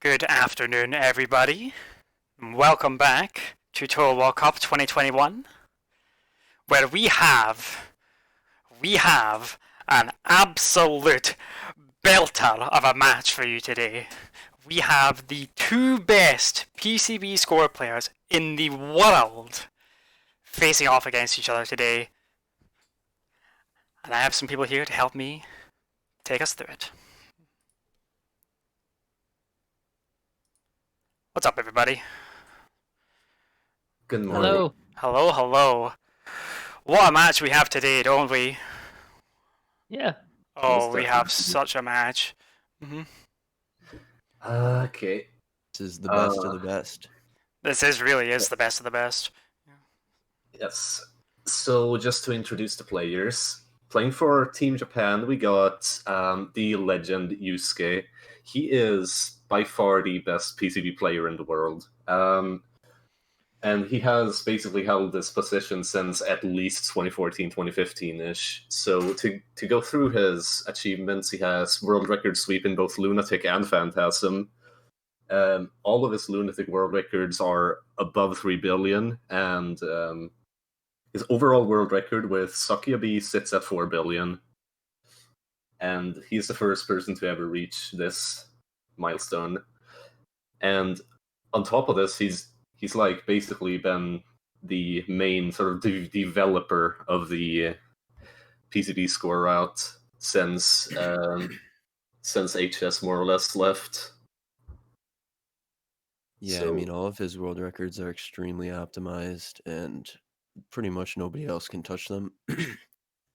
Good afternoon, everybody. Welcome back to Touhou World Cup 2021, where we have an absolute belter of a match for you today. We have the two best PCB score players in the world facing off against each other today. And I have some people here to help me take us through it. What's up, everybody? Good morning. Hello, hello. What a match we have today, don't we? Yeah. Oh, we have such a match. Okay. This is the best of the best. This really is the best of the best. Yes. So just to introduce the players, playing for Team Japan, we got the legend Yu-suke. He is by far the best PCB player in the world. And he has basically held this position since at least 2014, 2015-ish. So to go through his achievements, he has world record sweep in both Lunatic and Phantasm. All of his Lunatic world records are above 3 billion, and his overall world record with Sakiabi sits at 4 billion. And he's the first person to ever reach this milestone. And on top of this, he's like basically been the main sort of developer of the PCB score route since HS more or less left. Yeah, I mean, all of his world records are extremely optimized, and pretty much nobody else can touch them.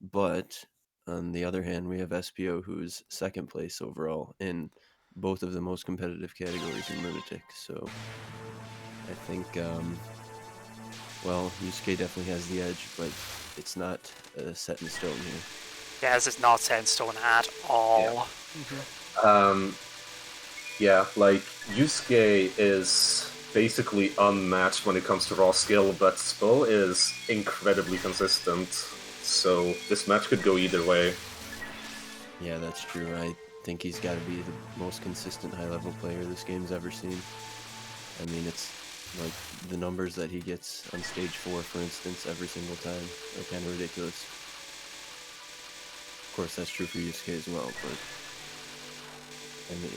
But on the other hand, we have sp0, who's second place overall in both of the most competitive categories in Lunatic. So I think, well, Yu-suke definitely has the edge, but it's not set in stone here. Yeah, this is not set in stone at all. Yeah, like, Yu-suke is basically unmatched when it comes to raw skill, but sp0 is incredibly consistent, so this match could go either way. Yeah, that's true. I think he's got to be the most consistent high-level player this game's ever seen. I mean, it's like the numbers that he gets on stage 4, for instance, every single time are kind of ridiculous. Of course, that's true for Yu-suke as well, but I mean,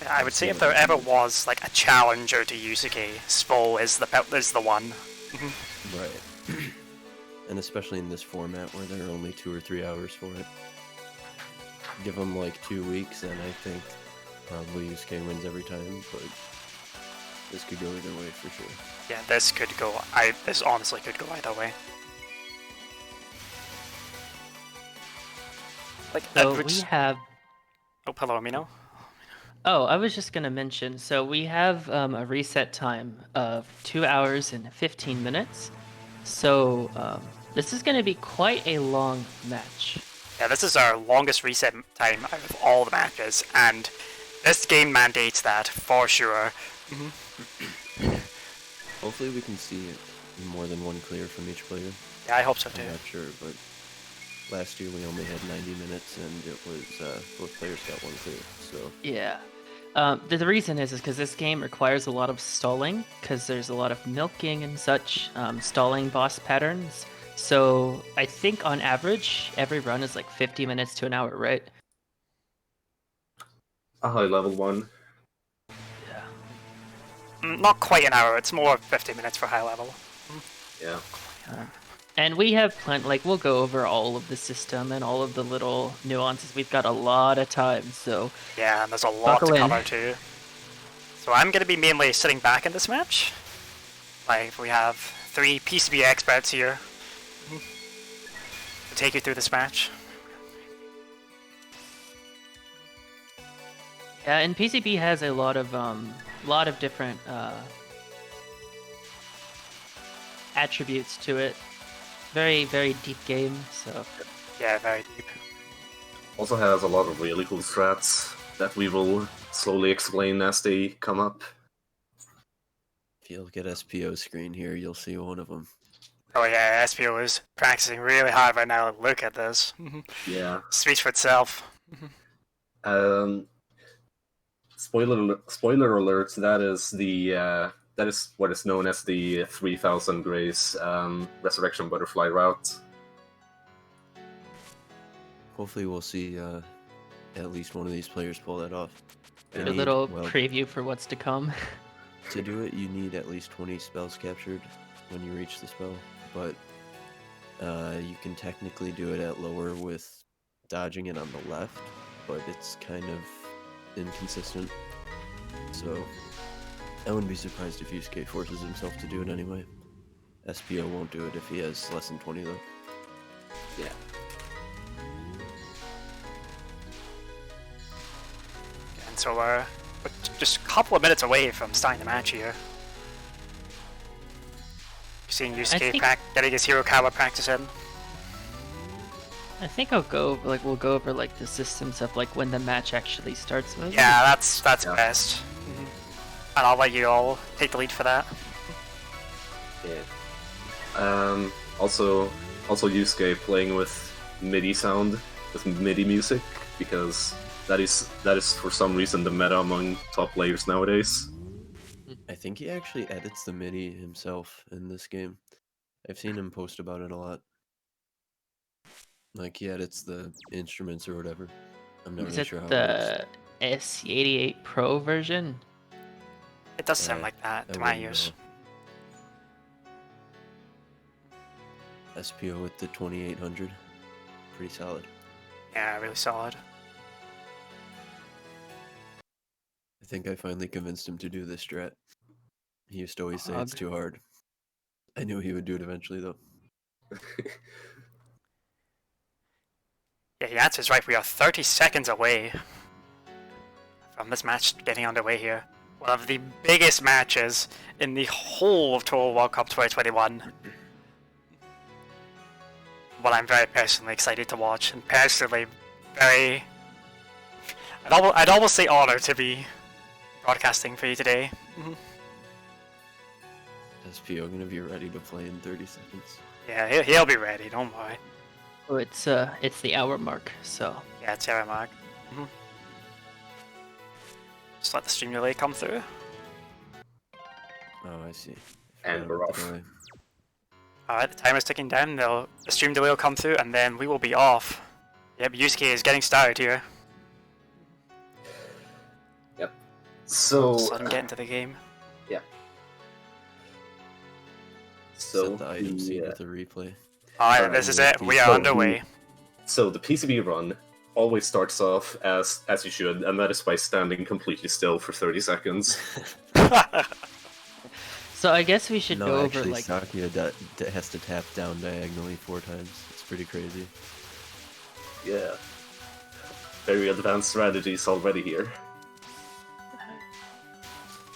I would say if there ever was like a challenger to Yu-suke, sp0 is the one. Right. And especially in this format where there are only 2 or 3 hours for it. Give him like 2 weeks, and I think probably Yu-suke wins every time, but this could go either way for sure. Yeah, this honestly could go either way. Like, So we have. Oh, hello, Mino. Oh, I was just gonna mention. So we have a reset time of 2 hours and 15 minutes. So this is gonna be quite a long match. Yeah, this is our longest reset time out of all the matches, and this game mandates that for sure. Hopefully we can see more than one clear from each player. Yeah, I hope so too. I'm not sure, but last year we only had 90 minutes, and it was both players got one clear. So Yeah. The reason is because this game requires a lot of stalling, because there's a lot of milking and such, stalling boss patterns. So I think on average, every run is like 50 minutes to an hour, right? A high level one. Yeah. Not quite an hour, it's more 50 minutes for high level. Yeah. And we have we'll go over all of the system and all of the little nuances. We've got a lot of time, so Yeah, and there's a lot to buckle in. cover too. So I'm going to be mainly sitting back in this match. Like, we have 3 PCB experts here to take you through this match. Yeah, and PCB has a lot of different attributes to it. Very, very deep game, so Yeah, very deep. Also has a lot of really cool strats that we will slowly explain as they come up. if you look at sp0's screen here, you'll see one of them. Oh yeah, sp0 is practicing really hard right now. Look at this. Yeah. Speaks for itself. spoiler alert. That is what is known as the 3000 Grace Resurrection Butterfly route. Hopefully we'll see at least one of these players pull that off. A little preview for what's to come. To do it, you need at least 20 spells captured when you reach the spell, but you can technically do it at lower with dodging it on the left, but it's kind of inconsistent. So I wouldn't be surprised if Yu-suke forces himself to do it anyway. sp0 won't do it if he has less than 20 though. Yeah. And so we're just a couple of minutes away from starting the match here. Seeing Yu-suke getting his hero power practice in. I think we'll go over like the systems of like when the match actually starts. Maybe? Yeah, that's best. And I'll let you all take the lead for that. Yeah. Also Yu-suke playing with MIDI sound, with MIDI music, because that is for some reason the meta among top players nowadays. I think he actually edits the MIDI himself in this game. I've seen him post about it a lot. Like he edits the instruments or whatever. I'm not really sure how it works. The S88 Pro version? It does sound like that to my ears. sp0 with the 2800. Pretty solid. Yeah, really solid. I think I finally convinced him to do this strat. He used to always say it's too hard. I knew he would do it eventually, though. Yeah, the answer is right. We are 30 seconds away from this match getting underway here. One of the biggest matches in the whole of Touhou World Cup 2021. What I'm very personally excited to watch, and personally very... I'd almost say honored to be broadcasting for you today. sp0 gonna be ready to play in 30 seconds. Yeah, he'll be ready, don't worry. Oh, it's the hour mark, so... Yeah, it's the hour mark. Just let the stream delay come through. Oh, I see. And we're off. Alright, the timer's ticking down, the stream delay will come through, and then we will be off. Yep, Yu-suke is getting started here. Yep. So... Just let him get into the game. Yeah. So set the item scene with a replay. Alright, this is it. We are underway. So the PCB run always starts off as you should, and that is by standing completely still for 30 seconds. So I guess we should go over like... Sakuya has to tap down diagonally 4 times. It's pretty crazy. Yeah. Very advanced strategies already here.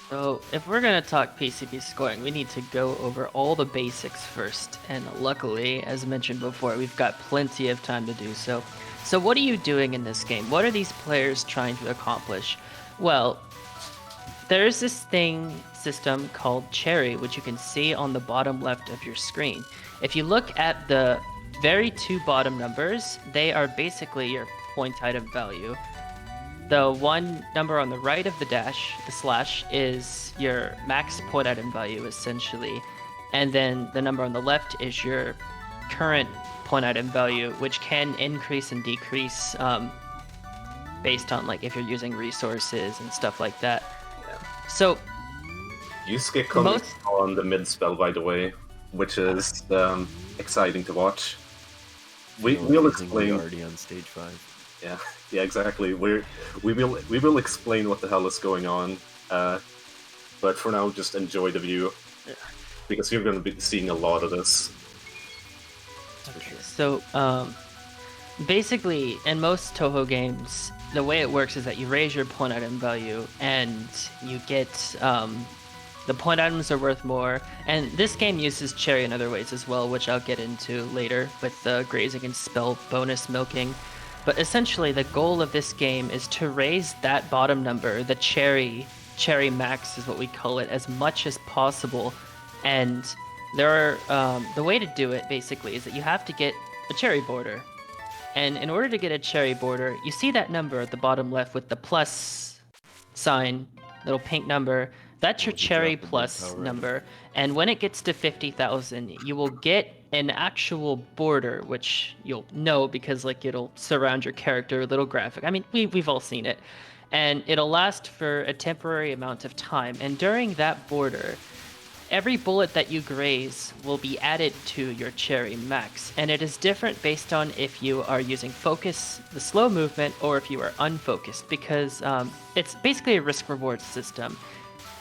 So, if we're gonna talk PCB scoring, we need to go over all the basics first, and luckily, as mentioned before, we've got plenty of time to do so. So what are you doing in this game? What are these players trying to accomplish? Well, there's this system called Cherry, which you can see on the bottom left of your screen. If you look at the very 2 bottom numbers, they are basically your point item value. The one number on the right of the dash, the slash, is your max point item value, essentially. And then the number on the left is your current point item value, which can increase and decrease based on like if you're using resources and stuff like that. Yeah. So, Yu-suke comes on the mid spell, by the way, which is exciting to watch. We'll explain. Already on stage 5. Yeah, exactly. We will explain what the hell is going on, but for now, just enjoy the view, because you're going to be seeing a lot of this. Okay, so basically, in most Touhou games, the way it works is that you raise your point item value, and you get the point items are worth more. And this game uses Cherry in other ways as well, which I'll get into later with the grazing and spell bonus milking. But essentially, the goal of this game is to raise that bottom number, the cherry max is what we call it, as much as possible. And there are the way to do it basically is that you have to get a cherry border. And in order to get a cherry border, you see that number at the bottom left with the plus sign, little pink number, that's your you cherry drop a good plus power item. number. And when it gets to 50,000, you will get an actual border, which you'll know because like it'll surround your character, a little graphic. I mean, we've all seen it. And it'll last for a temporary amount of time. And during that border, every bullet that you graze will be added to your cherry max, and it is different based on if you are using focus, the slow movement, or if you are unfocused, because it's basically a risk-reward system.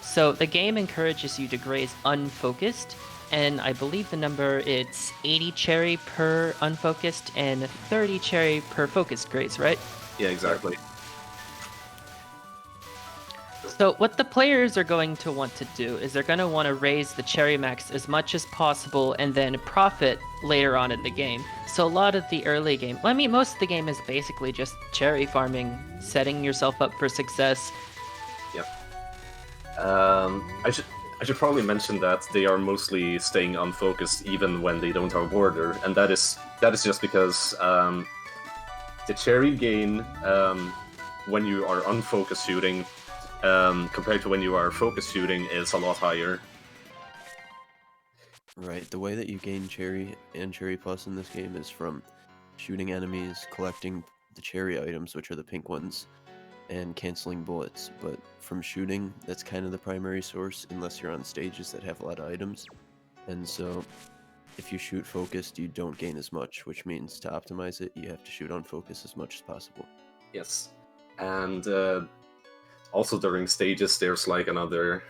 So the game encourages you to graze unfocused, and I believe the number it's 80 cherry per unfocused and 30 cherry per focused graze, right? Yeah, exactly. So what the players are going to want to do is they're going to want to raise the cherry max as much as possible and then profit later on in the game. So a lot of the early game, well, I mean, most of the game is basically just cherry farming, setting yourself up for success. Yep. I should probably mention that they are mostly staying unfocused even when they don't have a border, and that is just because the cherry gain when you are unfocused shooting compared to when you are focus shooting is a lot higher. Right, the way that you gain cherry and cherry plus in this game is from shooting enemies, collecting the cherry items, which are the pink ones, and canceling bullets. But from shooting, that's kind of the primary source, unless you're on stages that have a lot of items. And so, if you shoot focused, you don't gain as much, which means to optimize it, you have to shoot on focus as much as possible. Yes, and also during stages, there's like another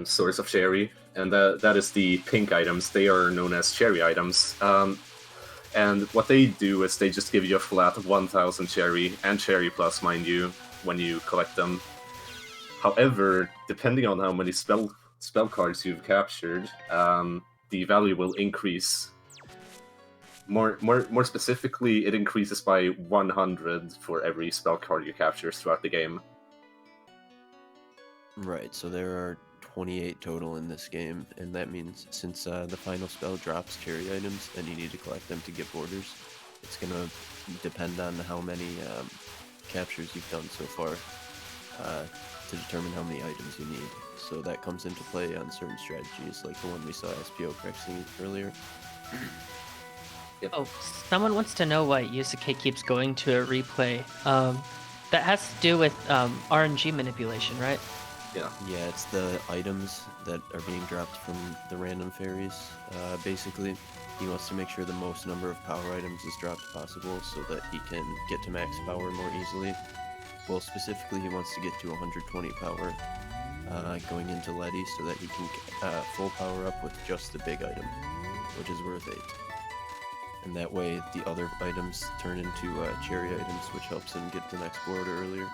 source of cherry, and that is the pink items. They are known as cherry items. And what they do is they just give you a flat of 1,000 cherry, and cherry plus, mind you, when you collect them. However, depending on how many spell cards you've captured, the value will increase. More specifically, it increases by 100 for every spell card you capture throughout the game. Right, so there are 28 total in this game, and that means since the final spell drops cherry items and you need to collect them to get borders, it's going to depend on how many captures you've done so far to determine how many items you need. So that comes into play on certain strategies, like the one we saw SPO practicing earlier. Yep. Oh, someone wants to know why Yu-suke keeps going to a replay. That has to do with RNG manipulation, right? Yeah, it's the items that are being dropped from the random fairies. Basically, he wants to make sure the most number of power items is dropped possible so that he can get to max power more easily. Well, specifically, he wants to get to 120 power going into Letty so that he can full power up with just the big item, which is worth 8. And that way, the other items turn into cherry items, which helps him get the next border earlier.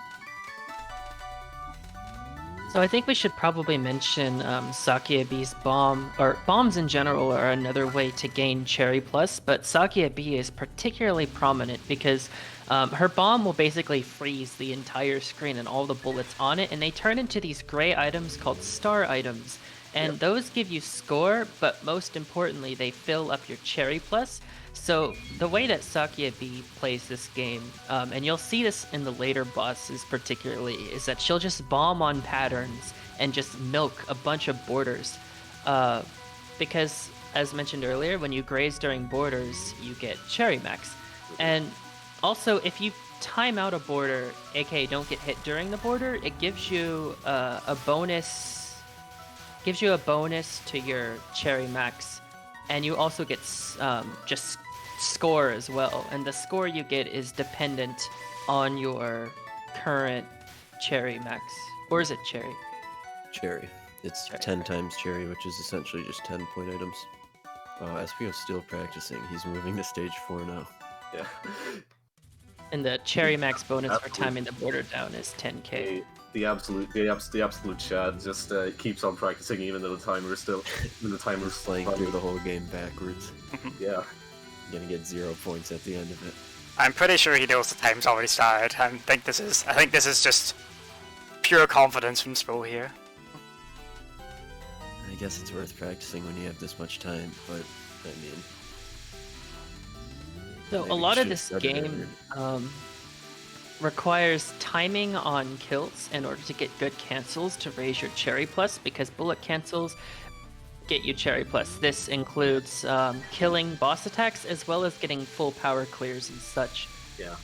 So I think we should probably mention Sakiabi's bomb, or bombs in general are another way to gain cherry plus, but Sakiabi is particularly prominent because her bomb will basically freeze the entire screen and all the bullets on it, and they turn into these gray items called star items. And those give you score, but most importantly, they fill up your cherry plus. So the way that Sakiabi plays this game, and you'll see this in the later bosses particularly, is that she'll just bomb on patterns and just milk a bunch of borders. Because, as mentioned earlier, when you graze during borders, you get cherry max. And also, if you time out a border, aka don't get hit during the border, it gives you a bonus. Gives you a bonus to your cherry max, and you also get just score as well, and the score you get is dependent on your current cherry max. Or is it cherry? Cherry. It's Cherry. 10 times cherry, which is essentially just 10 point items. Oh, SPO's still practicing. He's moving to stage 4 now. Yeah. And the cherry max bonus for timing the border down is 10k. The absolute Chad just keeps on practicing even though the timer's Playing through the whole game backwards. Yeah. Gonna get 0 points at the end of it. I'm pretty sure he knows the time's already started. I think this is just pure confidence from Spo here. I guess it's worth practicing when you have this much time, but I mean... So maybe a lot you of should this start it game, requires timing on kills in order to get good cancels to raise your cherry plus, because bullet cancels get you cherry plus. This includes killing boss attacks as well as getting full power clears and such. Yeah.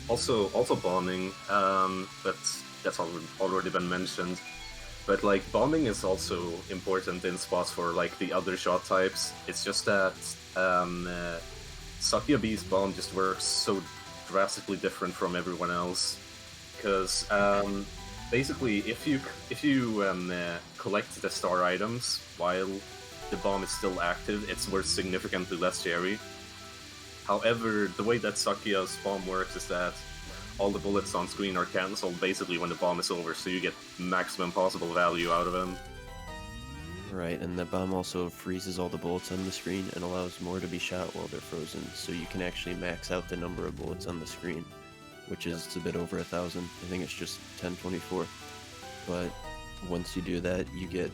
Also bombing. That's already been mentioned. But like bombing is also important in spots for like the other shot types. It's just that Sakia B's bomb just works so drastically different from everyone else. Because basically, if you collect the star items while the bomb is still active, it's worth significantly less cherry. However, the way that Sakia's bomb works is that all the bullets on screen are cancelled basically when the bomb is over, so you get maximum possible value out of him. Right, and the bomb also freezes all the bullets on the screen and allows more to be shot while they're frozen, so you can actually max out the number of bullets on the screen, which is a bit over 1,000. I think it's just 1024. But once you do that, you get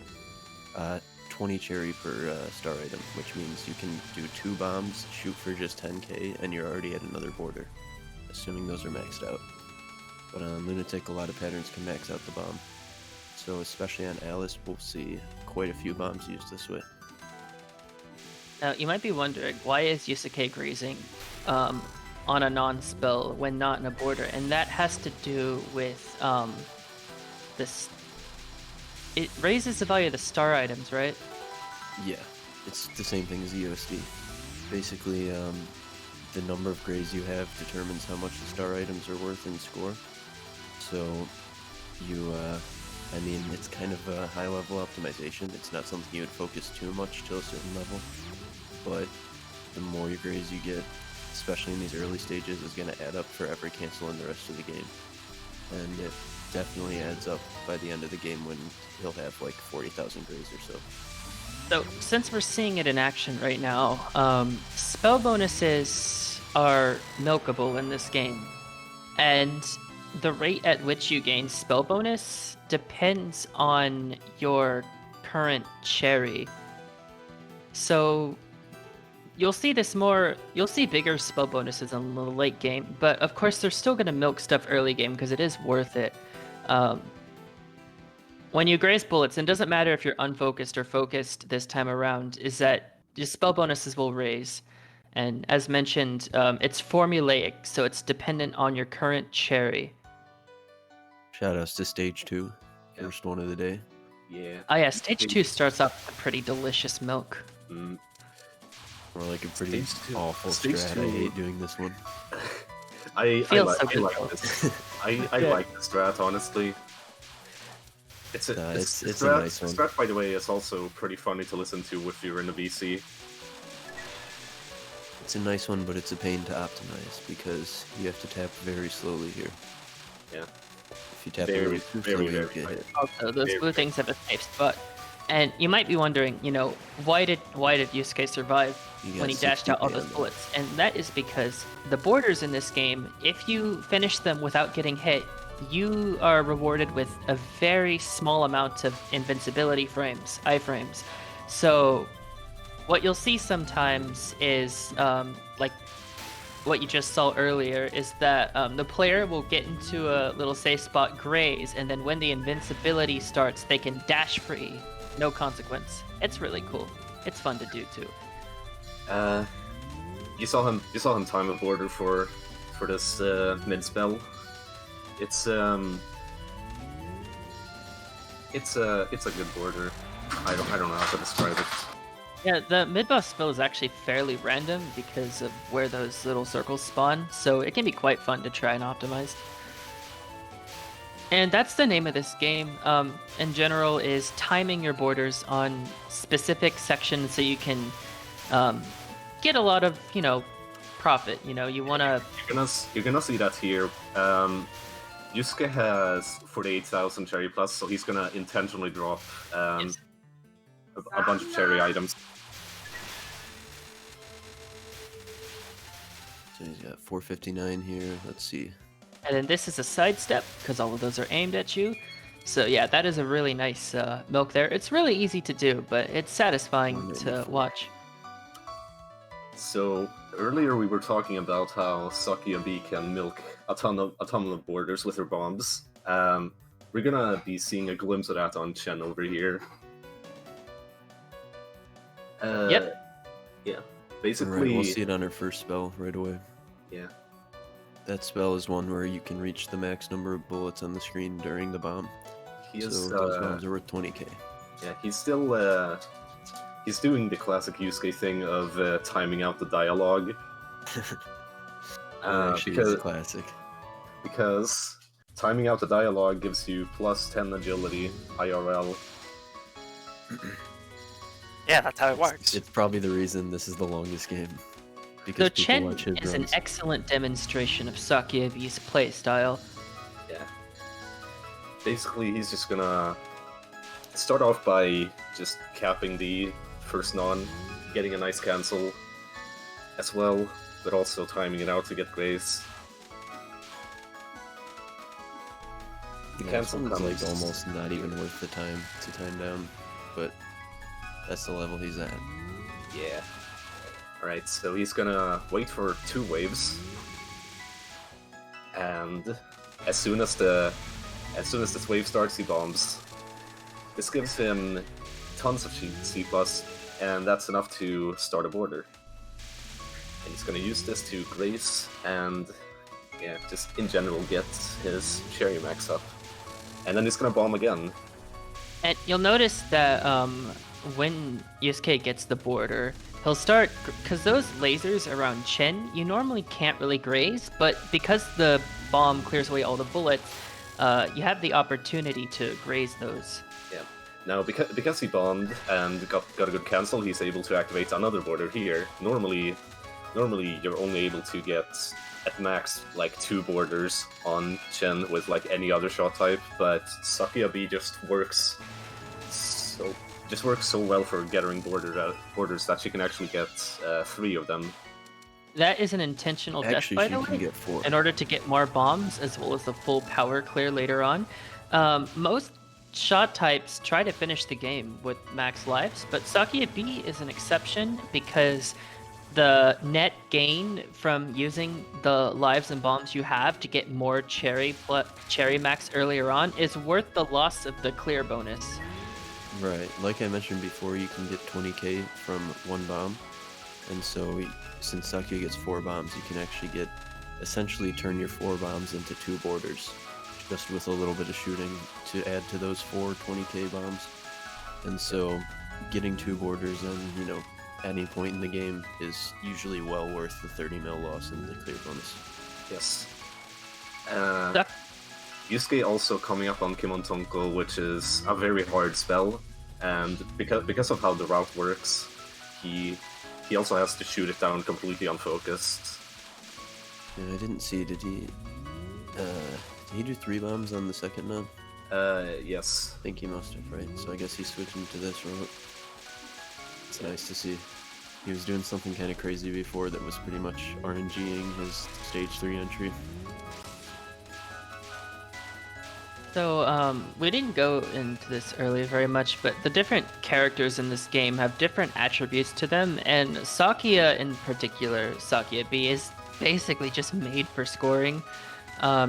20 cherry per star item, which means you can do 2 bombs, shoot for just 10k, and you're already at another border, assuming those are maxed out. But on Lunatic, a lot of patterns can max out the bomb. So especially on Alice, we'll see quite a few bombs used this way. Now, you might be wondering, why is Yu-suke grazing on a non-spell when not in a border? And that has to do with this. It raises the value of the star items, right? Yeah, it's the same thing as the USD. Basically, the number of grays you have determines how much the star items are worth in score. So, I mean, it's kind of a high-level optimization. It's not something you would focus too much to a certain level. But the more your grays you get, especially in these early stages, is going to add up for every cancel in the rest of the game. And it definitely adds up by the end of the game when he'll have like 40,000 grays or so. So, since we're seeing it in action right now, spell bonuses are milkable in this game. And the rate at which you gain spell bonus depends on your current cherry. So, you'll see bigger spell bonuses in the late game, but of course they're still going to milk stuff early game because it is worth it. When you graze bullets, and it doesn't matter if you're unfocused or focused this time around, is that your spell bonuses will raise. And as mentioned, it's formulaic, so it's dependent on your current cherry. Shoutouts to Stage 2, first one of the day. Yeah. Oh yeah, Stage 2 starts off with a pretty delicious milk. Mm. Or like a pretty Stage 2. awful Stage strat. 2. I hate doing this one. I Feels so like good. this. I like the strat, honestly. It's a It's a strat, nice one. Strat, by the way, is also pretty funny to listen to if you're in a VC. It's a nice one, but it's a pain to optimize because you have to tap very slowly here. Yeah. If you tap a Very, little too very, slowly, you very get high. hit. Also, those Very blue good. things have a safe spot. And you might be wondering, why did Yu-suke survive You when he got dashed out all 60K those on that. bullets? And that is because the borders in this game, if you finish them without getting hit, you are rewarded with a very small amount of invincibility frames, iframes. So what you'll see sometimes is, like what you just saw earlier, is that the player will get into a little safe spot, graze, and then when the invincibility starts, they can dash free, no consequence. It's really cool. It's fun to do too. You saw him time a border for this mid spell. It's a good border. I don't know how to describe it. Yeah, the mid-boss spell is actually fairly random because of where those little circles spawn, so it can be quite fun to try and optimize. And that's the name of this game, in general, is timing your borders on specific sections so you can get a lot of, profit. You want to... You're gonna see that here. Yu-suke has 48,000 cherry plus, so he's gonna intentionally drop a bunch of cherry items. So he's got 459 here. Let's see. And then this is a sidestep, because all of those are aimed at you. So yeah, that is a really nice milk there. It's really easy to do, but it's satisfying to 194. watch. So earlier we were talking about how Sakia B can milk a ton of borders with her bombs. We're gonna be seeing a glimpse of that on Chen over here. Yep. Yeah. Basically, Right, we'll see it on her first spell right away. Yeah. That spell is one where you can reach the max number of bullets on the screen during the bomb. He is, so those bombs are worth 20k. Yeah, he's still he's doing the classic Yu-suke thing of timing out the dialogue. Actually, it's classic. Because timing out the dialogue gives you plus 10 agility IRL. Yeah, that's how it works. It's probably the reason this is the longest game. Because So people Chen watch his is an runs. excellent demonstration of Sakia V's playstyle. Yeah. Basically, he's just gonna start off by just capping the first non, getting a nice cancel as well, but also timing it out to get Grace. The Yeah, cancel this one's comes like almost not even worth the time to time down, but that's the level he's at. Yeah. Alright, so he's gonna wait for 2 waves. And as soon as this wave starts, he bombs. This gives him tons of C+, and that's enough to start a border. And he's gonna use this to grace and, yeah, just in general get his cherry max up. And then he's gonna bomb again. And you'll notice that when Yu-suke gets the border, he'll start, because those lasers around Chen, you normally can't really graze, but because the bomb clears away all the bullets, you have the opportunity to graze those. Yeah. Now, because he bombed and got a good cancel, he's able to activate another border here. Normally you're only able to get at max like 2 borders on Chen with like any other shot type, but Sakia B just works so well for getting borders that she can actually get 3 of them. That is an intentional Actually, death, by she the can way, get 4. in order to get more bombs as well as the full power clear later on. Most shot types try to finish the game with max lives, but Sakia B is an exception because the net gain from using the lives and bombs you have to get more cherry max earlier on is worth the loss of the clear bonus. Right, like I mentioned before, you can get 20k from 1 bomb, and so since Sakia gets 4 bombs, you can actually essentially turn your 4 bombs into 2 borders, just with a little bit of shooting to add to those 4 20k bombs. And so getting 2 borders on, any point in the game is usually well worth the 30 mil loss in the clear bonus. Yes. Yu-suke also coming up on Kimontonko, which is a very hard spell, and because of how the route works, he also has to shoot it down completely unfocused. Yeah, I didn't see, did he do 3 bombs on the second non? Yes. I think he must have, right? So I guess he's switching to this route. It's nice to see. He was doing something kind of crazy before that was pretty much RNGing his stage 3 entry. So, we didn't go into this earlier very much, but the different characters in this game have different attributes to them, and Sakia in particular, Sakia B, is basically just made for scoring.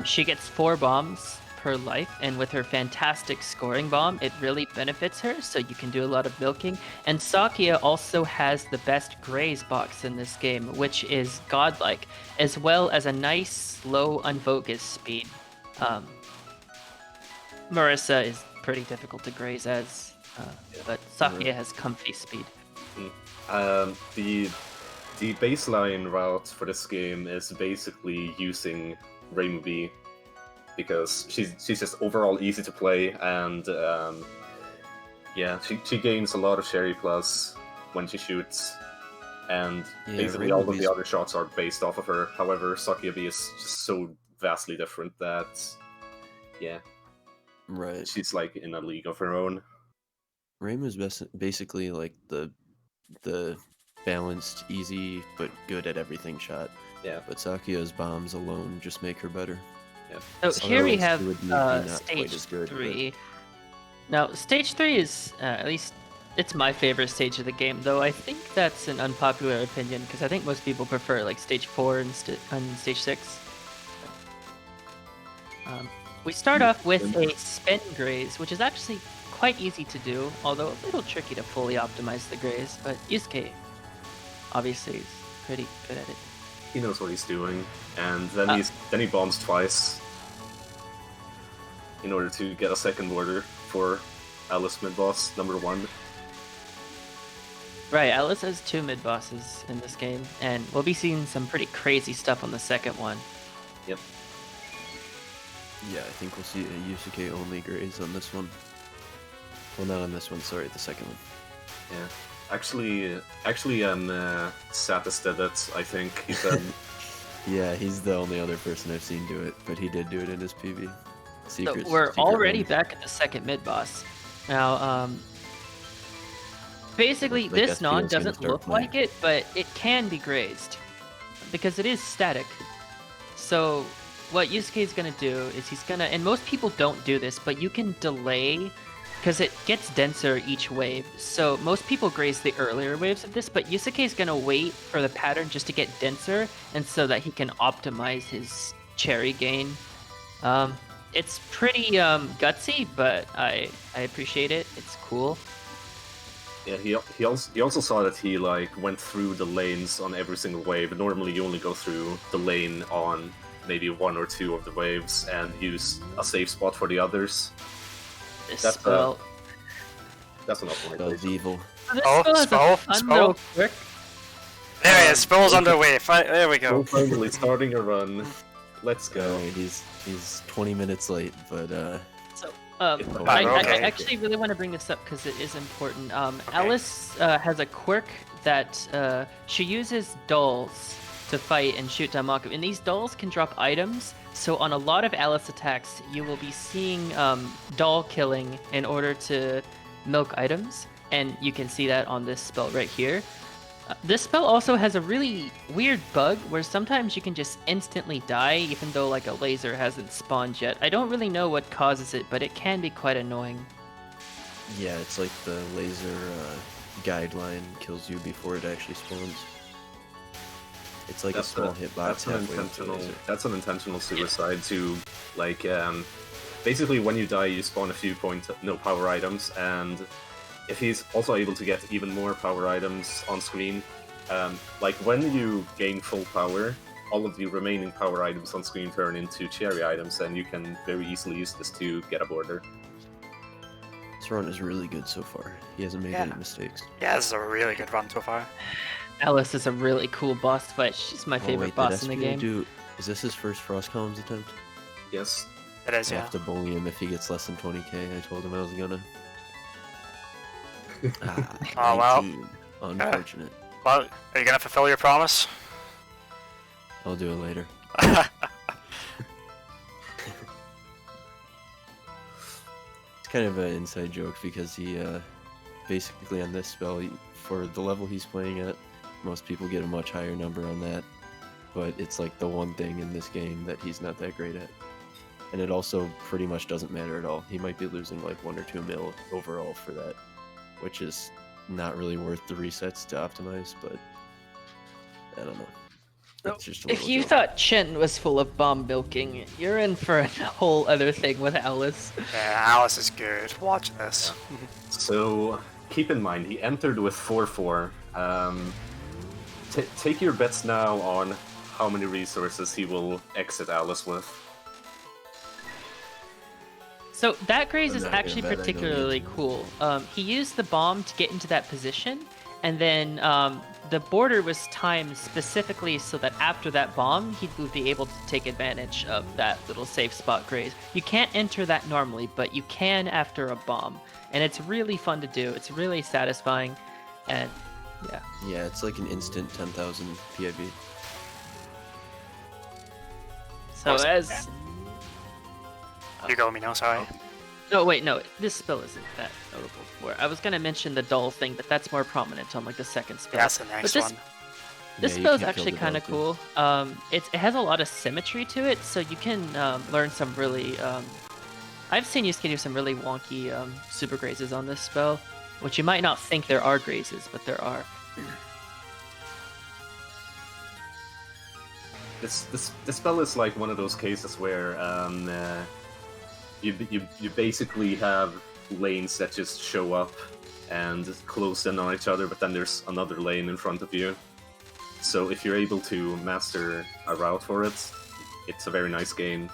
She gets 4 bombs per life, and with her fantastic scoring bomb, it really benefits her, so you can do a lot of milking. And Sakia also has the best graze box in this game, which is godlike, as well as a nice, slow, unfocused speed. Marissa is pretty difficult to graze as, but Sakia has comfy speed. The baseline route for this game is basically using Reimu B, because she's just overall easy to play, and yeah, she gains a lot of Sherry Plus when she shoots, and basically all of the other shots are based off of her. However, Sakia B is just so vastly different that, yeah, right, she's like in a league of her own. Reimu's basically like the balanced, easy, but good at everything shot. Yeah. But Sakia's bombs alone just make her better. Yeah. So here we have not quite stage as good, 3. Now, stage 3 is, at least It's my favorite stage of the game, though I think that's an unpopular opinion because I think most people prefer like stage 4 and stage 6. We start off with a spin graze, which is actually quite easy to do, although a little tricky to fully optimize the graze, but Yu-suke obviously is pretty good at it. He knows what he's doing, and then he bombs twice in order to get a second order for Alice mid-boss number 1. Right, Alice has 2 mid-bosses in this game, and we'll be seeing some pretty crazy stuff on the second one. Yep. Yeah, I think we'll see a Yu-suke only graze on this one. Well, not on this one, sorry, the second one. Yeah. Actually, Satis did it, I think. He said. Yeah, he's the only other person I've seen do it, but he did do it in his PV. So we're already back at the second mid-boss. Now, basically, Like this SPO's non gonna doesn't start look playing. like it, but it can be grazed because it is static. So what Yu-suke is going to do is he's going to, and most people don't do this, but you can delay because it gets denser each wave. So most people graze the earlier waves of this, but Yu-suke is going to wait for the pattern just to get denser and so that he can optimize his cherry gain. It's pretty gutsy, but I appreciate it. It's cool. Yeah, he also saw that he like went through the lanes on every single wave. Normally, you only go through the lane on maybe 1 or 2 of the waves and use a safe spot for the others. This That's spell. That's an Spell's optimization. evil. This Oh, spell has spell, a fun spell. little quirk. There he is, Spill's underway. There we So go. finally starting a run. Let's go. Alright, he's 20 minutes late, but So, Oh, I okay. actually really want to bring this up because it is important. Alice has a quirk that she uses dolls to fight and shoot down Mako, and these dolls can drop items. So on a lot of Alice attacks, you will be seeing doll killing in order to milk items, and you can see that on this spell right here. This spell also has a really weird bug where sometimes you can just instantly die even though like a laser hasn't spawned yet. I don't really know what causes it, but it can be quite annoying. yeah, it's like the laser guideline kills you before it actually spawns. It's like a small hitbox halfway up to the laser. That's an intentional suicide to like basically when you die you spawn a few power items, and if he's also able to get even more power items on screen, like when you gain full power, all of the remaining power items on screen turn into cherry items, and you can very easily use this to get a border. This run is really good so far. He hasn't made any mistakes. Yeah, this is a really good run so far. Alice is a really cool boss fight. She's my favorite wait, boss did in the SPO game. Is this his first Frost Columns attempt? Yes. It is, I yeah. have to bully him if he gets less than 20k. I told him I was gonna. Oh, well. 19. Unfortunate. Well, are you gonna fulfill your promise? I'll do it later. It's kind of an inside joke because he, basically on this spell, for the level he's playing at, most people get a much higher number on that. But it's like the one thing in this game that he's not that great at. And it also pretty much doesn't matter at all. He might be losing like 1 or 2 mil overall for that, which is not really worth the resets to optimize, but I don't know. It's just a If little you joke. thought Chen was full of bomb milking, you're in for a whole other thing with Alice. Yeah, Alice is good. Watch this. So keep in mind he entered with 4-4. Take your bets now on how many resources he will exit Alice with. So that graze I'm is not gonna actually bet I know the particularly answer. cool. He used the bomb to get into that position, and then the border was timed specifically so that after that bomb, he would be able to take advantage of that little safe spot graze. You can't enter that normally, but you can after a bomb, and it's really fun to do. It's really satisfying, and yeah. Yeah, it's like an instant 10,000 PIB. So as You go, Mino, sorry. no, wait, no, this spell isn't that notable. Where I was gonna mention the doll thing, but that's more prominent on like the second spell. That's the next this- one. This Yeah, you spell is can kill actually the kind of doll, cool. It has a lot of symmetry to it, so you can learn some really. I've seen Yu-suke do some really wonky super grazes on this spell, which you might not think there are grazes, but there are. This spell is like one of those cases where you basically have lanes that just show up and close in on each other, but then there's another lane in front of you. So if you're able to master a route for it, it's a very nice game.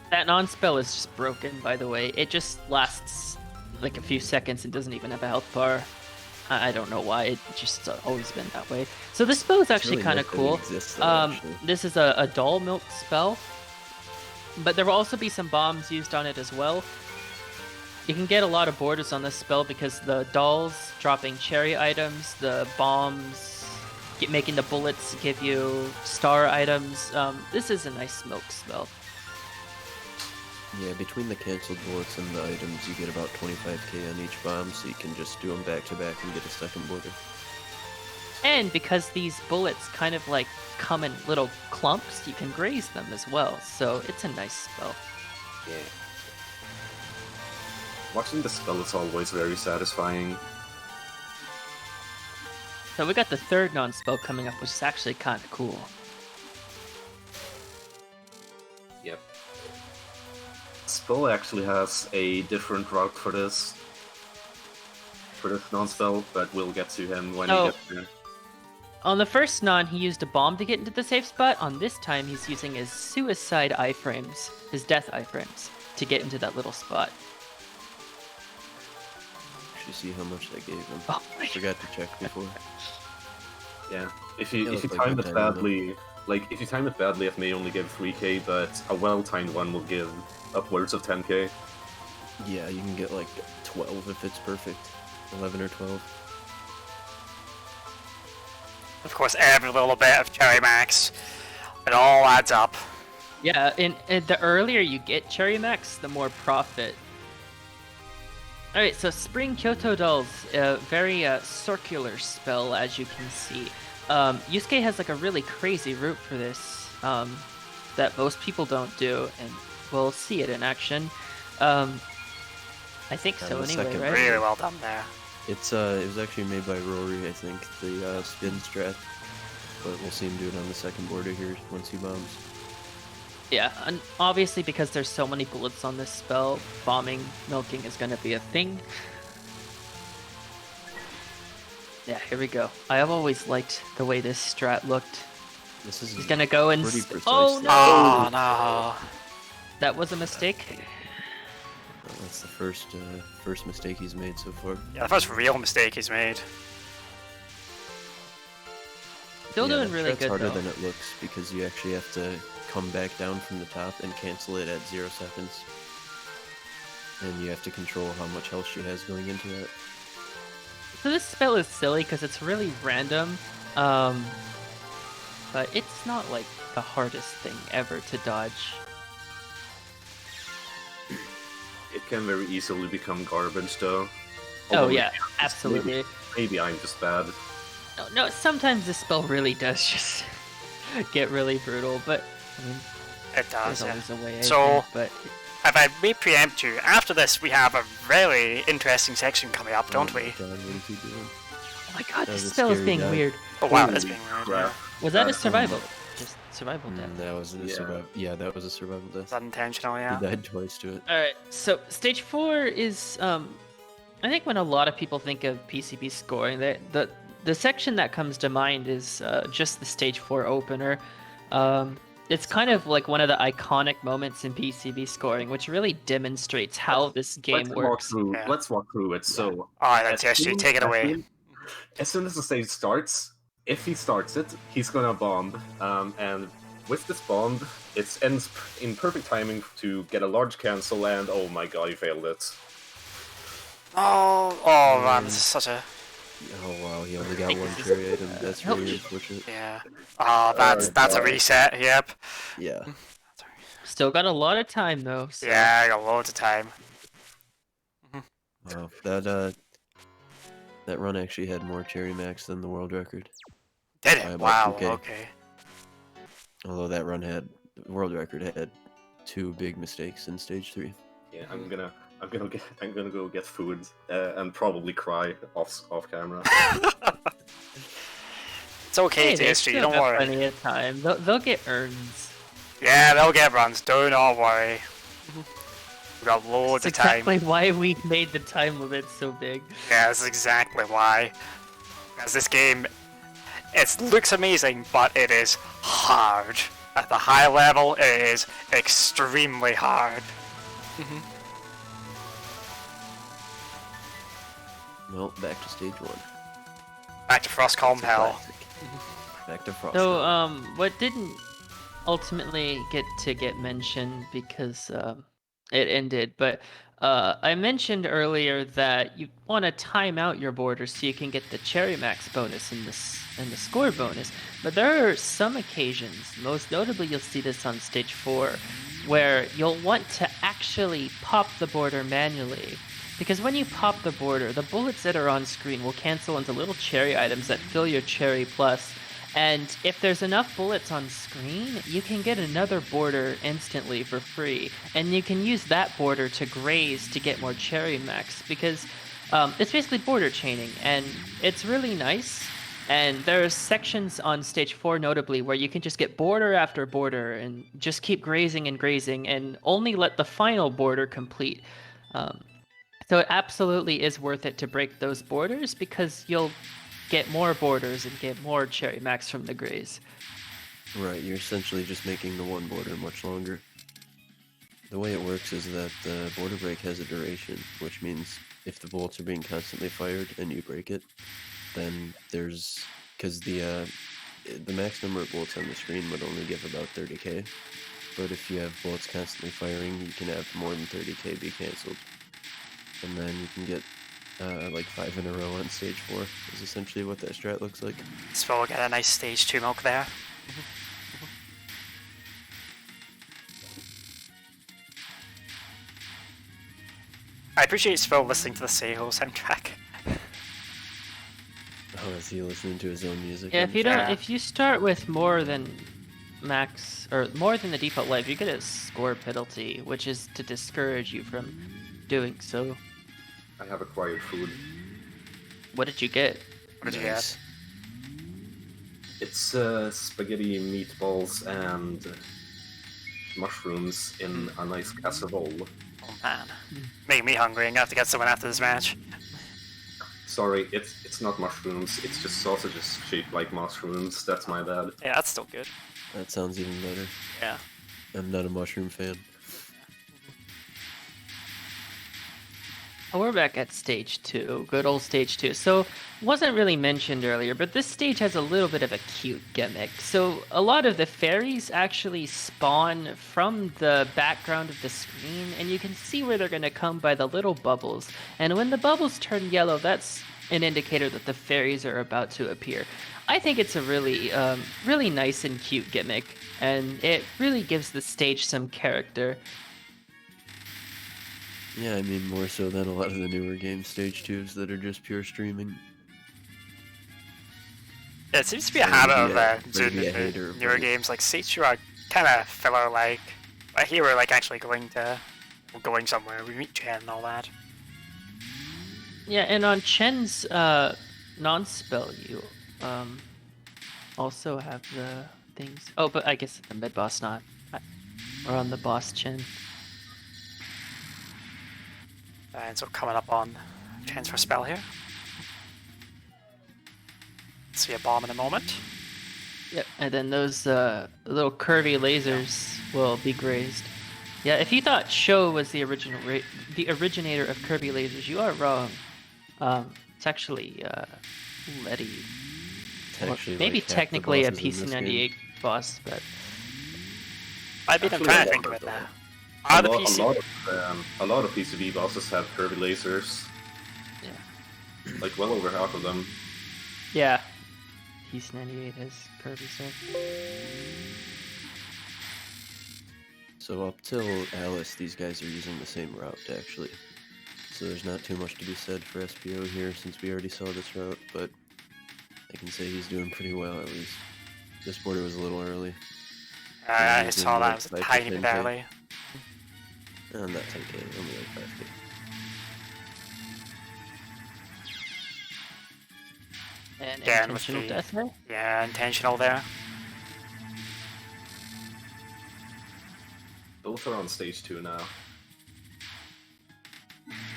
That non-spell is just broken, by the way. It just lasts like a few seconds and doesn't even have a health bar. I don't know why, it just always been that way. So this spell is actually kind of cool. This is a doll milk spell, but there will also be some bombs used on it as well. You can get a lot of borders on this spell because the dolls dropping cherry items, the bombs making the bullets give you star items. This is a nice smoke spell. Yeah, between the cancelled bullets and the items, you get about 25k on each bomb, so you can just do them back to back and get a second border. And because these bullets kind of like come in little clumps, you can graze them as well, so it's a nice spell. Yeah. Watching the spell is always very satisfying. So we got the third non-spell coming up, which is actually kind of cool. Yep. Spell actually has a different route for this non-spell, but we'll get to him when he gets there. On the first non, he used a bomb to get into the safe spot. On this time, he's using his suicide iframes, his death iframes, to get into that little spot. Actually, see how much that gave him. Oh I forgot to check before. Yeah, if you time it badly, if you time it badly, it may only give 3k, but a well-timed one will give upwards of 10k. Yeah, you can get like 12 if it's perfect. 11 or 12. Of course, every little bit of Cherry Max, it all adds up. Yeah, and the earlier you get Cherry Max, the more profit. Alright, so Spring Kyoto Dolls, a very circular spell, as you can see. Yu-suke has like a really crazy route for this that most people don't do, and we'll see it in action. I think so anyway, right? Really well done there. It's it was actually made by Rory, I think, the spin strat, but we'll see him do it on the second border here once he bombs. Yeah, and obviously because there's so many bullets on this spell, bombing, milking is going to be a thing. Yeah, here we go. I have always liked the way this strat looked. This is He's going to go and... pretty precise. Oh, no! Oh, no. That was a mistake. Well, that's the first mistake he's made so far. Yeah, the first real mistake he's made. Still Yeah, doing really that's good, harder though. than it looks because you actually have to come back down from the top and cancel it at 0 seconds. And you have to control how much health she has going into that. So this spell is silly because it's really random, but it's not like the hardest thing ever to dodge. It can very easily become garbage, though. Oh Although yeah, absolutely. Maybe I'm just bad. No, sometimes this spell really does just get really brutal, but I mean, It does, there's yeah. always a way. I So- think, but If I may preempt you, after this we have a very interesting section coming up, don't we? God, what is he doing? oh my god, That was this a spell is scary being guy. weird. Oh wow, Holy that's being weird. crap. Yeah. Was that a That's- survival? Just survival death. That was a Yeah. survival. Yeah, that was a survival Is death. that intentional, He yeah? died twice to it. All right, so stage 4 is I think when a lot of people think of PCB scoring, the section that comes to mind is just the stage 4 opener. It's kind of like one of the iconic moments in PCB scoring, which really demonstrates how this game works. Yeah. Let's walk through it. So, Alright, that's yes, you take it away. As soon as the stage starts, if he starts it, he's gonna bomb. And with this bomb, it ends in perfect timing to get a large cancel, and oh my god, he failed it. Oh man, this is such a... Oh wow, he only got one this is- cherry item. That's help really me. unfortunate. Yeah. Oh, that's a reset, yep. Yeah. Still got a lot of time though. So. Yeah, I got loads of time. Wow. That run actually had more cherry max than the world record. Did By it? about Wow, 2K. okay. Although that run the world record had 2 big mistakes in stage 3. Yeah, I'm gonna I'm gonna go get food and probably cry off camera. It's okay, Hey, they TSG, still don't have worry. plenty of time. They'll get urns. Yeah, they'll get runs, do not worry. We've got loads That's of time. exactly why we made the time limit so big. Yeah, that's exactly why. Because this game, it looks amazing, but it is hard. At the high level, it is extremely hard. Well, back to stage 1. Back to Frost Calm It's a Hell. classic. Back to Frost. So, Calm. what didn't ultimately get mentioned because it ended, but I mentioned earlier that you want to time out your borders so you can get the Cherry Max bonus and the score bonus. But there are some occasions, most notably you'll see this on stage 4, where you'll want to actually pop the border manually. Because when you pop the border, the bullets that are on screen will cancel into little cherry items that fill your cherry plus. And if there's enough bullets on screen, you can get another border instantly for free. And you can use that border to graze to get more cherry max. Because it's basically border chaining. And it's really nice. And there's sections on stage 4 notably where you can just get border after border and just keep grazing and only let the final border complete. So it absolutely is worth it to break those borders because you'll get more borders and get more cherry max from the graze. Right, you're essentially just making the one border much longer. The way it works is that the border break has a duration, which means if the bullets are being constantly fired and you break it, then there's... because the max number of bullets on the screen would only give about 30k, but if you have bullets constantly firing, you can have more than 30k be cancelled. And then you can get like 5 in a row on stage 4, is essentially what that strat looks like. So we'll get a nice stage 2 milk there. I appreciate Phil listening to the Seiho soundtrack. Oh, is he listening to his own music? Yeah, Yeah. if you start with more than max or more than the default life, you get a score penalty, which is to discourage you from doing so. I have acquired food. What did you get? What did you get? It's spaghetti, meatballs, and mushrooms in a nice casserole. Oh man. Making me hungry. I'm gonna have to get someone after this match. Sorry, it's not mushrooms. It's just sausages shaped like mushrooms. That's my bad. Yeah, that's still good. That sounds even better. Yeah. I'm not a mushroom fan. Oh, we're back at stage 2, good old stage 2. So, wasn't really mentioned earlier, but this stage has a little bit of a cute gimmick. So, a lot of the fairies actually spawn from the background of the screen, and you can see where they're going to come by the little bubbles. And when the bubbles turn yellow, that's an indicator that the fairies are about to appear. I think it's a really, really nice and cute gimmick, and it really gives the stage some character. Yeah, I mean more so than a lot of the newer game stage 2s that are just pure streaming. Yeah, it seems to be a So, habit of yeah, doing maybe a the hater of newer both. games. Like stage 2 are kind of filler-like. But here we're like actually going somewhere. We meet Chen and all that. Yeah, and on Chen's non-spell, you also have the things. Oh, but I guess the mid-boss not. Or on the boss Chen. And so coming up on Chen's first spell here. See a bomb in a moment. Yep, and then those little curvy lasers will be grazed. Yeah, if you thought Sho was the originator of curvy lasers, you are wrong. It's actually Letty. It's actually Maybe like half the technically a bosses in this game. PC98 boss, but I've been Actually, trying a to think lot of it of now. them. Are A the lot, PC? a lot of PCB bosses have curvy lasers. yeah. Like well over half of them. Yeah. PC98 has curvy stuff. So up till Alice, these guys are using the same route, actually. So there's not too much to be said for SPO here, since we already saw this route, but I can say he's doing pretty well, at least. This border was a little early. I he's saw doing that. like It was a 5 to tiny bit 10K. early. Not 10k, only like 5k. And Again, with intentional the- death there? Yeah, intentional there. Both are on stage 2 now.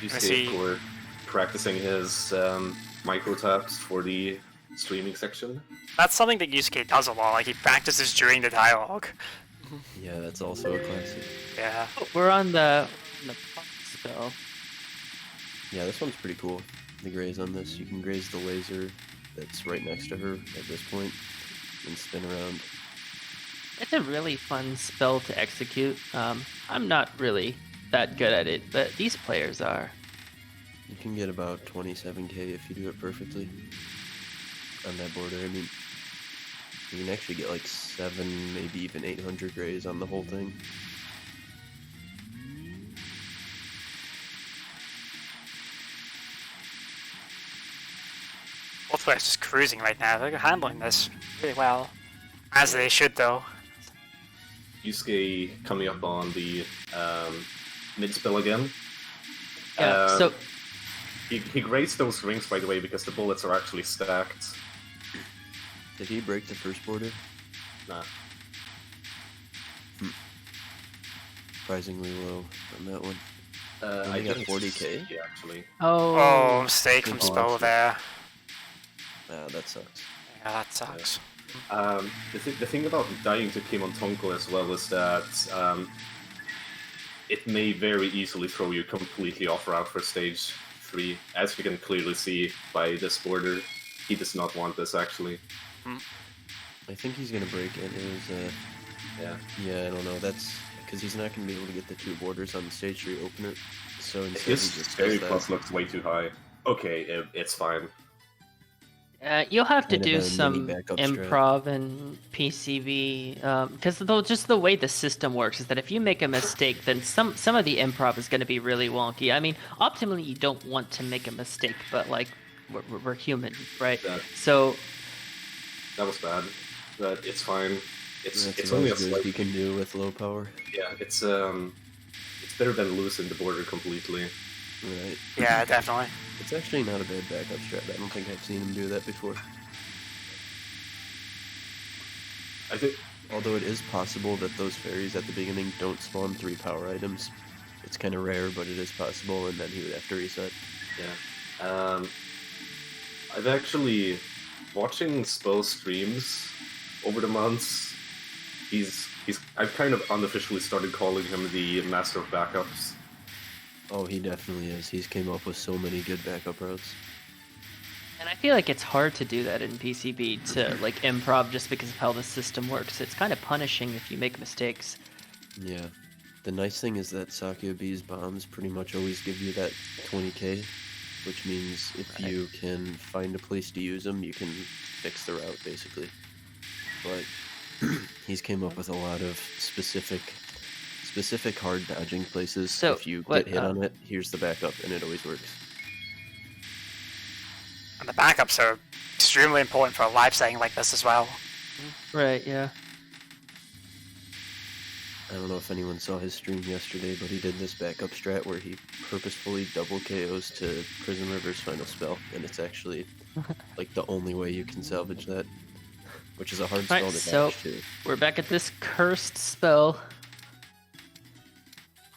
see. Yu-suke, of course, practicing his micro taps for the streaming section. That's something that Yu-suke does a lot. Like he practices during the dialogue. Yeah, that's also a classic. Yeah. Oh, we're on the pop spell. Yeah, this one's pretty cool. The graze on this, you can graze the laser that's right next to her at this point and spin around. It's a really fun spell to execute. I'm not really that good at it, but these players are. You can get about 27k if you do it perfectly on that border. I mean, you can actually get like 7, maybe even 800 grays on the whole thing. Both players just cruising right now. They're handling this really well. As they should, though. Yu-suke coming up on the mid spell again. Yeah. So He grazed those rings, by the way, because the bullets are actually stacked. Did he break the first border? Nah. Surprisingly low on that one. I got didn't 40k? see, actually. Oh, mistake from Good Spo watch. there. Ah, that sucks. Yeah, that sucks. The thing about dying to Kimon Tonko as well is that it may very easily throw you completely off route for stage 3. As you can clearly see by this border, he does not want this actually. I think he's gonna break it. It was, Yeah. I don't know. That's because he's not gonna be able to get the 2 borders on the stage 3 opener. So instead, he His just fairy does that. plus looks way too high. Okay, it's fine. you'll have to Kind of do a mini some backup strat. improv and PCB, because just the way the system works is that if you make a mistake, then some of the improv is going to be really wonky. I mean, optimally you don't want to make a mistake, but like we're human, right? Yeah. So That was bad, but it's fine. It's That's it's about only a as good as slight. he can do with low power. Yeah, it's better than losing the border completely. Right. Yeah, definitely. It's actually not a bad backup strat. I don't think I've seen him do that before. I think Although it is possible that those fairies at the beginning don't spawn 3 power items. It's kind of rare, but it is possible, and then he would have to reset. yeah. I've actually watching Spo streams over the months. I've kind of unofficially started calling him the master of backups. Oh, he definitely is. He's came up with so many good backup routes. and I feel like it's hard to do that in PCB to like improv just because of how the system works. It's kind of punishing if you make mistakes. Yeah. The nice thing is that Sakuyabi's bombs pretty much always give you that 20k, which means if Right. you can find a place to use them, you can fix the route, basically. But he's came up with a lot of specific hard dodging places. So, if you what, get hit on it, here's the backup, and it always works. And the backups are extremely important for a live setting like this as well. Right, yeah. I don't know if anyone saw his stream yesterday, but he did this backup strat where he purposefully double KOs to Prism River's final spell, and it's actually like the only way you can salvage that, which is a hard spell Right, to so dash too. we're back at this cursed spell.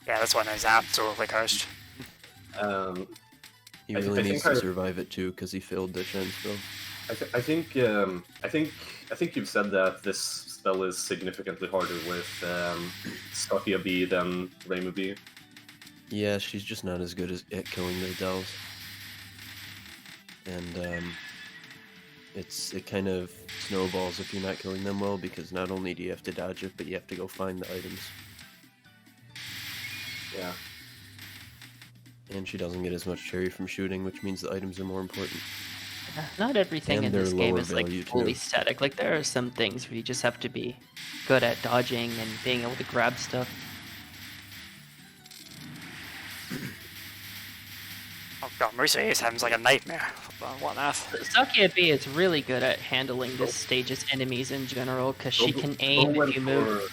Yeah, this one is absolutely cursed. He I really needs think to survive it too because he failed the Shen spell. I think you've said that this spell is significantly harder with Scottia B than Reimu B. Yeah, she's just not as good at killing the dells. And it kind of snowballs if you're not killing them well, because not only do you have to dodge it, but you have to go find the items. Yeah. And she doesn't get as much cherry from shooting, which means the items are more important. Not everything And in this they're game lower is like value, fully too. static. Like there are some things where you just have to be good at dodging and being able to grab stuff. Oh god, Marisa Ace sounds like a nightmare. What on earth? Sakia B is really good at handling this stage's enemies in general because she can aim if you move.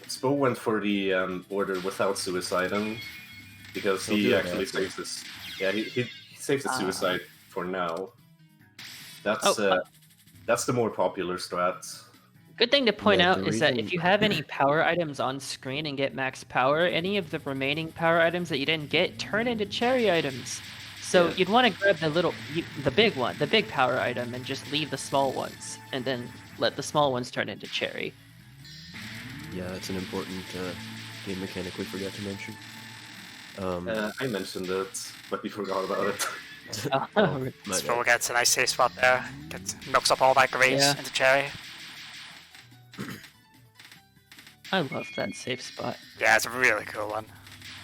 Spo went for the border without suiciding because He'll do he it actually after. saves this. Yeah, he saves the suicide for now. That's the more popular strat. Good thing to point Yeah, out the is that reason- if you have any power items on screen and get max power, any of the remaining power items that you didn't get turn into cherry items. So Yeah. you'd want to grab the big one, the big power item, and just leave the small ones, and then let the small ones turn into cherry. Yeah, that's an important game mechanic we forgot to mention. I mentioned it, but we forgot about it. Oh, my Sp0 bad. gets a nice safe spot there. Milks up all that grace Yeah. into cherry. I love that safe spot. Yeah, it's a really cool one.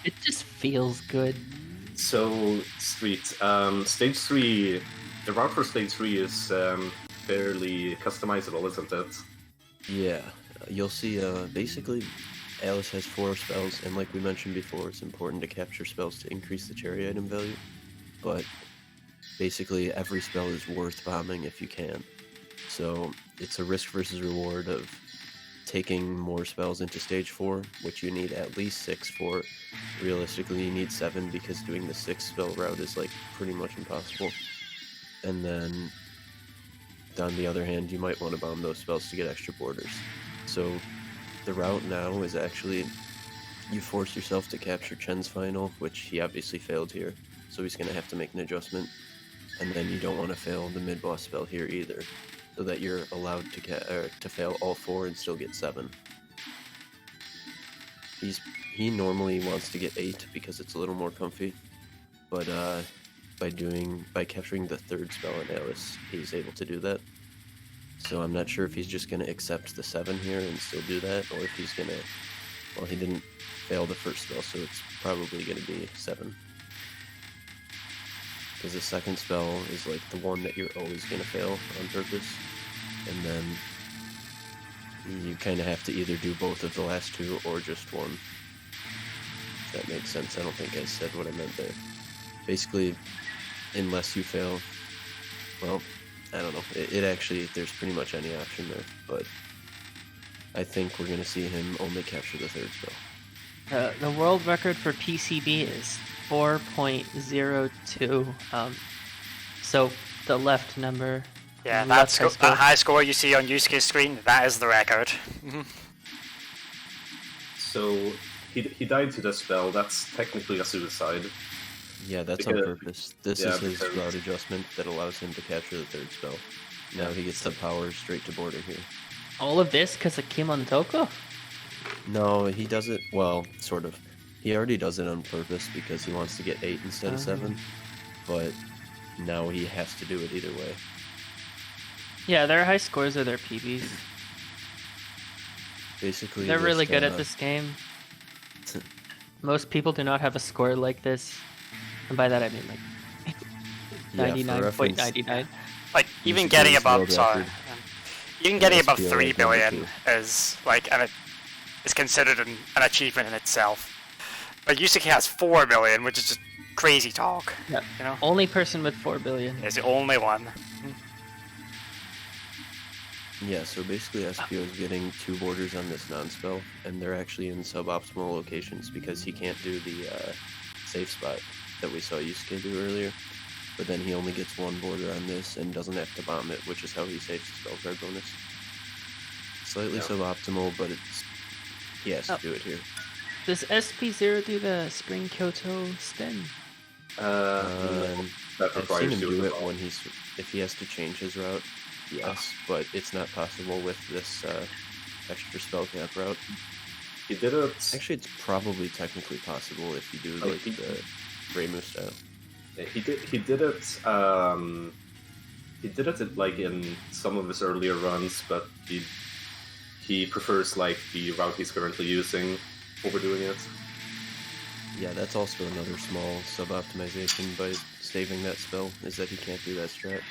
It just feels good. So, Street, stage 3, the route for stage 3 is fairly customizable, isn't it? Yeah, you'll see, basically, Alice has 4 spells, and like we mentioned before, it's important to capture spells to increase the cherry item value, but basically every spell is worth bombing if you can. So it's a risk versus reward of taking more spells into stage 4, which you need at least 6 for. Realistically, you need 7 because doing the 6 spell route is like pretty much impossible. And then on the other hand, you might want to bomb those spells to get extra borders. So the route now is actually you force yourself to capture Chen's final, which he obviously failed here, so he's going to have to make an adjustment. And then you don't want to fail the mid-boss spell here either, so that you're allowed to fail all 4 and still get 7. He normally wants to get 8 because it's a little more comfy, but by capturing the 3rd spell on Alice, he's able to do that. So I'm not sure if he's just going to accept the 7 here and still do that, or if he's going to... Well, he didn't fail the 1st spell, so it's probably going to be 7. Because the 2nd spell is like the one that you're always going to fail on purpose. And then you kind of have to either do both of the last 2 or just one. If that makes sense. I don't think I said what I meant there. Basically, unless you fail, well, I don't know. It actually, there's pretty much any option there, but I think we're going to see him only capture the 3rd spell. The world record for PCB is 4.02. So the left number. Yeah, left that high score you see on Yu-suke's screen, that is the record. So, he died to the spell, that's technically a suicide. Yeah, that's on purpose. This is his route adjustment that allows him to capture the 3rd spell. Now he gets the power straight to border here. All of this because of Kimon Toko? No, he does it, well, sort of. He already does it on purpose because he wants to get 8 instead of 7, but now he has to do it either way. Yeah, their high scores are their PBs. Basically, They're really good at this game. Most people do not have a score like this. And by that I mean like 99.99. Like, even Yu-suke getting is above, world sorry. record. Even getting Yeah, above SPO 3 is number billion 2. is like is considered an achievement in itself. But Yu-suke has 4 billion, which is just crazy talk. Yeah. You know? Only person with 4 billion. Is the only one. Yeah, so basically SPO is getting 2 borders on this non-spell, and they're actually in suboptimal locations because he can't do the safe spot that we saw Yu-suke do earlier. But then he only gets 1 border on this and doesn't have to bomb it, which is how he saves the spell card bonus. Slightly suboptimal, but he has to do it here. Does SP0 do the Spring Kyoto spin? That I've seen requires him you do as it well. when if he has to change his route, yes, but it's not possible with this extra spell cap route. He did it. Actually, it's probably technically possible if you do like the Reimu style. He did it. He did it like in some of his earlier runs, but he prefers like the route he's currently using over doing it. Yeah, that's also another small sub-optimization by saving that spell, is that he can't do that strat.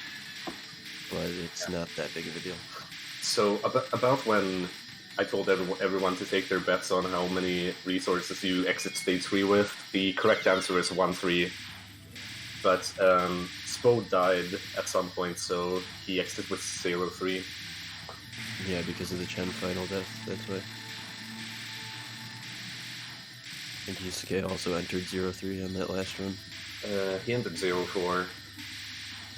But it's not that big of a deal. So about when I told everyone to take their bets on how many resources you exit stage 3 with, the correct answer is 1-3. But sp0 died at some point, so he exited with 0-3. Yeah, because of the Chen final death, that's why. I think Yu-suke also entered 0-3 on that last run. He entered 0-4.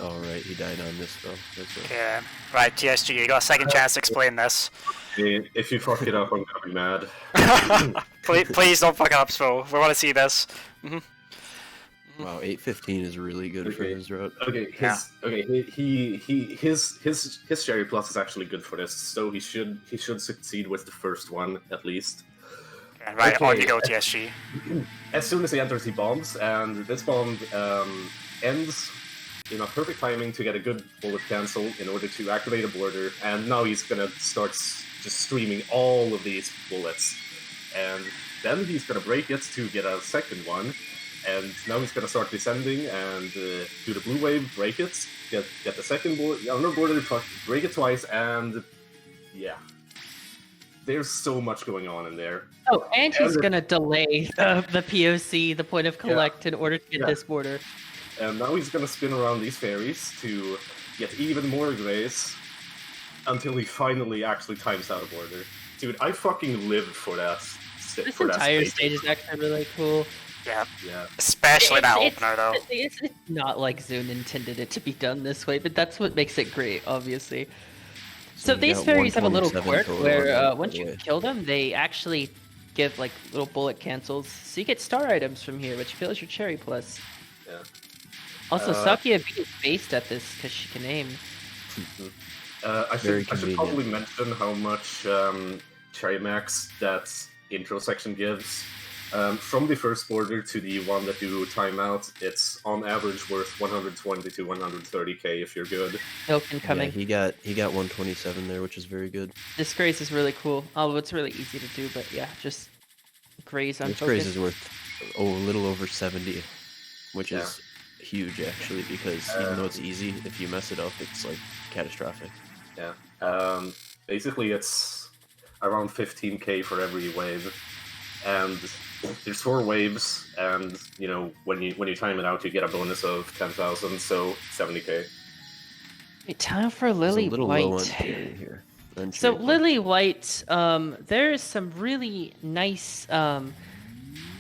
Oh, right, he died on this though. That's right. Okay. Right, TSG, you got a second chance to explain this. If you fuck it up, I'm gonna be mad. Please don't fuck up, Spo. We want to see this. Wow, 815 is really good for this route. Okay, his Cherry Plus is actually good for this, so he should succeed with the first one at least. Okay, right, Okay. on you go, TSG. As soon as he enters, he bombs, and this bomb ends in a perfect timing to get a good bullet cancel in order to activate a border, and now he's gonna start just streaming all of these bullets. And then he's gonna break it to get a second one, and now he's gonna start descending and do the blue wave, break it, get the second border, break it twice, and yeah. There's so much going on in there. Oh, and he's gonna delay the POC, the point of collect, in order to get this border. And now he's gonna spin around these fairies to get even more grays until he finally actually times out a border. Dude, I fucking lived for that. This entire stage is actually really cool. Yeah. Yeah. Especially that opener, though. It's not like Zune intended it to be done this way, but that's what makes it great, obviously. So you these got fairies have a little 127 quirk total where on that, once by the you way. kill them, they actually give like little bullet cancels. So you get star items from here, which fills your cherry plus. Yeah. Also, Sakia B is based at this because she can aim. I Very should convenient. probably mention how much Cherry Max that intro section gives. From the first border to the one that you time out, it's on average worth 120 to 130k if you're good. Milk Yeah, incoming. he got 127 there, which is very good. This graze is really cool. Although it's really easy to do, but yeah, just graze on This focus. graze is worth a little over 70, which Yeah. is huge actually, because even though it's easy, if you mess it up, it's like catastrophic. Yeah. Basically, it's around 15k for every wave, and there's 4 waves, and you know when you time it out, you get a bonus of 10,000, so 70k. Wait, time for It's Lily a little low on White. carry here. on So Cherry Plus. Lily White, there is some really nice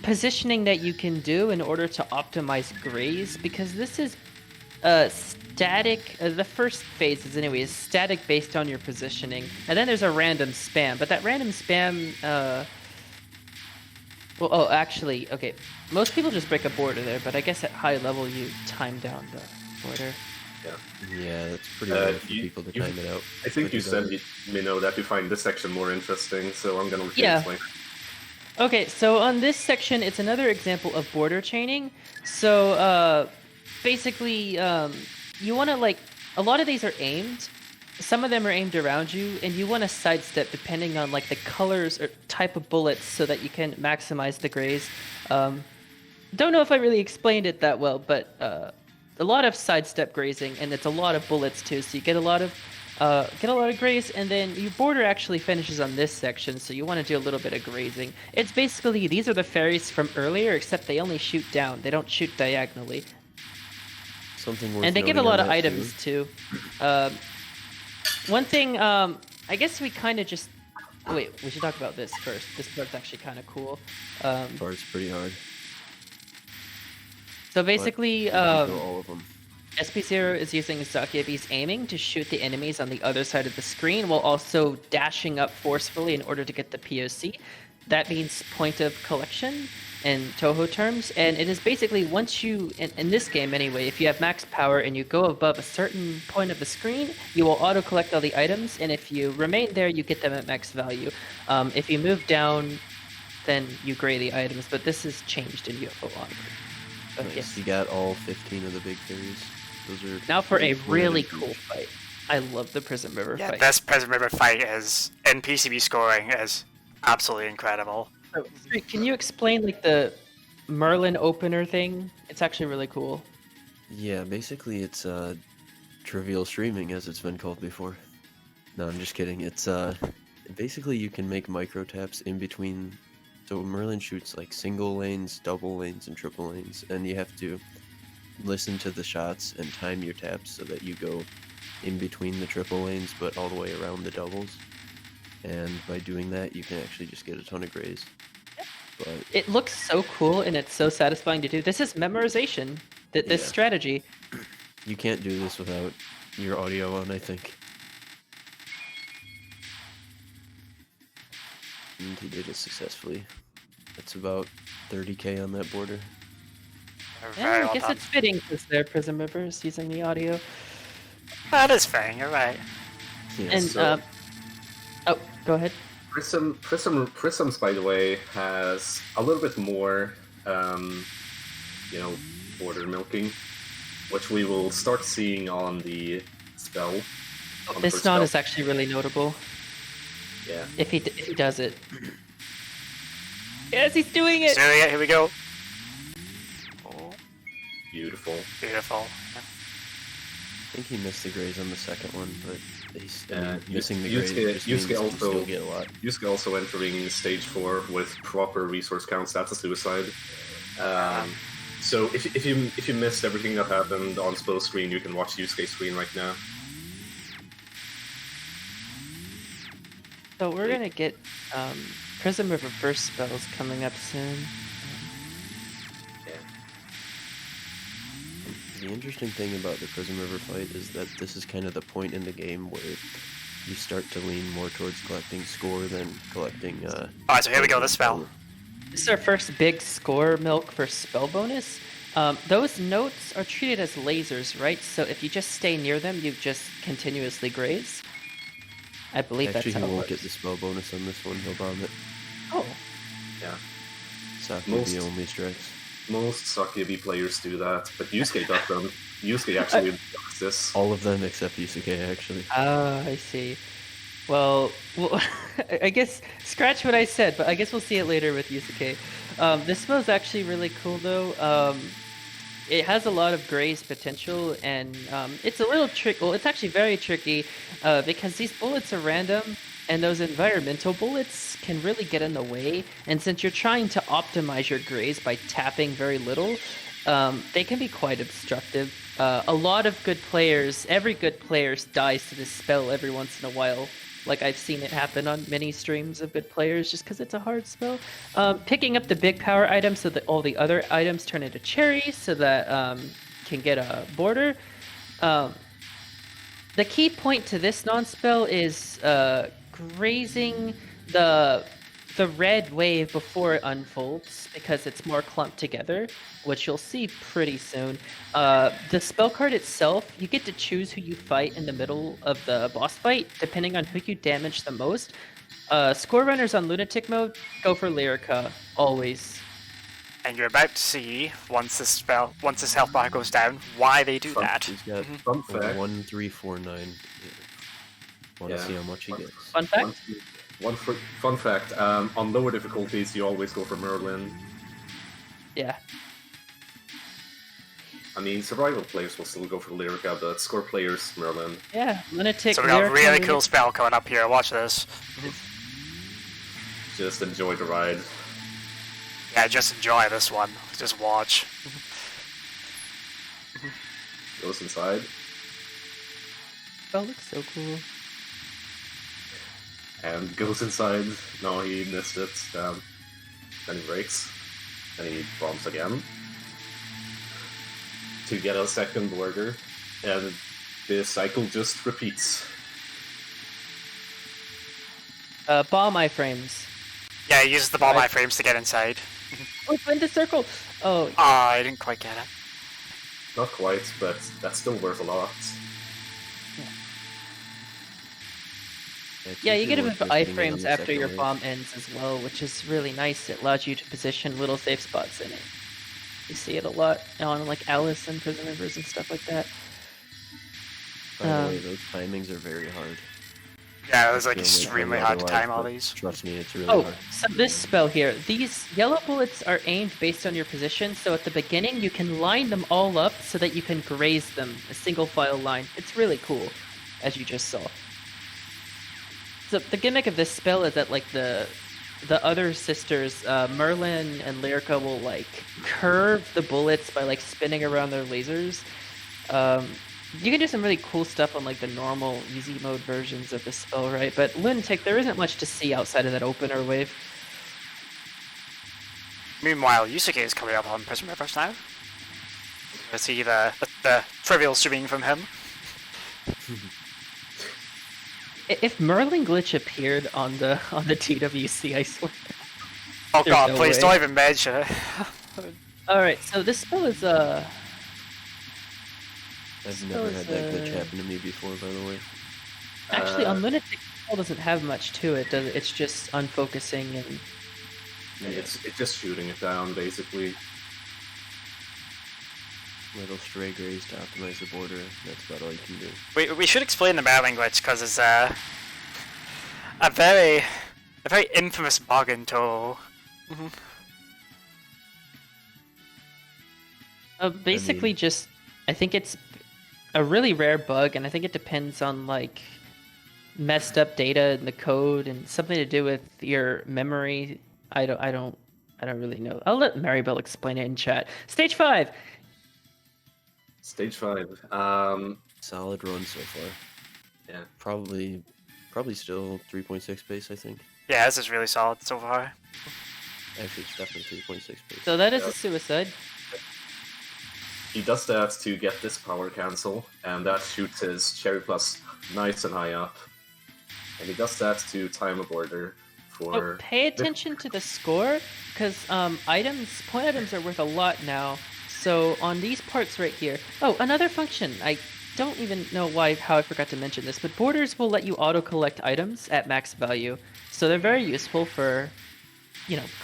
positioning that you can do in order to optimize graze, because this is static. The first phase is anyway is static based on your positioning, and then there's a random spam. But that random spam, well, oh, actually, okay. Most people just break a border there, but I guess at high level you time down the border. Yeah, that's pretty rare for you- people to you- time it out. I think But you he said, does. Mino, that you find this section more interesting, so I'm gonna Yeah. explain. Okay, so on this section, it's another example of border chaining. So basically, you want to a lot of these are aimed. Some of them are aimed around you, and you want to sidestep depending on the colors or type of bullets so that you can maximize the graze. Don't know if I really explained it that well, but a lot of sidestep grazing, and it's a lot of bullets too. So you get a lot of graze, and then your border actually finishes on this section, so you want to do a little bit of grazing. It's basically, these are the fairies from earlier, except they only shoot down. They don't shoot diagonally. Something worth And they give a noting lot on of that, items too. One thing, I guess we kind of just... Wait, we should talk about this first. This part's actually kind of cool. Part's pretty hard. So basically, You can go all of them. SP0 is using Sakiabi's aiming to shoot the enemies on the other side of the screen while also dashing up forcefully in order to get the POC. That means point of collection in Touhou terms, and it is basically once you, in this game anyway, if you have max power and you go above a certain point of the screen, you will auto-collect all the items, and if you remain there, you get them at max value. If you move down, then you gray the items, but this is changed in UFO Honor. But Nice. yes. You got all 15 of the big fairies. Those are Now for a those are really huge. cool fight. I love the Prism River Yeah, fight. this Prism River fight is in PCB scoring is absolutely incredible. So, Street, can you explain the Merlin opener thing? It's actually really cool. Yeah, basically it's trivial streaming, as it's been called before. No, I'm just kidding. It's basically you can make micro taps in between. So Merlin shoots single lanes, double lanes, and triple lanes, and you have to listen to the shots and time your taps so that you go in between the triple lanes, but all the way around the doubles. And by doing that, you can actually just get a ton of graze. But It looks so cool and it's so satisfying to do. This is memorization. This Yeah. strategy. You can't do this without your audio on, I think. And he did it successfully. That's about 30k on that border. Very Yeah, I well guess done. it's fitting because they're Prism Rivers using the audio. That is fair, you're right. Yeah, And so- oh, go ahead. Prisms, by the way, has a little bit more, border milking, which we will start seeing on the spell. On the This first nod spell. is actually really notable Yeah. if he does it. Yes, he's doing it. So yeah, here we go. Oh, Beautiful. beautiful. I think he missed the graze on the second one, but he's Yeah, missing the Yusuke- graze just means Yusuke you also- still get a lot. Yusuke also entering stage 4 with proper resource counts. That's a suicide. So if you missed everything that happened on sp0thss screen, you can watch Yusuke's screen right now. So we're gonna get Prism River first spells coming up soon. Yeah. The interesting thing about the Prism River fight is that this is kind of the point in the game where you start to lean more towards collecting score than collecting. Alright, so here we go, this spell. This is our first big score milk for spell bonus. Those notes are treated as lasers, right? So if you just stay near them, you just continuously graze. I believe Actually, that's he how it won't works. get the spell bonus on this one. He'll bomb it. Oh, Yeah. Sakubi only strikes. Most Sakubi players do that, but Yusuke does them. Yusuke actually does this. All of them except Yu-suke, actually. I see. Well, I guess scratch what I said, but I guess we'll see it later with Yu-suke. This spell is actually really cool, though. It has a lot of graze potential, and it's a little tricky. Well, it's actually very tricky because these bullets are random, and those environmental bullets can really get in the way. And since you're trying to optimize your graze by tapping very little, they can be quite obstructive. A lot of good players, every good player dies to this spell every once in a while. Like, I've seen it happen on many streams of good players just because it's a hard spell. Picking up the big power items so that all the other items turn into cherries so that can get a border. The key point to this non-spell is grazing the red wave before it unfolds because it's more clumped together, which you'll see pretty soon. The spell card itself, you get to choose who you fight in the middle of the boss fight, depending on who you damage the most. Score runners on Lunatic mode, go for Lyrica, always. And you're about to see, once this health bar goes down, why they do that. He's got Fun fact. 1, 3, 4, 9. Want to Yeah. see how much he gets. Fun fact? Fun fact, on lower difficulties, you always go for Merlin. Yeah. I mean, survival players will still go for Lyrica, but score players, Merlin. Yeah, Lunatic. So we got a Lyrica, really Lunatic. cool spell coming up here, watch this. Just enjoy the ride. Yeah, just enjoy this one. Just watch. Goes inside. Spell looks so cool. And goes inside. No, he missed it. Then he breaks. And he bombs again. To get a second border. And the cycle just repeats. Bomb iframes. Yeah, he uses the bomb Right. iframes to get inside. Oh, find the circle! Oh, Ah, I didn't quite get it. Not quite, but that's still worth a lot. yeah, you get a bit of iframes iframes after your bomb ends as well, which is really nice. It allows you to position little safe spots in it. You see it a lot on like Alice and Prison Rivers and stuff like that. By the way, those timings are very hard. Yeah, it was like Feel extremely like hard to otherwise, time all but these. Trust me, it's really Oh, hard. so this spell here, these yellow bullets are aimed based on your position, so at the beginning you can line them all up so that you can graze them, a single file line. It's really cool, as you just saw. So the gimmick of this spell is that like the other sisters, Merlin and Lyrica, will like curve the bullets by like spinning around their lasers. You can do some really cool stuff on like the normal easy mode versions of the spell, right? But Lunatic, there isn't much to see outside of that opener wave. Meanwhile, Yu-suke is coming up on Prism Rivers now. Let's see the the trivial streaming from him. If Merlin glitch appeared on the TWC, I swear. Oh There's god, no please way. don't even mention it. Alright, so this spell is I've never Suppose, had that glitch happen to me before, by the way. actually on Lunatic the spell doesn't have much to it, does it? It's just unfocusing and It's just shooting it down, basically. Little stray grays to optimize the border. That's about all you can do. We should explain the Merlin glitch because it's a very infamous bug in Touhou. basically just I think it's a really rare bug, and I think it depends on like messed up data in the code and something to do with your memory. I don't really know. I'll let Maribel explain it in chat. Stage 5. Stage 5. Solid run so far. Yeah. Probably still 3.6 base, I think. Yeah, this is really solid so far. Actually, it's definitely 3.6 base. So that is Yeah. a suicide. He does that to get this power cancel, and that shoots his Cherry Plus nice and high up. And he does that to time a border for... Oh, pay attention to the score, because point items are worth a lot now. So on these parts right here, oh, another function. I don't even know how I forgot to mention this, but borders will let you auto-collect items at max value. So they're very useful for,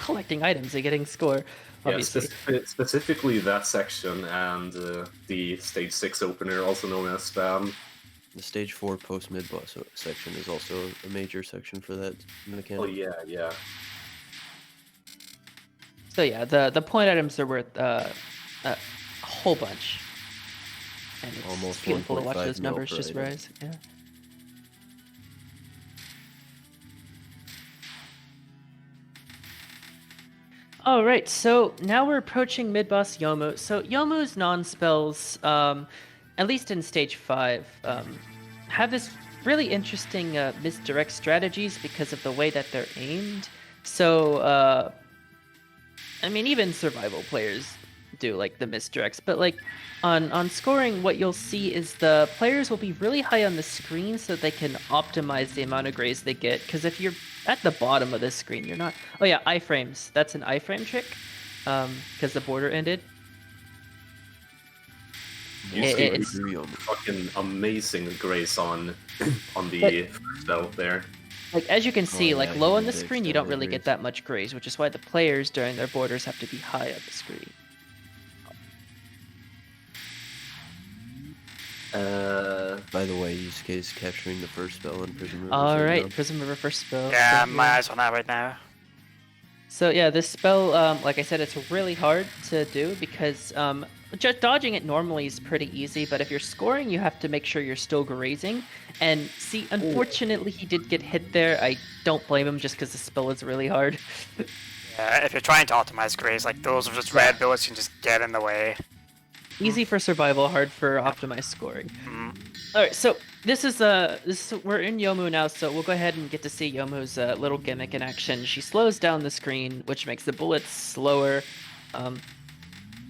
collecting items and getting score, obviously. Yeah, specifically that section and the Stage 6 opener, also known as spam. The stage 4 post mid boss section is also a major section for that mechanic. Oh yeah. So yeah, the point items are worth a whole bunch. And it's Almost beautiful to watch 1.5 those mil numbers per just item. rise. Yeah. Alright, so now we're approaching mid-boss Yomu. So Yomu's non-spells, at least in stage 5, have this really interesting misdirect strategies because of the way that they're aimed. So, even survival players do like the misdirects, but like on scoring, what you'll see is the players will be really high on the screen so they can optimize the amount of grays they get. Because if you're at the bottom of this screen, you're not. Oh yeah, iframes. That's an iframe trick, because the border ended. It's It's- fucking amazing grace on the spell there. Like as you can see, yeah, like you low on need the to screen, you extend don't the really grays. get that much grays, which is why the players during their borders have to be high on the screen. By the way, Yu-suke is capturing the first spell in Prison River. All right, now. Prism River first spell. Yeah, so, my eyes on that right now. So yeah, this spell, like I said, it's really hard to do because just dodging it normally is pretty easy, but if you're scoring, you have to make sure you're still grazing. And see, unfortunately, he did get hit there. I don't blame him just because the spell is really hard. Yeah, if you're trying to optimize grays, like those are just red bullets can just get in the way. Easy for survival, hard for optimized scoring. Mhm. All right, so we're in Yomu now, so we'll go ahead and get to see Yomu's little gimmick in action. She slows down the screen, which makes the bullets slower.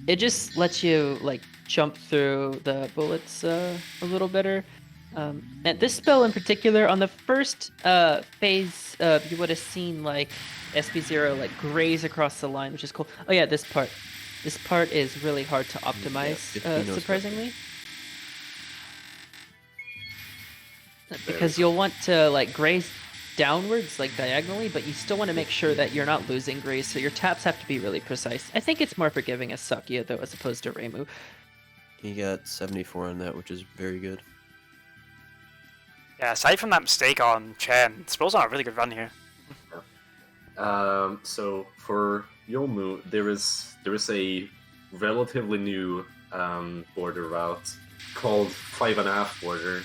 It just lets you like jump through the bullets a little better. And this spell in particular, on the first phase, you would have seen like sp0 like graze across the line, which is cool. Oh yeah, this part. This part is really hard to optimize, it's Mino's surprisingly. Because you'll want to like graze downwards, like diagonally, but you still want to make sure that you're not losing graze, so your taps have to be really precise. I think it's more forgiving as Sakia, though, as opposed to Reimu. He got 74 on that, which is very good. Yeah, aside from that mistake on Chen, Spill's on a really good run here. So for Yomu, there is a relatively new border route called 5.5 border.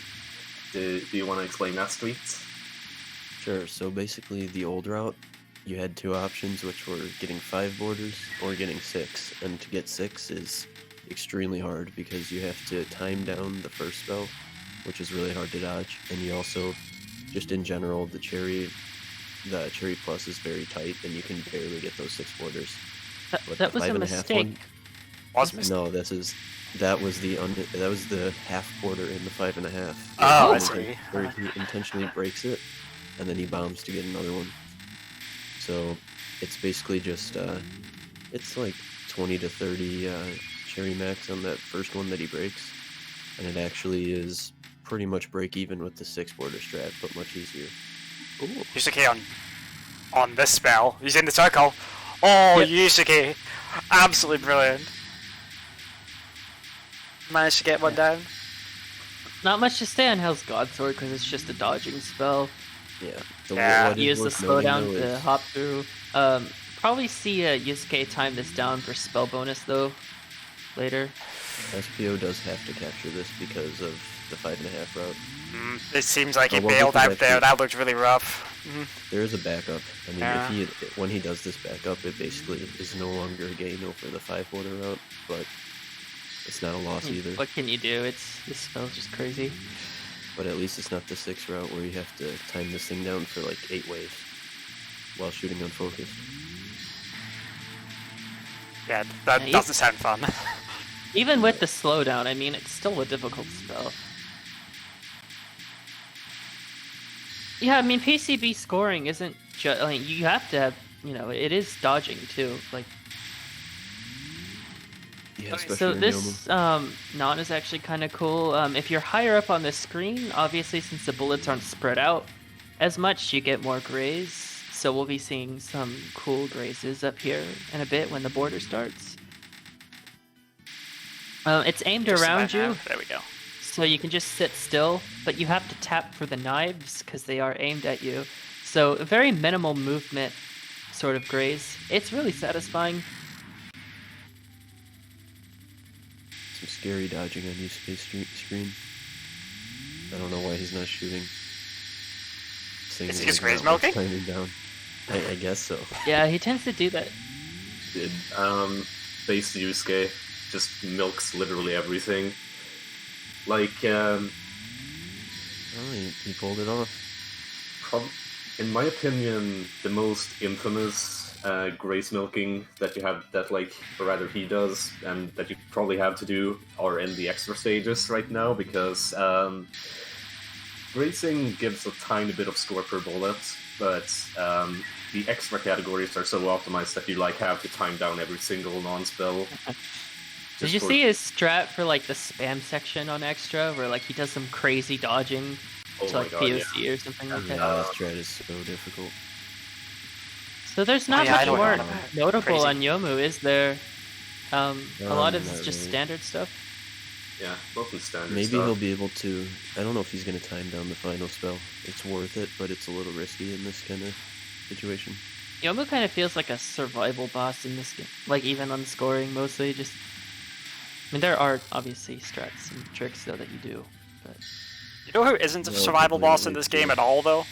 Do you want to explain that, Street? Sure, so basically the old route, you had two options, which were getting 5 borders or getting 6. And to get 6 is extremely hard because you have to time down the first spell, which is really hard to dodge. And you also, just in general, the cherry plus is very tight and you can barely get those 6 borders. But That the was a 5.5 mistake. one- Was missed. No, that was the half border in the 5.5. Oh, I Where see. Where he intentionally breaks it, and then he bombs to get another one. So it's basically just it's like 20 to 30 cherry max on that first one that he breaks, and it actually is pretty much break even with the 6 border strat, but much easier. Ooh. Yu-suke on this spell. He's in the circle. Oh, Yep. Yu-suke. Absolutely brilliant. Managed to get one down. Not much to say on Hell's Godsword because it's just a dodging spell. Yeah. Yeah. What is Use the worth noting, slowdown though, to is hop through. Probably see Yu-suke time this down for spell bonus though later. SPO does have to capture this because of the 5.5 route. It seems like he Well, bailed this is out there. actually- That looked really rough. There is a backup. I mean, Yeah. when he does this backup, it basically is no longer a gain over the 5 border route, but it's not a loss either. What can you do? This spell's just crazy. But at least it's not the 6 route where you have to time this thing down for like 8 waves while shooting unfocused. Yeah, that Yeah, doesn't sound fun. Even with the slowdown, I mean, it's still a difficult spell. Yeah, I mean, PCB scoring isn't just, I mean, you have to have, it is dodging too. Like, Yeah, okay, especially so in this non is actually kind of cool. If you're higher up on the screen, obviously since the bullets aren't spread out as much, you get more grays. So we'll be seeing some cool grazes up here in a bit when the border starts. It's aimed around you, There we go. so you can just sit still, but you have to tap for the knives because they are aimed at you. So a very minimal movement sort of graze. It's really satisfying. Some scary dodging on Yu-suke's screen. I don't know why he's not shooting. This thing Is he like just graze not worth milking? timing down. I guess so. Yeah, he tends to do that. Base Yu-suke just milks literally everything. Like, Oh, he pulled it off. in my opinion, the most infamous grace milking that you have, that or rather he does, and that you probably have to do, are in the extra stages right now, because gracing gives a tiny bit of score per bullet, but the extra categories are so optimized that you have to time down every single non-spell. Did you see his strat for the spam section on extra, where he does some crazy dodging to my God, POC or something like that? Yeah, this strat is so difficult. So there's not yeah, I much know what more you're on about. notable Crazy. on Yomu, is there? A lot of it's not just really. standard stuff. Yeah, mostly standard Maybe stuff. he'll be able to. I don't know if he's going to time down the final spell. It's worth it, but it's a little risky in this kind of situation. Yomu kind of feels like a survival boss in this game. Even on scoring, mostly just... I mean, there are obviously strats and tricks, though, that you do, but... You know who isn't a Well, survival boss in completely this game at all, though?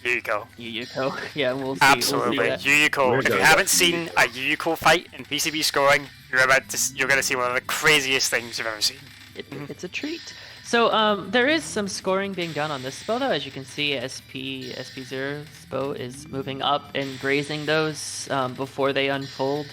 Yuyuko. Yuyuko. Yeah, we'll see. Absolutely, We'll see that. Yuyuko. We're If you gonna haven't get seen a Yuyuko fight in PCB scoring, you're gonna see one of the craziest things you've ever seen. It's a treat. So there is some scoring being done on this spell, though. As you can see, sp0thss SPO is moving up and grazing those before they unfold.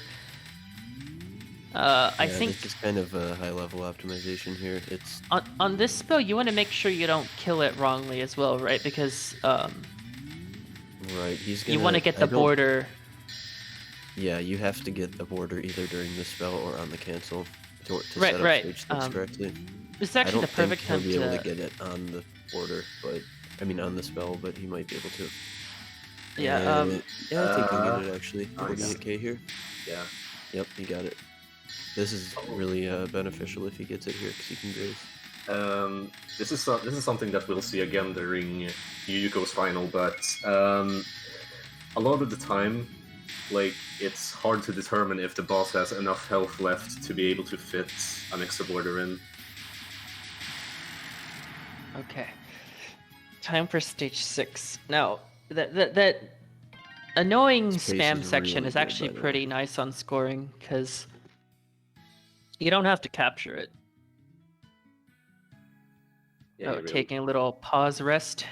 I think this is kind of a high-level optimization here. It's on this spell, you want to make sure you don't kill it wrongly as well, right? Because right. He's gonna. you want to get the I don't- border. Yeah, you have to get the border either during the spell or on the cancel to Right, set up right. stage sticks correctly. It's I actually don't the perfect think time he'll be able to. to get it on the border, but I mean on the spell, but he might be able to. Yeah. Yeah, I think he'll get it actually. nice. 48k here. Yeah. Yep, he got it. This is really beneficial if he gets it here because he can graze. This is something that we'll see again during Yuyuko's final, but a lot of the time, it's hard to determine if the boss has enough health left to be able to fit an extra border in. Okay. Time for stage 6. Now, that annoying This pace spam is section really is good, actually by the way. pretty nice on scoring because you don't have to capture it. Yeah, Oh, taking a little pause rest.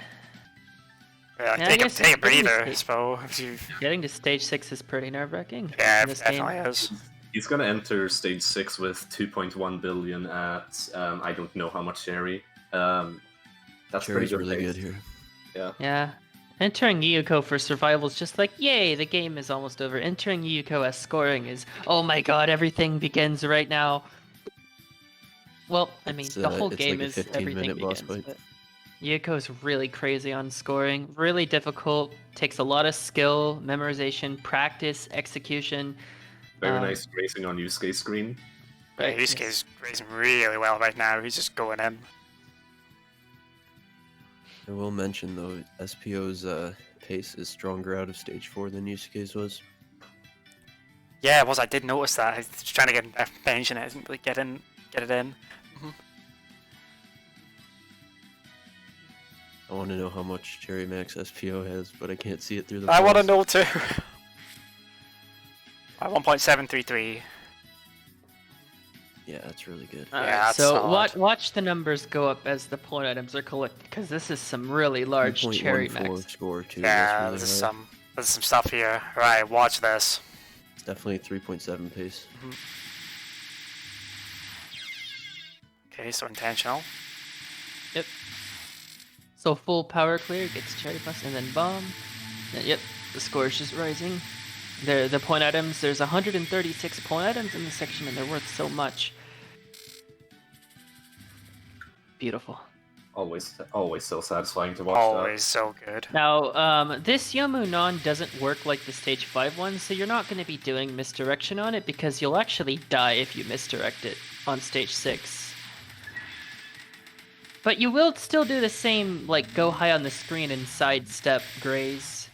Yeah, Yeah, I take guess a it's pretty breather, safe. SPO. If you... Getting to stage 6 is pretty nerve-wracking. Yeah, in it this game. definitely is. He's gonna enter stage 6 with 2.1 billion at I don't know how much cherry. That's Cherry's pretty good. really pace. good here. Yeah. Yeah. Entering Yuko for survival is just like, yay, the game is almost over. Entering Yuko as scoring is, oh my god, everything begins right now. Well, I mean, the whole It's game like a is 15-minute everything boss begins. fight. But Yuko's really crazy on scoring, really difficult, takes a lot of skill, memorization, practice, execution. Very nice racing on Yu-suke's screen. Yeah, Right, Yu-suke yes. is racing really well right now. He's just going in. I will mention though, SPO's pace is stronger out of stage 4 than Yu-suke's was. Yeah, I did notice that. I was trying to get attention. I didn't really get it in. I want to know how much Cherry Max SPO has, but I can't see it through the. I want to balls. know too. At 1.733. Yeah, that's really good. Yeah, Alright, that's so solid. watch the numbers go up as the point items are collected, because this is some really large cherry 2.14 max. score too. Yeah, that's there's really high. some stuff here. Right, watch this. It's definitely 3.7 pace. Okay, so intentional. Yep. So full power clear gets cherry plus and then bomb. And yep, the score is just rising. The point items, there's 136 point items in this section and they're worth so much. Beautiful. Always so satisfying to watch. Always so good. Now, this Yomu Non doesn't work like the stage 5 one, so you're not going to be doing misdirection on it because you'll actually die if you misdirect it on stage 6. But you will still do the same, like, go high on the screen and sidestep graze.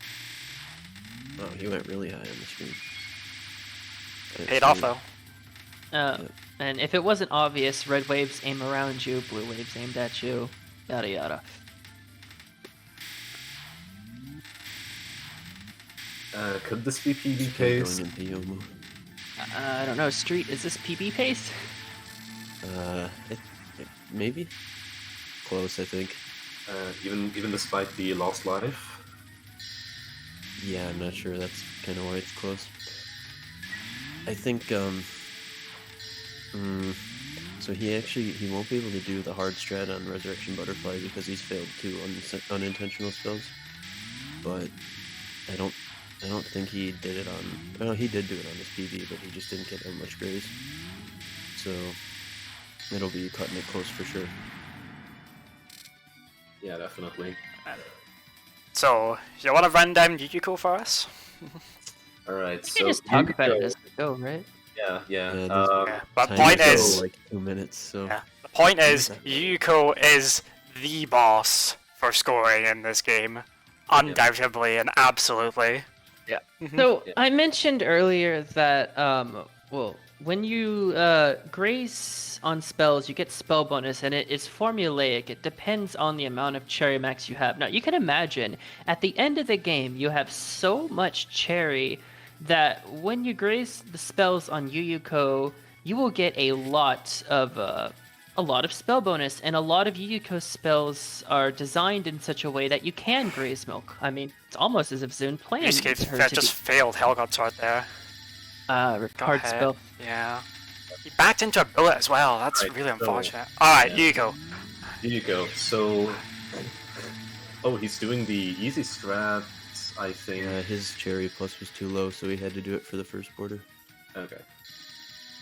Oh, he went really high on the screen. I didn't Paid see off it. though. And if it wasn't obvious, red waves aim around you, blue waves aimed at you, yada yada. Could this be PB Just pace? going into Yomu. I don't know, Street, is this PB pace? Maybe close. I think. Even despite the lost life. Yeah, I'm not sure. That's kind of why it's close. I think. So he won't be able to do the hard strat on Resurrection Butterfly because he's failed 2 unintentional spells. But I don't think he did it on. Well, he did do it on his PB, but he just didn't get that much grace. So it'll be cutting it close for sure. Yeah, definitely. So, you want to run down Yuko for us? All right. We So can just talk about it Yuko- as we go, right? Yeah. Yeah, Yeah, but Time point to go, is, like 2 minutes. So yeah, the point is, Yuko is the boss for scoring in this game, undoubtedly and absolutely. Yeah. Mhm. So Yeah. I mentioned earlier that well, when you grace on spells, you get spell bonus, and it is formulaic. It depends on the amount of cherry max you have. Now you can imagine at the end of the game, you have so much cherry that when you grace the spells on Yuyuko, you will get a lot of spell bonus, and a lot of Yuyuko spells are designed in such a way that you can graze milk. I mean, it's almost as if Zune planned Yu-suke her to just failed Hellgod's right there. be Go hard ahead. spell. Yeah. He backed into a bullet as well. That's Right, really so- unfortunate. Alright, yeah. Yuko. Yuko. So. Oh, he's doing the easy strat, I think. yeah, his cherry plus was too low, so he had to do it for the first border. Okay.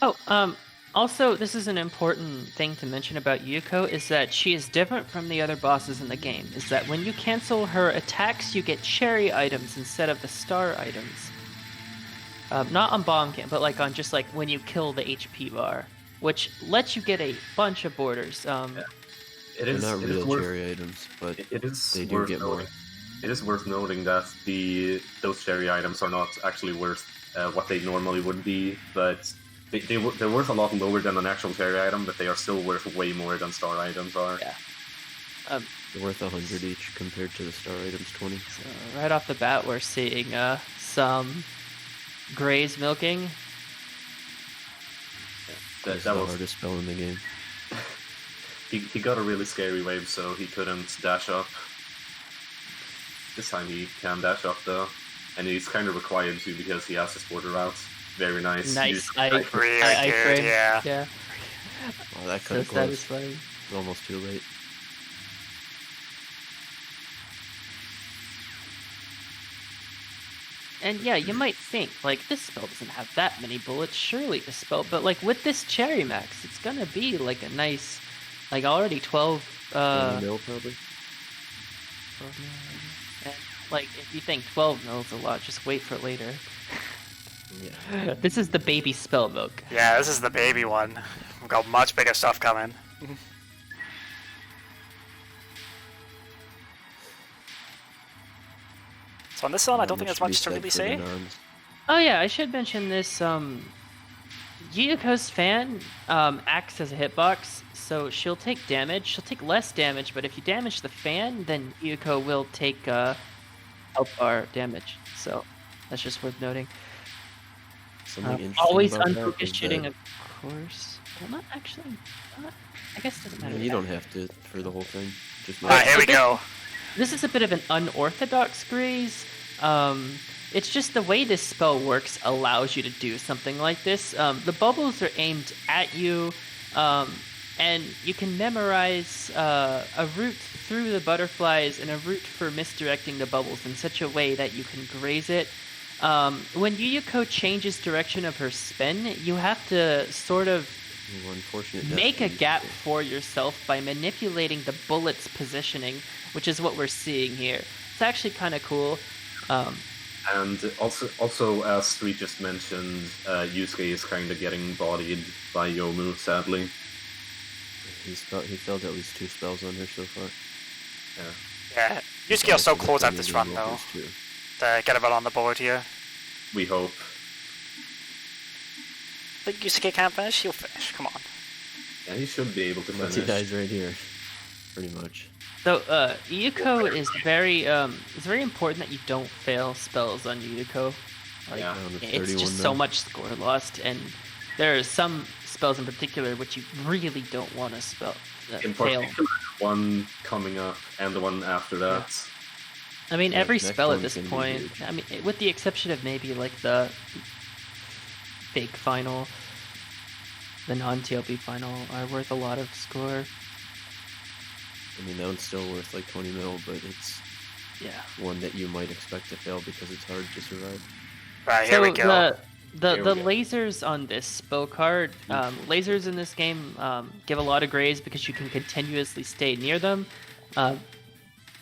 Oh, also, this is an important thing to mention about Yuko, is that she is different from the other bosses in the game, is that when you cancel her attacks, you get cherry items instead of the star items. Not on bomb camp, but like on just like when you kill the HP bar, which lets you get a bunch of borders. It They're is. not it is real worth, cherry items, but it is they do worth get noting. more. It is worth noting that those cherry items are not actually worth what they normally would be, but they're worth a lot lower than an actual cherry item, but they are still worth way more than star items are. Yeah. They're worth 100 each compared to the star items 20. So right off the bat, we're seeing some graze milking. That's That the was hardest spell in the game. he got a really scary wave, so he couldn't dash up. This time he can dash up though, and he's kind of required to because he has his border route. Very nice. Nice Usually Really I good, frame. yeah. Yeah. Oh, that So cut close. satisfying. Almost too late. And yeah, you might think, like, this spell doesn't have that many bullets, surely the spell, but like with this Cherry Max, it's gonna be like a nice, like already 12, 20 mil probably. 12 mil. And like, if you think 12 mil is a lot, just wait for later. Yeah. This is the baby spell milk. Yeah, this is the baby one. We've got much bigger stuff coming. So on this one, I don't think there's much to really say. Oh yeah, I should mention this, Yuko's fan, acts as a hitbox, so she'll take damage. She'll take less damage, but if you damage the fan, then Yuko will take, health bar damage. So, that's just worth noting. Something interesting Always about that unfocused is shooting, that- of course. Well, not actually. I guess it doesn't matter. You don't have to for the whole thing. Just Alright, here we this- go. This is a bit of an unorthodox graze. It's just the way this spell works allows you to do something like this. The bubbles are aimed at you, and you can memorize a route through the butterflies and a route for misdirecting the bubbles in such a way that you can graze it. When Yuyuko changes direction of her spin, you have to sort of unfortunate make a death. gap for yourself by manipulating the bullet's positioning, which is what we're seeing here. It's actually kind of cool. And also, as Street just mentioned, Yu-suke is kind of getting bodied by Yomu, sadly. He failed at least 2 spells on her so far. Yeah, Yu-suke are so Also close at defending this the run though. Rovers, too. To get everyone on the board here. We hope. Think Yu-suke can't finish? He'll finish, come on. Yeah, he should be able to Once he finish. dies right here, pretty much. So, Yuko is very, it's very important that you don't fail spells on Yuko. Like, Yeah. Round of it's 31 just now. so much score lost, and there are some spells in particular which you really don't want to In fail. particular, the one coming up and the one after that. I mean, Yeah, every next spell at one's this gonna be point, huge. I mean, with the exception of maybe like the fake final, the non-TLB final, are worth a lot of score. I mean, that one's still worth like 20 mil, but it's Yeah. one that you might expect to fail because it's hard to survive. Right, here we go. The Here we go. lasers on this spell card, lasers in this game give a lot of graze because you can continuously stay near them.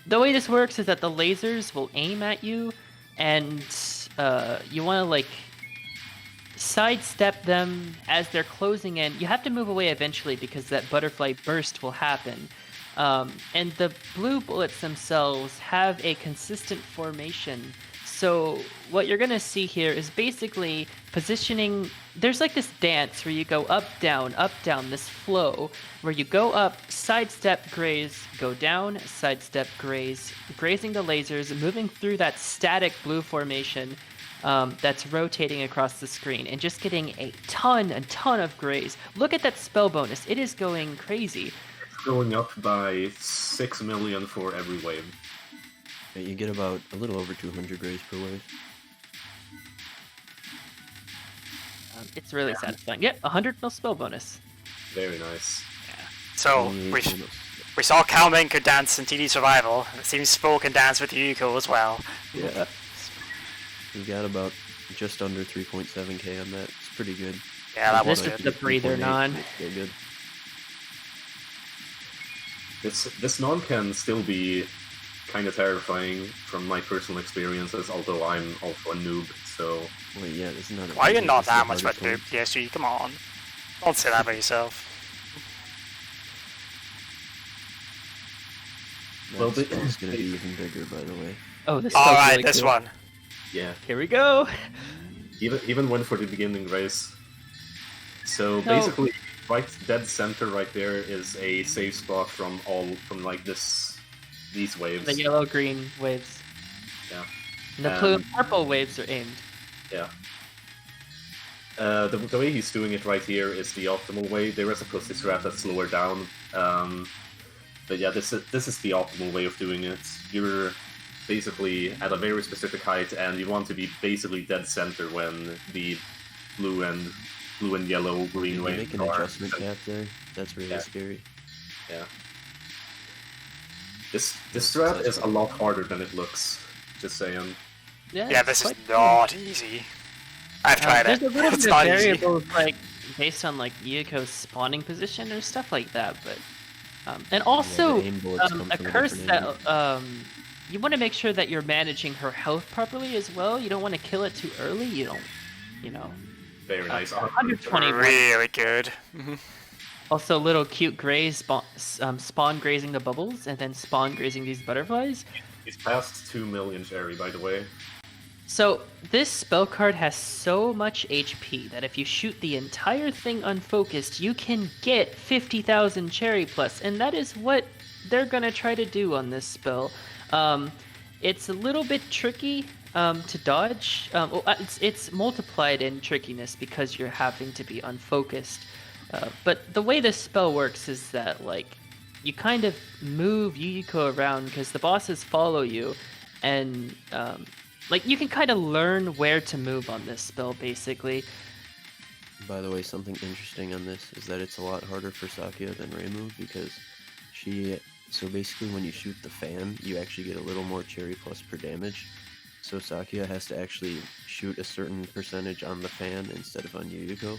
The way this works is that the lasers will aim at you, and you want to like sidestep them as they're closing in. You have to move away eventually because that butterfly burst will happen. And the blue bullets themselves have a consistent formation. So what you're going to see here is basically positioning. There's like this dance where you go up, down, this flow, where you go up, sidestep, graze, go down, sidestep, graze, grazing the lasers, moving through that static blue formation that's rotating across the screen, and just getting a ton of graze. Look at that spell bonus. It is going crazy. Going up by 6 million for every wave. Yeah, you get about a little over 200 grays per wave. It's really satisfying. Yep, 100 mil spell bonus. Very nice. So, 28 we bonus. saw Calvin could dance in TD Survival. It seems Spo can dance with Yuko as well. Yeah. You got about just under 3.7k on that. It's pretty good. Yeah, that was This is good. the breather 3.8, non. it's still good. This non can still be kind of terrifying from my personal experiences, although I'm also a noob, so... Wait, yeah, this is not. Why are you this not is the that much of a hardest one. noob, PSG? Come on. Don't say that about yourself. Well, That the- spell's gonna be even bigger, by the way. Oh, this spell's Alright, really this cool. one. Yeah, Here we go. even one for the beginning race. So No. basically, right dead center right there is a safe spot from like these waves. The yellow-green waves. Yeah. And the blue Um, and purple waves are aimed. Yeah. The way he's doing it right here is the optimal way. There is a pussy strat that's slower down. But yeah, this is the optimal way of doing it. You're basically at a very specific height, and you want to be basically dead center when the blue and yellow, green You wave. make an adjustment cap there. That's really Yeah. scary. Yeah. This strat is a lot harder than it looks. Just saying. Yeah, this is quite cool. not easy. I've tried There's it. a little It's bit of not easy. variables like based on like Yuko's spawning position or stuff like that, but and also the aim bullets come a from a curse different that you want to make sure that you're managing her health properly as well. You don't want to kill it too early. You don't, you know. Very nice. 120. Really good. Also, little cute grays spawn grazing the bubbles and then spawn grazing these butterflies. He's past 2 million cherry, by the way. So this spell card has so much HP that if you shoot the entire thing unfocused, you can get 50,000 cherry plus, and that is what they're gonna try to do on this spell. It's a little bit tricky to dodge. It's multiplied in trickiness because you're having to be unfocused. But the way this spell works is that like you kind of move Yuko around because the bosses follow you, and like you can kind of learn where to move on this spell basically. By the way, something interesting on this is that it's a lot harder for Sakuya than Reimu because so basically when you shoot the fan, you actually get a little more cherry plus per damage. So Sakuya has to actually shoot a certain percentage on the fan instead of on Yuko,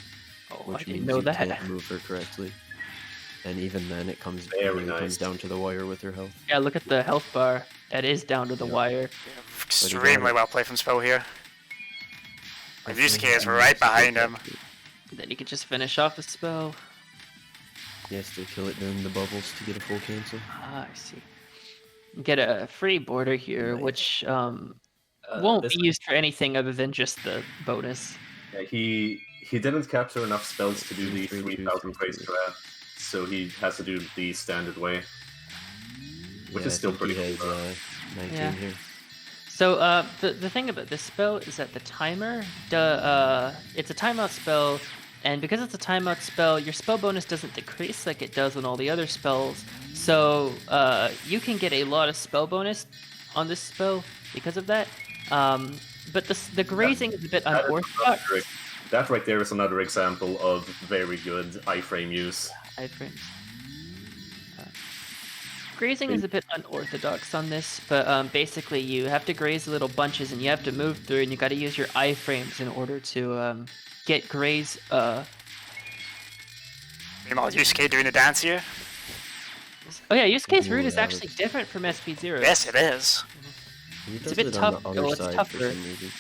Oh, which I didn't means know you that. can't move her correctly. And even then, it comes comes down to the wire with her health. Yeah, look at the health bar. That is down to the wire. Extremely well played from Spo here. And Yu-suke is Definitely right behind him. Then you can just finish off the spell. He has to kill it during the bubbles to get a full cancel. Ah, I see. Get a free border here, Nice. which won't this- be used for anything other than just the bonus. Yeah, he didn't capture enough spells to do the 3, 3,000 3, praise strat, so he has to do the standard way, which Yeah, is still I think pretty he cool. has 19 Yeah. here. So the thing about this spell is that the timer, it's a timeout spell, and because it's a timeout spell, your spell bonus doesn't decrease like it does on all the other spells. So you can get a lot of spell bonus on this spell because of that. But the grazing is a bit unorthodox. That right there is another example of very good iframe use. Iframes. Grazing is a bit unorthodox on this, but basically you have to graze little bunches and you have to move through, and you got to use your iframes in order to get graze. Meanwhile, Yu-suke doing the dance here. Oh yeah, Yusuke's route Ooh, is that actually was- different from SP0. Yes, it is. He It's does a bit it tough, on the though, other it's side tougher. for some reason.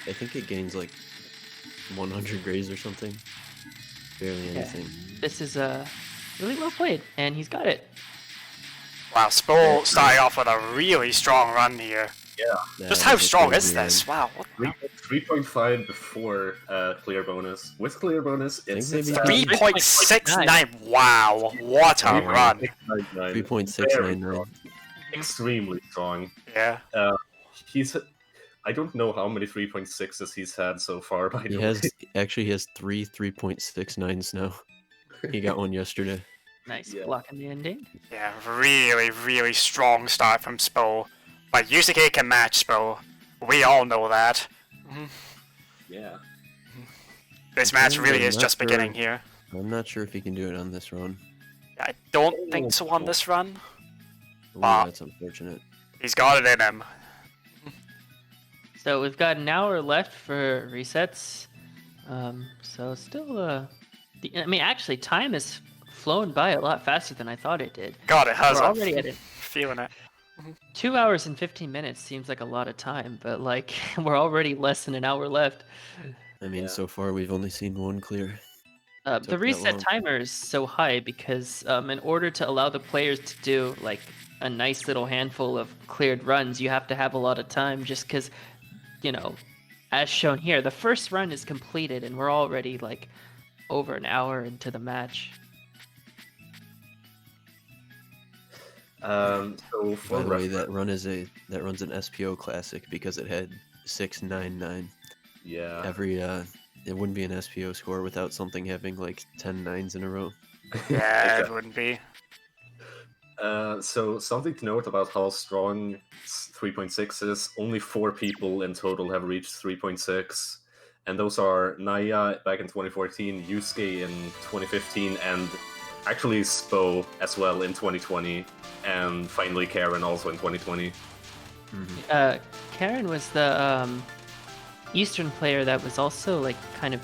I think it gains like 100 graze or something. Barely Yeah. anything. This is really well played, and he's got it. Wow, Spo starting off with a really strong run here. Yeah, Just how that's a strong crazy is this? run. Wow, what 3.5 before clear bonus. With clear bonus, it's maybe it's 3.69. Wow, what a Wow. run. 3.699. Extremely strong. Yeah. He's. I don't know how many 3.6s he's had so far. By He the has way, actually he has 3.69s now. He got one yesterday. Nice Yeah. blocking the ending. Yeah, really, really strong start from Spo. But Yu-suke can match Spo. We all know that. yeah. This match really I'm is not just sure. beginning here. I'm not sure if he can do it on this run. I don't think so on this run. Ooh, Wow. that's unfortunate. He's got it in him. So we've got an hour left for resets. So still, I mean, actually, time has flown by a lot faster than I thought it did. God, it has. We're I'm already at it. feeling it. 2 hours and 15 minutes seems like a lot of time, but like we're already less than an hour left. I mean, Yeah. so far we've only seen one clear. The Took that reset long. timer is so high because in order to allow the players to do like a nice little handful of cleared runs, you have to have a lot of time just because, you know, as shown here, the first run is completed and we're already like over an hour into the match. So for By the way, reference, that runs an SPO classic because it had 699. yeah. It wouldn't be an SPO score without something having like 10 nines in a row. Yeah, it Exactly. wouldn't be. So something to note about how strong 3.6 is, only 4 people in total have reached 3.6. And those are Naya back in 2014, Yu-suke in 2015, and actually Spo as well in 2020, and finally Karen also in 2020. Karen was the Eastern player that was also like kind of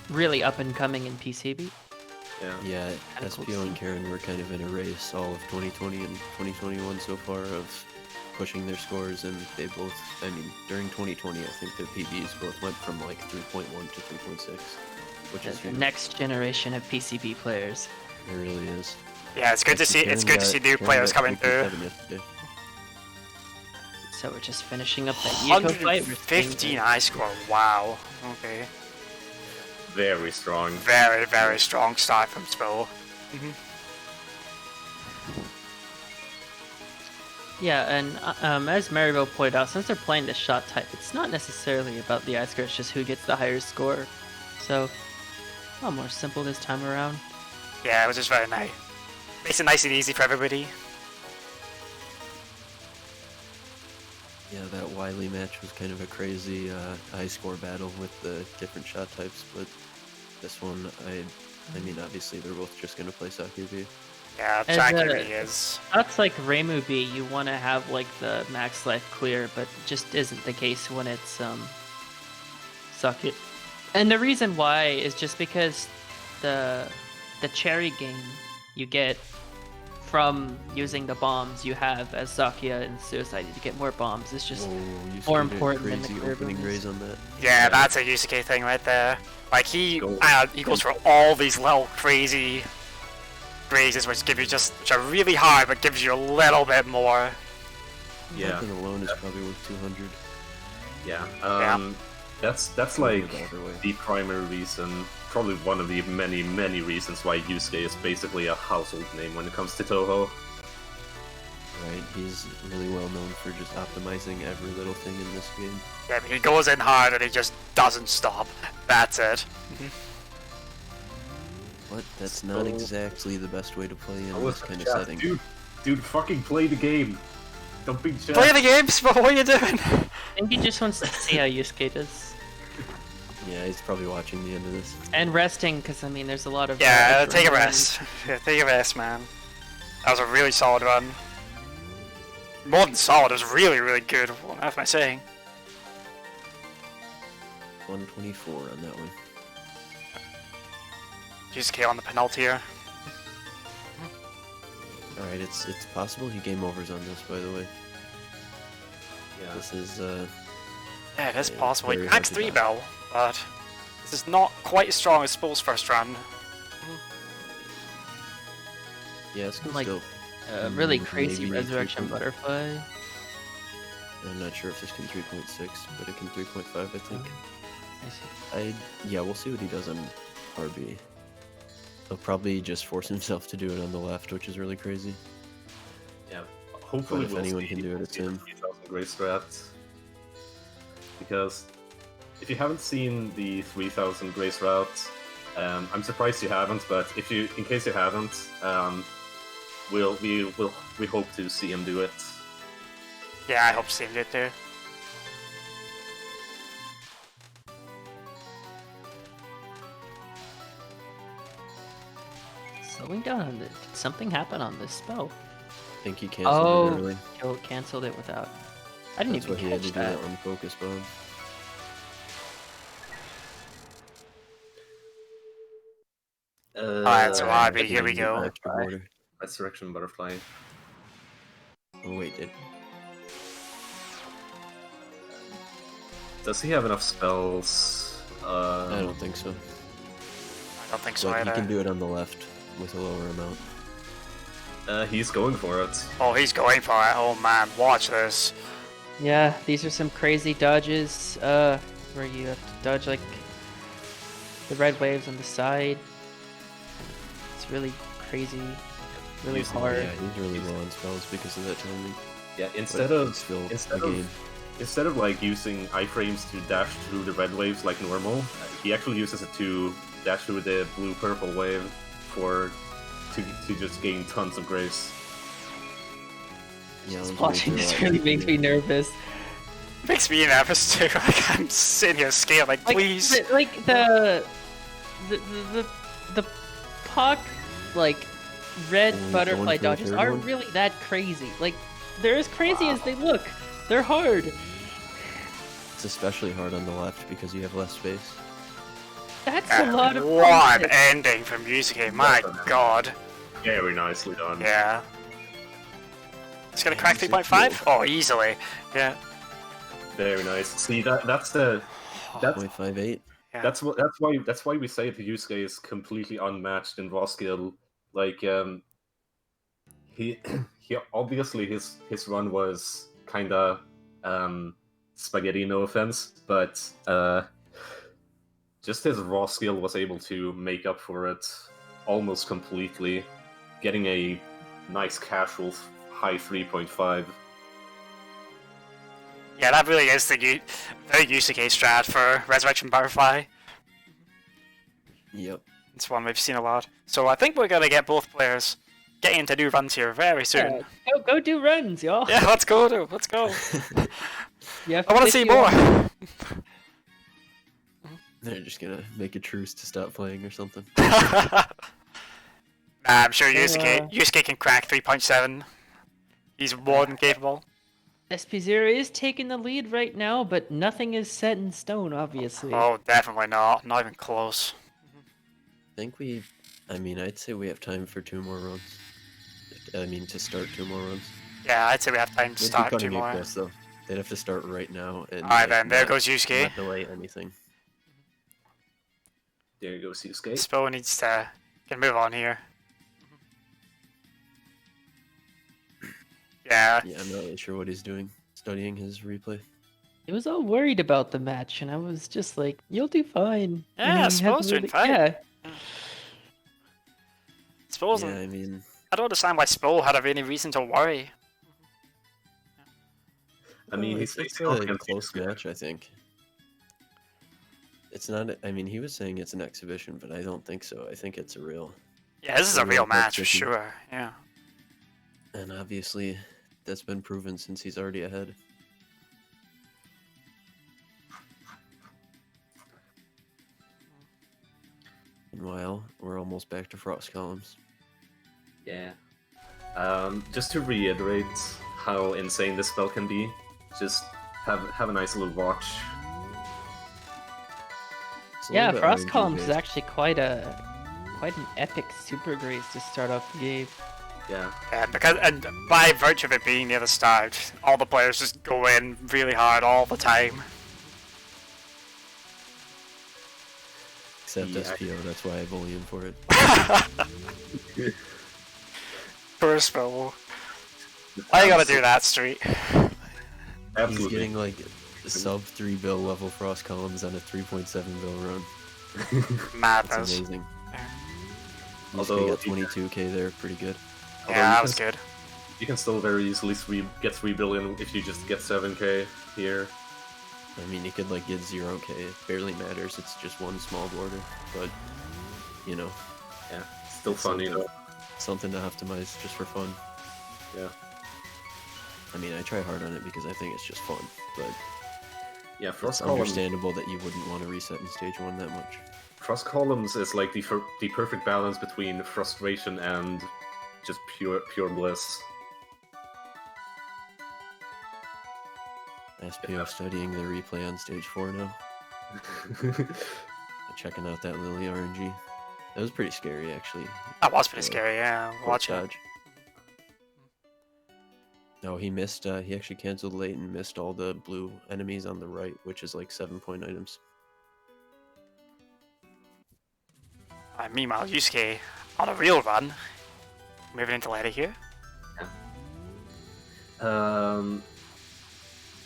really up and coming in PCB. Yeah, Kinda cool to SPO and see. Karen were kind of in a race all of 2020 and 2021 so far of pushing their scores, and they both, I mean, during 2020, I think their PBs both went from like 3.1 to 3.6, which is The huge. next generation of PCB players. It really is. Yeah, it's good to see. It's good to see new players coming through. 3.7 So we're just finishing up that Yuko fight. We're seeing 115 high score. Wow. Okay. Very strong. Very, very strong start from Spo. Yeah, and as Maryville pointed out, since they're playing the shot type, it's not necessarily about the ice it's just who gets the higher score. So, a lot more simple this time around. Yeah, it was just very nice. Makes it nice and easy for everybody. Yeah, that Wiley match was kind of a crazy high score battle with the different shot types, but this one, I mean, obviously they're both just going to play Sake B. Yeah, As, Jackie really is. That's like Reimu B, you want to have like the max life clear, but just isn't the case when it's Sake. And the reason why is just because the cherry game you get from using the bombs you have as Zakia and Suicide to get more bombs is just more important than the crazy clear opening bonus. raise on that. Yeah, that's a Yu-suke thing right there. Like he goes for all these little crazy raises which are really hard but gives you a little bit more. Yeah. That thing alone is probably worth 200. Yeah. That's like Either way. the primary reason, probably one of the many, many reasons why Yu-suke is basically a household name when it comes to Touhou. Right, he's really well known for just optimizing every little thing in this game. Yeah, I mean, he goes in hard and he just doesn't stop. That's it. But that's not So- exactly the best way to play in Oh, this kind of yeah, setting. Dude, fucking play the game. Don't be chat. Play the games, but what are you doing? I think he just wants to see how Yusuke does. Yeah, he's probably watching the end of this. And resting, because I mean, there's a lot of. Yeah, take a adrenaline. rest. Yeah, take a rest, man. That was a really solid run. More than solid, it was really, really good. What am I saying? 124 on that one. Yu-suke on the penalty here. Alright, it's possible he game overs on this, by the way. Yeah. This is, Yeah, it is Yeah, possible. He very cracks hard to 3 bell, but this is not quite as strong as Spo's first run. yeah, it's Like, still... really maybe crazy read resurrection 3.0. butterfly. I'm not sure if this can 3.6, but it can 3.5, I think. I see. Yeah, we'll see what he does on RB. He'll probably just force himself to do it on the left, which is really crazy. Yeah. Hopefully, But if anyone can do it, it's him. 3000 Grey Strat. Because if you haven't seen the 3000 Grace route, I'm surprised you haven't. But in case you haven't, we hope to see him do it. Yeah, I hope to see him do it too. Slowing down on the. Did something happen on this spell? I think he canceled it early. Joe canceled it without. I didn't That's why even he had catch to do that. that on focus bomb. Alright, so RB, here we go. Extra border. Resurrection Butterfly. Oh wait, Does he have enough spells? I don't think so. I don't think so But he either. can do it on the left with a lower amount. He's going for it. Oh, he's going for it. Oh man, watch this. Yeah, these are some crazy dodges. Where you have to dodge like the red waves on the side. It's really crazy, really Using- hard. Yeah, he's really low on spells because of that timing. Yeah, But instead it's of still instead the of game. instead of like using iframes to dash through the red waves like normal, he actually uses it to dash through the blue-purple wave to just gain tons of grace. Yeah, Just I was watching waiting this for really that. makes me nervous. Makes me nervous too. Like I'm sitting here scared. Like please. The puck, like red Only butterfly going for the dodges third aren't one? really that crazy. Like they're as crazy as they look. They're hard. It's especially hard on the left because you have less space. That's a lot of What fun. ending from Yu-suke, my god. Very nicely done. Yeah. It's gonna crack 6 3.5? Oh, easily. Yeah. Very nice. See that's the that's 0.58. Yeah. that's why we say that Yusuke is completely unmatched in raw skill. Like he he obviously his run was kinda spaghetti, no offense, but just his raw skill was able to make up for it almost completely, getting a nice casual high 3.5. Yeah, that really is the very Yu-suke strat for Resurrection Butterfly. Yep. It's one we've seen a lot. So I think we're gonna get both players getting into new runs here very soon. Yeah, go do runs, y'all. Yeah, let's go, dude. Let's go. You have I want to pick see your- more. They're just gonna make a truce to stop playing or something. Nah, I'm sure So, Yusuke can crack 3.7. He's more than capable. SP0 is taking the lead right now, but nothing is set in stone, obviously. Oh, definitely not. Not even close. I'd say we have time for 2 more runs. To start 2 more runs. Yeah, I'd say we have time to They'd be start 2 cutting it more. close, though. They'd have to start right now. And Alright then, there not- goes Yusuke. Not delay anything. There you go, Yusuke. Spo needs to get a move on here. Yeah, Yeah, I'm not really sure what he's doing. Studying his replay. He was all worried about the match, and I was just like, "You'll do fine." Yeah, And he Spo's hasn't doing fine. Yeah, Spo's. Yeah, I don't understand why Spo had any reason to worry. I mean, he's it's facing off a against close Yusuke. match, I think. It's not. He was saying it's an exhibition, but I don't think so. I think it's a real. Yeah, this is a Real real match for competition. sure. Yeah. And obviously, that's been proven since he's already ahead. Meanwhile, we're almost back to frost columns. Yeah. Just to reiterate how insane this spell can be, just have a nice little watch. It's a yeah. little bit Frost RNG Columns is based. actually quite an epic super grace to start off the game. Yeah. And by virtue of it being near the start, all the players just go in really hard all the time. Except Yeah. SPO, that's why I bully him for it. Poor Spo. Why you gotta do that, Street? He's Absolutely. getting like sub 3 bill level frost columns on a 3.7 bill run. It's Madness. amazing. Although Although got 22k there, pretty good. Yeah, that was good. You can still very easily get 3 billion if you just get 7k here. You could like get 0k. It barely matters. It's just one small border, but Yeah. Still fun, you know. something to optimize just for fun. Yeah. I try hard on it because I think it's just fun, but Yeah, it's Frost Columns, understandable that you wouldn't want to reset in stage 1 that much. Frost Columns is like the perfect balance between frustration and just pure bliss. SPO studying the replay on stage 4 now. Checking out that Lily RNG. That was pretty scary, actually. That was pretty Yeah. scary, yeah. Quick Watch it. dodge. No, he missed. He actually canceled late and missed all the blue enemies on the right, which is like 7-point items. Meanwhile, Yusuke on a real run. Moving into later here.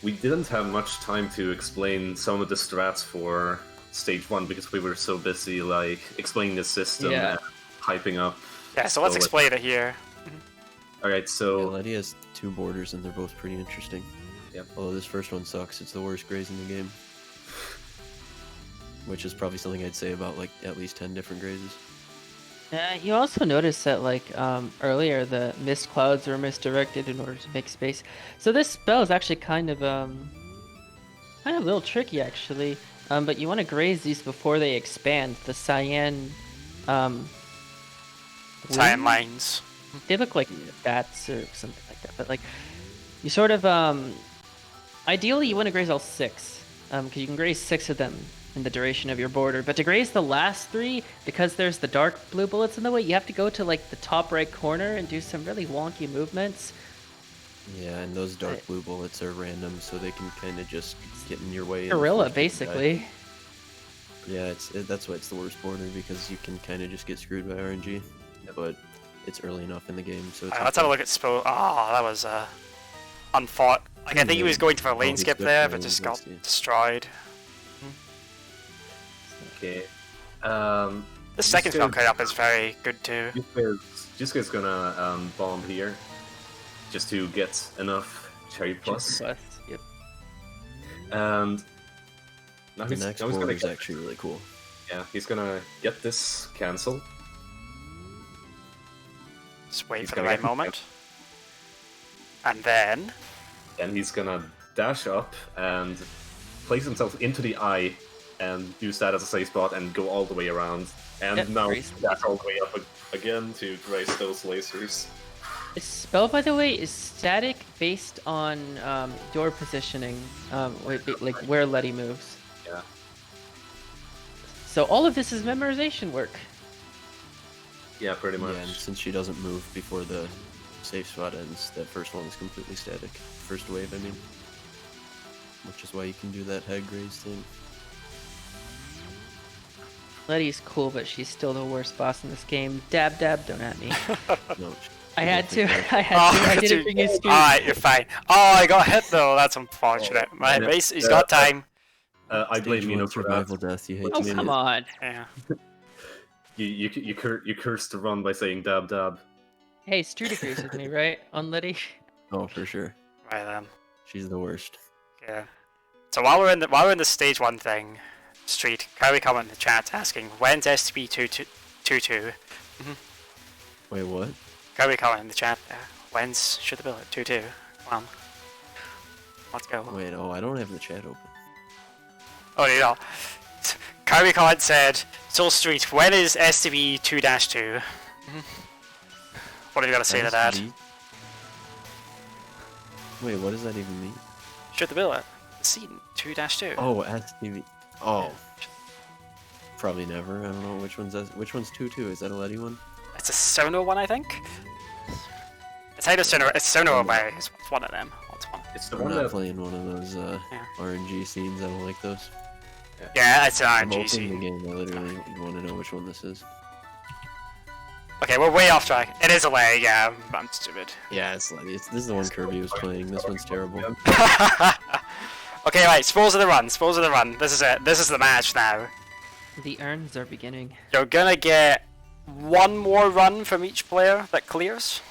We didn't have much time to explain some of the strats for stage 1 because we were so busy like explaining the system Yeah. and hyping up. Yeah, so let's So, explain it here. Alright, Yeah, so Letty has 2 borders and they're both pretty interesting. Yep. Although this first one sucks. It's the worst graze in the game. Which is probably something I'd say about like at least 10 different grazes. You also notice that earlier the mist clouds were misdirected in order to make space. So this spell is actually kind of Kind of a little tricky actually, but you want to graze these before they expand. The cyan, Cyan wings? lines. They look like bats or something like that. But like, you sort of ideally you want to graze all 6, because you can graze 6 of them in the duration of your border. But to graze the last 3, because there's the dark blue bullets in the way, you have to go to like the top right corner and do some really wonky movements. Yeah, and those dark blue bullets are random, so they can kind of just get in your way. Gorilla, basically. Yeah, that's why it's the worst border, because you can kind of just get screwed by RNG. But it's early enough in the game, so it's Let's have a look at sp0thss. Oh, that was unfought. Like, I think he was going for a lane skip there, but just got destroyed. Okay. The second Valkyrie up is very good too. Yu-suke's gonna bomb here, just to get enough cherry plus. Yep. And now The next border is actually really cool. Yeah, he's gonna get this cancel. Just wait He's for the gonna right get- moment. And then... And he's gonna dash up and place himself into the eye and use that as a safe spot and go all the way around. And Yep, now grace. dash all the way up again to grace those lasers. This spell, by the way, is static based on your positioning, like where Letty moves. Yeah. So all of this is memorization work. Yeah, pretty much. Yeah, and since she doesn't move before the safe spot ends, that first one is completely static. First wave, I mean. Which is why you can do that head graze thing. Letty's cool, but she's still the worst boss in this game. Dab, don't at me. No, I had to. think I had to. I did it for you, Stu. Alright, you're fine. Oh, I got hit though. That's unfortunate. yeah. He's got time. I blame Stage Mino one for that. survival death. You hate Oh, to see come it. on. Yeah. You cursed the run by saying dab dab. Hey, Street agrees with me, right? On Letty? Oh, for sure. Right then. She's the worst. Yeah. So while we're in the stage 1 thing, Street, Kyrie comment in the chat asking when's sp0thss? Wait, what? Kyrie comment in the chat. When's should the bullet 2-2? Come on. Let's go. Wait, oh, I don't have the chat open. Oh, you know. Kyrie comment said, Soul Street, when is STB 2-2? What have you got to say to that? STB? Wait, what does that even mean? Shoot the bullet. Scene 2-2. Oh, STV. Oh. Probably never. I don't know which one's 2-2. Is that a Letty one? It's a Sono one, I think. It's either Sono. It's Sono or by. It's one of them. What's one? It's the I'm one not that playing one of those RNG scenes. I don't like those. Yeah, it's an I'm RNG opening scene. the game. I literally want to know which one this is. Okay, we're way off track. It is a leg. Yeah, I'm stupid. Yeah, it's Letty. This is the one Kirby was playing. This one's terrible. Okay, right. Spoils of the run. Spoils of the run. This is it. This is the match now. The urns are beginning. You're gonna get one more run from each player that clears.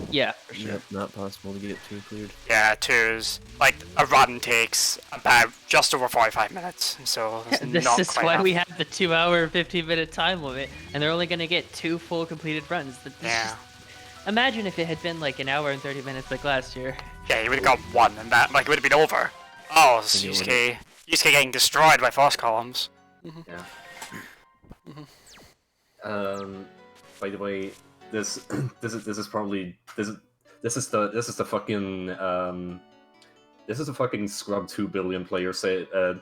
Yeah, for sure. Yep, not possible to get 2 cleared. Yeah, 2's like a run takes about just over 45 minutes, so it's This not is quite why enough. we have the 2-hour, 15-minute time limit, and they're only gonna get 2 full completed runs. Yeah. Imagine if it had been like an hour and 30 minutes like last year. Yeah, you would have got one, and that like it would have been over. Oh, And you Yu-suke getting destroyed by frost columns. Yeah. By the way, this is probably this is the fucking scrub 2 billion player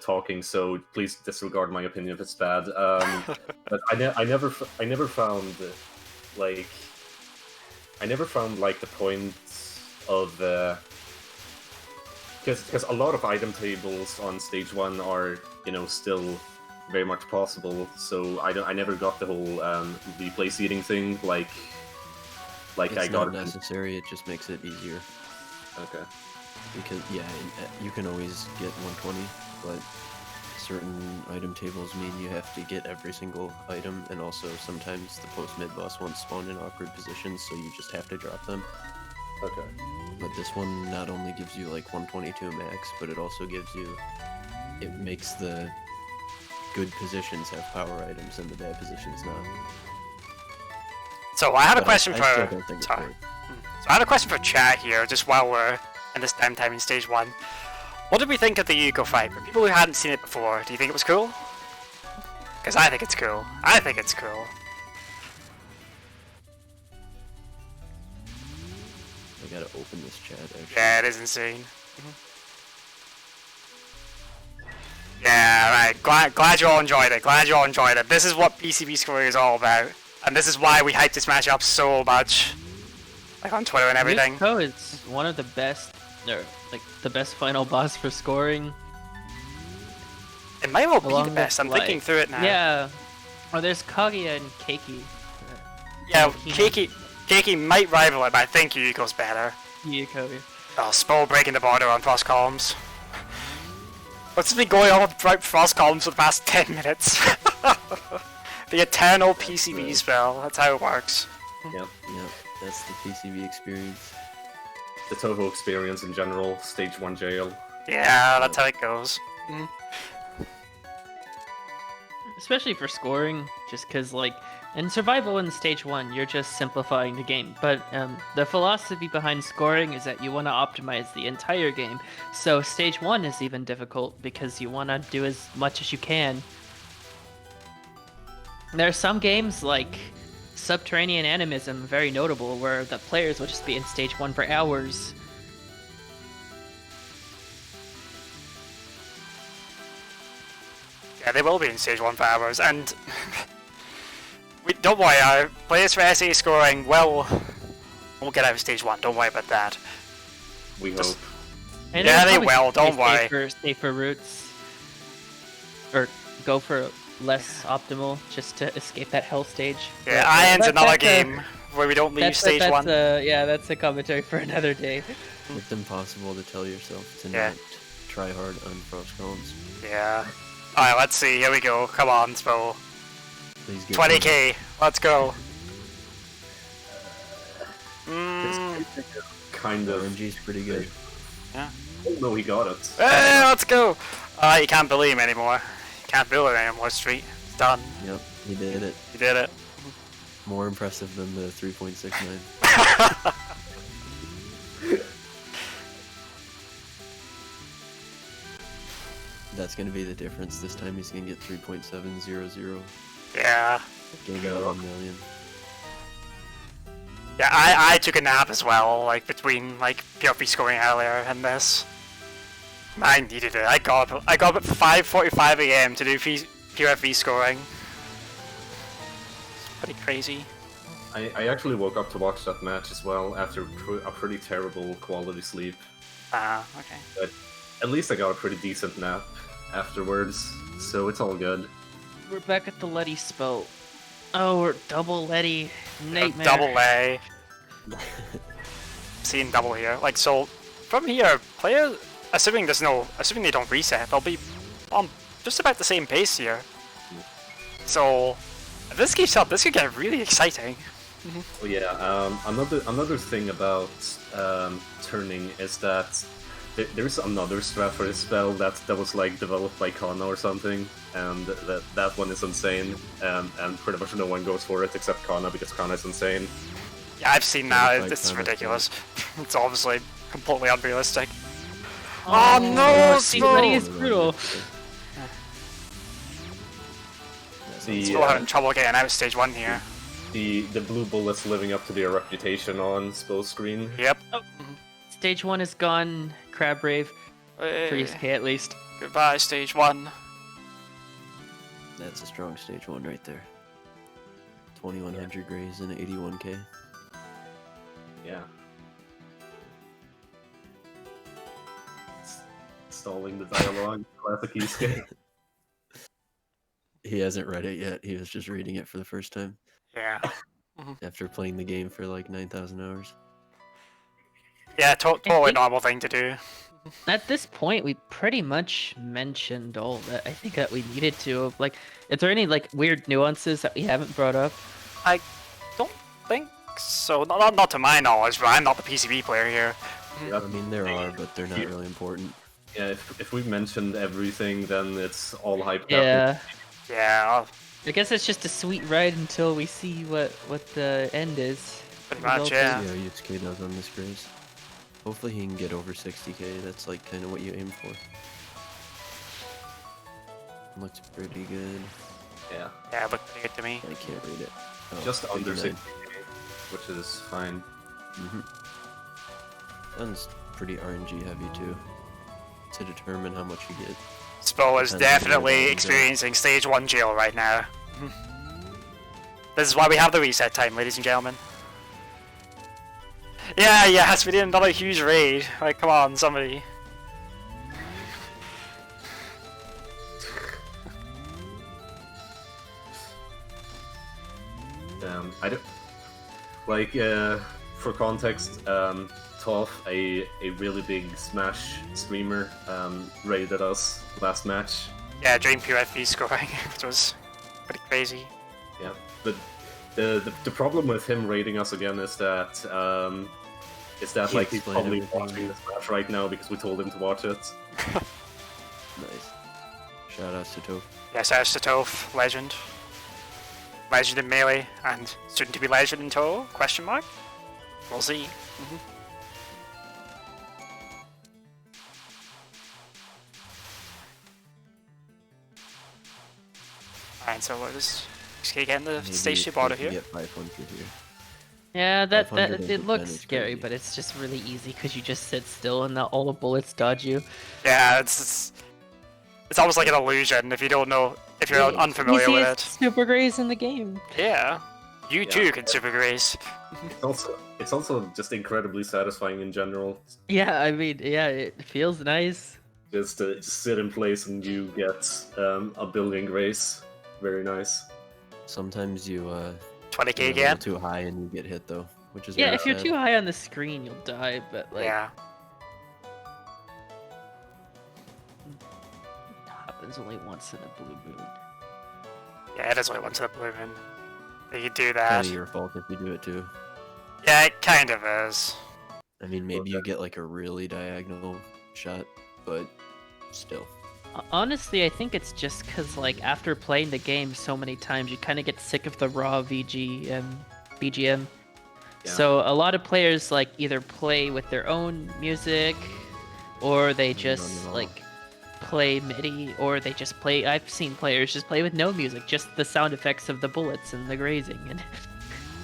talking. So please disregard my opinion if it's bad. But I never found the point of because a lot of item tables on stage 1 are still very much possible, so I never got the whole replay seeding thing like It's I got not necessary. It just makes it easier. Okay. Because you can always get 120, but certain item tables mean you have to get every single item, and also sometimes the post mid boss ones spawn in awkward positions, so you just have to drop them. Okay. But this one not only gives you like 122 max, but it also makes the good positions have power items and the bad positions not. So I have a But question I still for. don't think it's Sorry. right. So I had a question for chat here, just while we're in this downtime in stage 1. What did we think of the Yuko fight? For people who hadn't seen it before, do you think it was cool? Because I think it's cool. I think it's cool. I gotta open this chat, actually. Yeah, it is insane. Yeah, right. Glad you all enjoyed it. Glad you all enjoyed it. This is what PCB scoring is all about. And this is why we hyped this match up so much. Like on Twitter and everything. Yu-suke is one of the best, or like the best final boss for scoring. It might well be Along the best. with, I'm thinking through it now. Yeah. Oh, there's Kaguya and Keiki. Yeah, Kino. Keiki might rival it, but I think Yuko's better. Yu-suke. Oh, Spo breaking the border on frost columns. What's been going on with frost columns for the past 10 minutes? The eternal PCB spell, that's how it works. Yep. Yep, that's the PCB experience. The Touhou experience in general, stage 1 jail. Yeah, that's how it goes. Especially for scoring, just because, like, in survival in stage 1, you're just simplifying the game. But the philosophy behind scoring is that you want to optimize the entire game. So stage 1 is even difficult because you want to do as much as you can. There are some games like Subterranean Animism, very notable, where the players will just be in stage 1 for hours. Yeah, they will be in stage 1 for hours, and don't worry, our players for SA scoring won't get out of stage 1, don't worry about that. We hope. And Yeah, it'll they probably will, don't stay worry. Safer routes. Or go for less optimal, just to escape that hell stage. Yeah, But, Iron's another that's game where we don't leave stage 1. Yeah, that's a commentary for another day. It's impossible to tell yourself to Yeah. not try hard on frost columns. Yeah. Alright, let's see, here we go. Come on, Spo. Please get 20k, let's go. Kind of. RNG's pretty good. Yeah. Oh no, he got it. Hey, let's go! You can't bully him anymore. You can't bully him anymore, Street. It's done. Yep, he did it. You did it. More impressive than the 3.69. That's gonna be the difference. This time he's gonna get 3.700. Yeah. Game out 1 million. Yeah, I took a nap as well, like, between, like, PRP scoring earlier and this. I needed it. I got up at 5:45 AM to do PRP scoring. It's pretty crazy. I actually woke up to watch that match as well after a pretty terrible quality sleep. Okay. But at least I got a pretty decent nap afterwards, so it's all good. We're back at the Letty spell. Oh, we're double Letty. Nightmare. Double A. Seeing double here. Like, so, from here, players, assuming they don't reset, they'll be on just about the same pace here. So, if this keeps up, this could get really exciting. Oh yeah, another thing about turning is that there's another strat for this spell that was like developed by Kana or something, and that one is insane, and pretty much no one goes for it except Kana because Kana is insane. Yeah, I've seen that. Like This is Kana, ridiculous. It's obviously completely unrealistic. Oh, no, Letty Spo! is brutal. Still having trouble getting out of stage 1 here. The blue bullets living up to their reputation on Spo's screen. Yep. Stage 1 is gone. Crab Rave. For Hey, Yu-suke at least. goodbye, stage 1. That's a strong stage 1 right there. 2100 grays and 81k. Yeah. Stalling the dialogue, classic Yu-suke. He hasn't read it yet. He was just reading it for the first time Yeah. after playing the game for like 9,000 hours. Yeah, totally normal thing to do. At this point, we pretty much mentioned all that I think that we needed to. Like, is there any like weird nuances that we haven't brought up? I don't think so. Not to my knowledge, but I'm not the PCB player here. I mean, there are, but they're not really important. Yeah, if we've mentioned everything, then it's all hyped up. Yeah. Yeah, I guess it's just a sweet ride until we see what the end is. pretty much, Result yeah. See how Yu-suke does on this graze. Hopefully he can get over 60k. That's like kind of what you aim for. Looks pretty good. Yeah. Yeah, it looked pretty good to me. I can't read it. Oh, Just under 89. 60k, which is fine. Sounds pretty RNG heavy too. To determine how much you get. Spo is Depends on definitely where experiencing stage 1 jail right now. This is why we have the reset time, ladies and gentlemen. Yeah, yes, we did another huge raid. Like, come on, somebody. I don't like for context. Toph, a really big Smash streamer, raided us last match. Yeah, Dream PFV scoring, which was pretty crazy. Yeah, but the problem with him raiding us again is that like he's explain probably everything. watching this match right now because we told him to watch it. Nice. Shout outs to Touhou. Yes, as to Toph, legend. Legend in Melee, and soon to be legend in Touhou? Question mark? We'll see. Alright, so what is getting the Maybe stage if 2 border we can here? get 500 here. Yeah, that 500 it looks advantage scary, maybe. but it's just really easy because you just sit still and all the bullets dodge you. Yeah, it's almost like an illusion if you don't know, if you're unfamiliar with Easiest it. super graze in the game. Yeah. You too can super grace. It's also just incredibly satisfying in general. Yeah, I mean, yeah, it feels nice. Just to just sit in place and you get a building grace. Very nice. Sometimes you 20k get a little again? too high and you get hit though, which is Yeah, very if you're sad. too high on the screen, you'll die. But like, Yeah. it happens only once in a blue moon. Yeah, it is only once in a blue moon. You do Kind that. of your fault if you do it too. Yeah, it kind of is. I mean, maybe you get like a really diagonal shot, but still. Honestly, I think it's just because like after playing the game so many times, you kind of get sick of the raw BGM. Yeah. So a lot of players like either play with their own music, or they just at all. like play MIDI, or they just play. I've seen players just play with no music, just the sound effects of the bullets and the grazing. And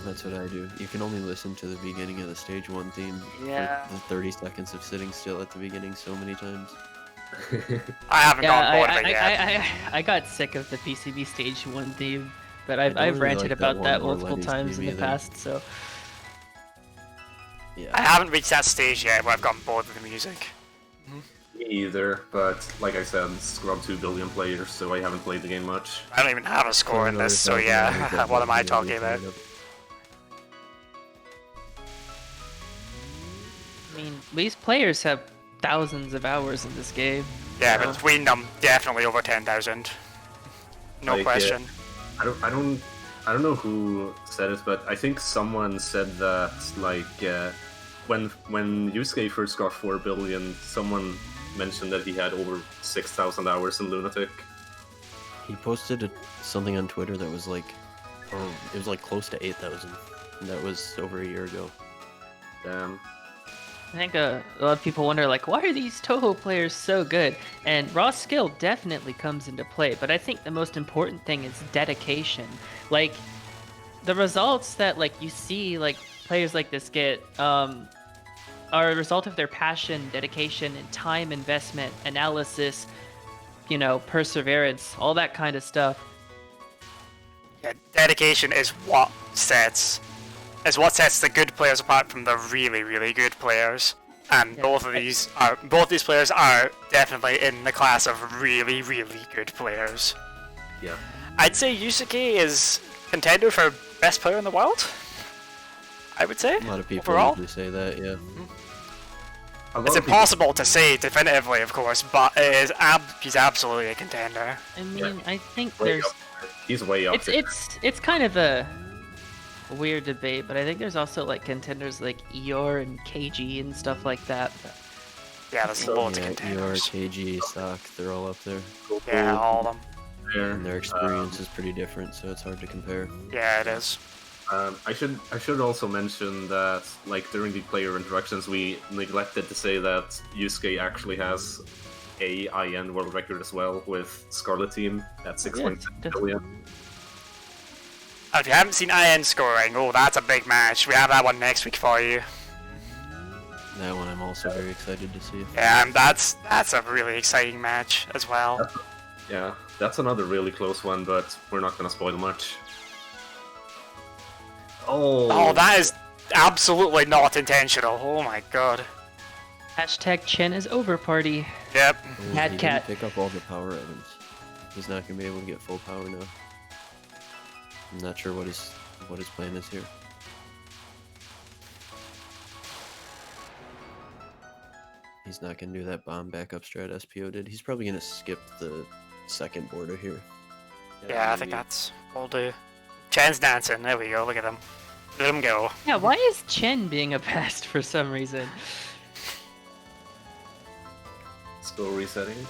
That's what I do. You can only listen to the beginning of the stage 1 theme Yeah. for the 30 seconds of sitting still at the beginning so many times. I haven't yeah, gone bored of it yet. I got sick of the PCB stage 1 theme, but I I've don't really ranted like that about one that or multiple Lenny's times in theme the either. past. So Yeah. I haven't reached that stage yet where I've gotten bored with the music. Me either, but like I said, Scrub 2 billion players, so I haven't played the game much. I don't even have a score in this, so yeah, what am I talking about? I mean, these players have thousands of hours in this game. Yeah, between them, definitely over 10,000. No Like, question. I don't know who said it, but I think someone said that like when Yu-suke first got 4 billion, someone mentioned that he had over 6,000 hours in Lunatic. He posted something on Twitter that was like, it was like close to 8,000. And that was over a year ago. Damn. I think a lot of people wonder, like, why are these Touhou players so good? And raw skill definitely comes into play, but I think the most important thing is dedication. Like, the results that, like, you see, like, players like this get, are a result of their passion, dedication, and time investment, analysis, you know, perseverance, all that kind of stuff. Yeah, dedication is what sets the good players apart from the really, really good players. And Yeah. both these players are definitely in the class of really, really good players. Yeah. I'd say Yu-suke is contender for best player in the world. I would say. A lot of people overall. usually say that, yeah. A lot It's of people- impossible to say definitively, of course, but he's absolutely a contender. I mean, I think way there's... up there. He's way up there. It's kind of a weird debate, but I think there's also like contenders like Eeyore and KG and stuff like that. Yeah, there's So, loads of Yeah, ER, contenders. KG, Sock, they're all up there. Yeah, all of them. There. And their experience is pretty different, so it's hard to compare. Yeah, it is. I should also mention that, like, during the player introductions, we neglected to say that Yu-suke actually has a IN world record as well with Scarlet Team at 6.6 billion. If you haven't seen IN scoring, oh, that's a big match. We have that one next week for you. That one I'm also very excited to see. Yeah, and that's a really exciting match as well. Yeah, that's another really close one, but we're not gonna spoil much. Oh, that is absolutely not intentional. Oh my god. Hashtag Chen is over party. Yep. Oh, Mad he Cat. didn't pick up all the power items. He's not gonna be able to get full power now. I'm not sure what his plan is here. He's not gonna do that bomb backup strat SPO did. He's probably gonna skip the second border here. Yeah, I think that's will do. Chen's dancing. There we go. Look at him. Let him go. Yeah, why is Chen being a pest for some reason? Skill resetting.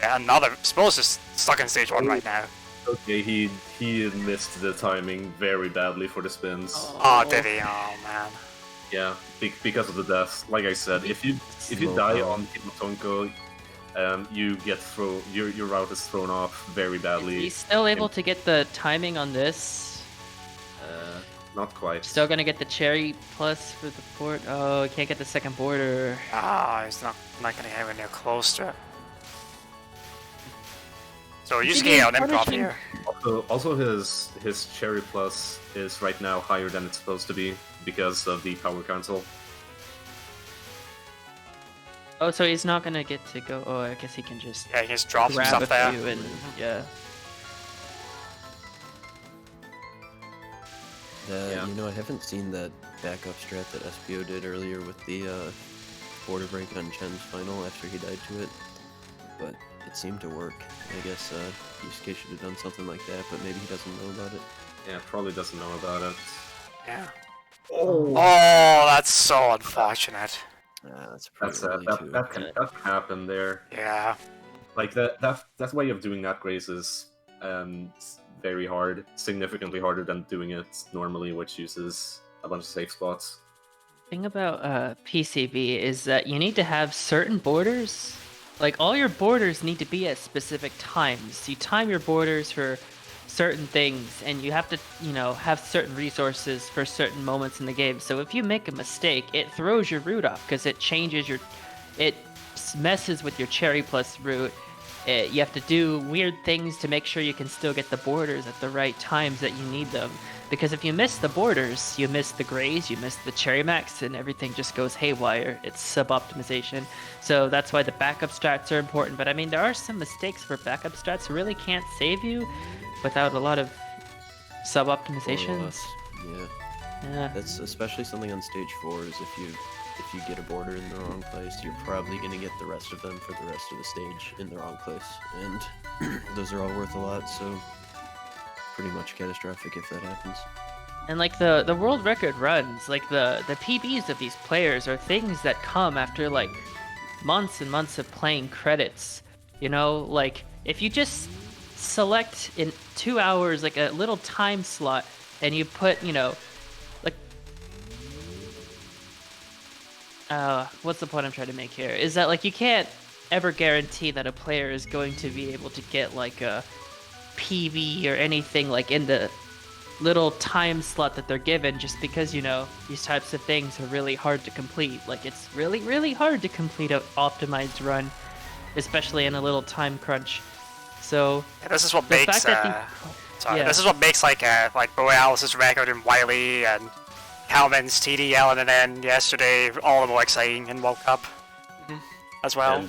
Yeah, another. sp0thss is stuck in stage 1 right now. Okay, he missed the timing very badly for the spins. Oh, did he? Oh man. Yeah, because of the death. Like I said, if you die on Himotonko, you get your route is thrown off very badly. He's still able to get the timing on this. Not quite. Still gonna get the cherry plus for the port. Oh, he can't get the second border. Ah, he's not gonna get anywhere near close to it. So Yu-suke on improv here. Also his cherry plus is right now higher than it's supposed to be because of the power cancel. Oh, so he's not gonna get to go. Oh, I guess he can just Yeah, he just drops some grab stuff a there. few and yeah. Yeah. You know, I haven't seen that backup strat that SPO did earlier with the border break on Chen's final after he died to it, but it seemed to work. I guess Yu-suke should have done something like that, but maybe he doesn't know about it. Yeah, probably doesn't know about it. Yeah. Oh, that's so unfortunate. That's That's probably too. that can happen there. Yeah. Like that way of doing that grace is very hard, significantly harder than doing it normally, which uses a bunch of safe spots. Thing about PCB is that you need to have certain borders. Like all your borders need to be at specific times. You time your borders for certain things, and you have to, have certain resources for certain moments in the game. So if you make a mistake, it throws your route off because it changes it messes with your cherry plus route. You have to do weird things to make sure you can still get the borders at the right times that you need them. Because if you miss the borders, you miss the grays, you miss the cherry max, and everything just goes haywire. It's sub-optimization. So that's why the backup strats are important. But I mean, there are some mistakes where backup strats really can't save you without a lot of sub-optimizations. Yeah. That's especially something on stage 4 is if you get a border in the wrong place, you're probably going to get the rest of them for the rest of the stage in the wrong place. And those are all worth a lot, so pretty much catastrophic if that happens. And like the world record runs, like the PBs of these players are things that come after like months and months of playing credits. Like if you just select in 2 hours like a little time slot and you put, what's the point I'm trying to make here? Is that like you can't ever guarantee that a player is going to be able to get like a PB or anything like in the little time slot that they're given, just because these types of things are really hard to complete. Like it's really, really hard to complete an optimized run, especially in a little time crunch. So yeah, this is what makes this is what makes like Borealis' record and Wiley and Calvin's TDL and then yesterday all the more exciting in World Cup as well.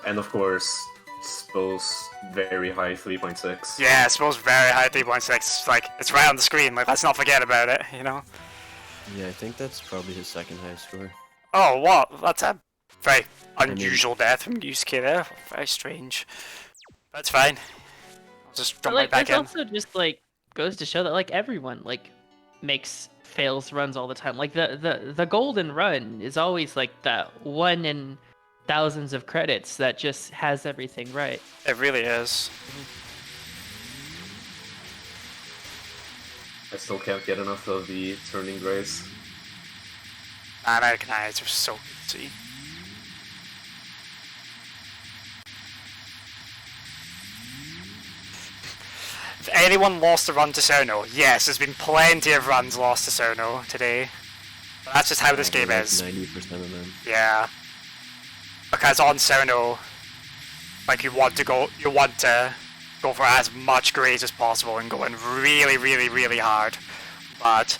And of course, sp0thss very high 3.6. Yeah, sp0thss very high 3.6. Like it's right on the screen. Like let's not forget about it. Yeah, I think that's probably his second highest score. Oh, what? That's a very unusual death from Yu-suke there. Very strange. That's fine. I'll just jump right back in. This also just like goes to show that like everyone like fails runs all the time. Like the golden run is always like that one in thousands of credits that just has everything right. It really is. still can't get enough of the turning grace. American eyes are so good to see. If anyone lost a run to Sono, yes, there's been plenty of runs lost to Sono today. But that's just how this game is. 90% of them. Yeah. Because on Sono, like you want to go for as much graze as possible and go in really, really, really hard. But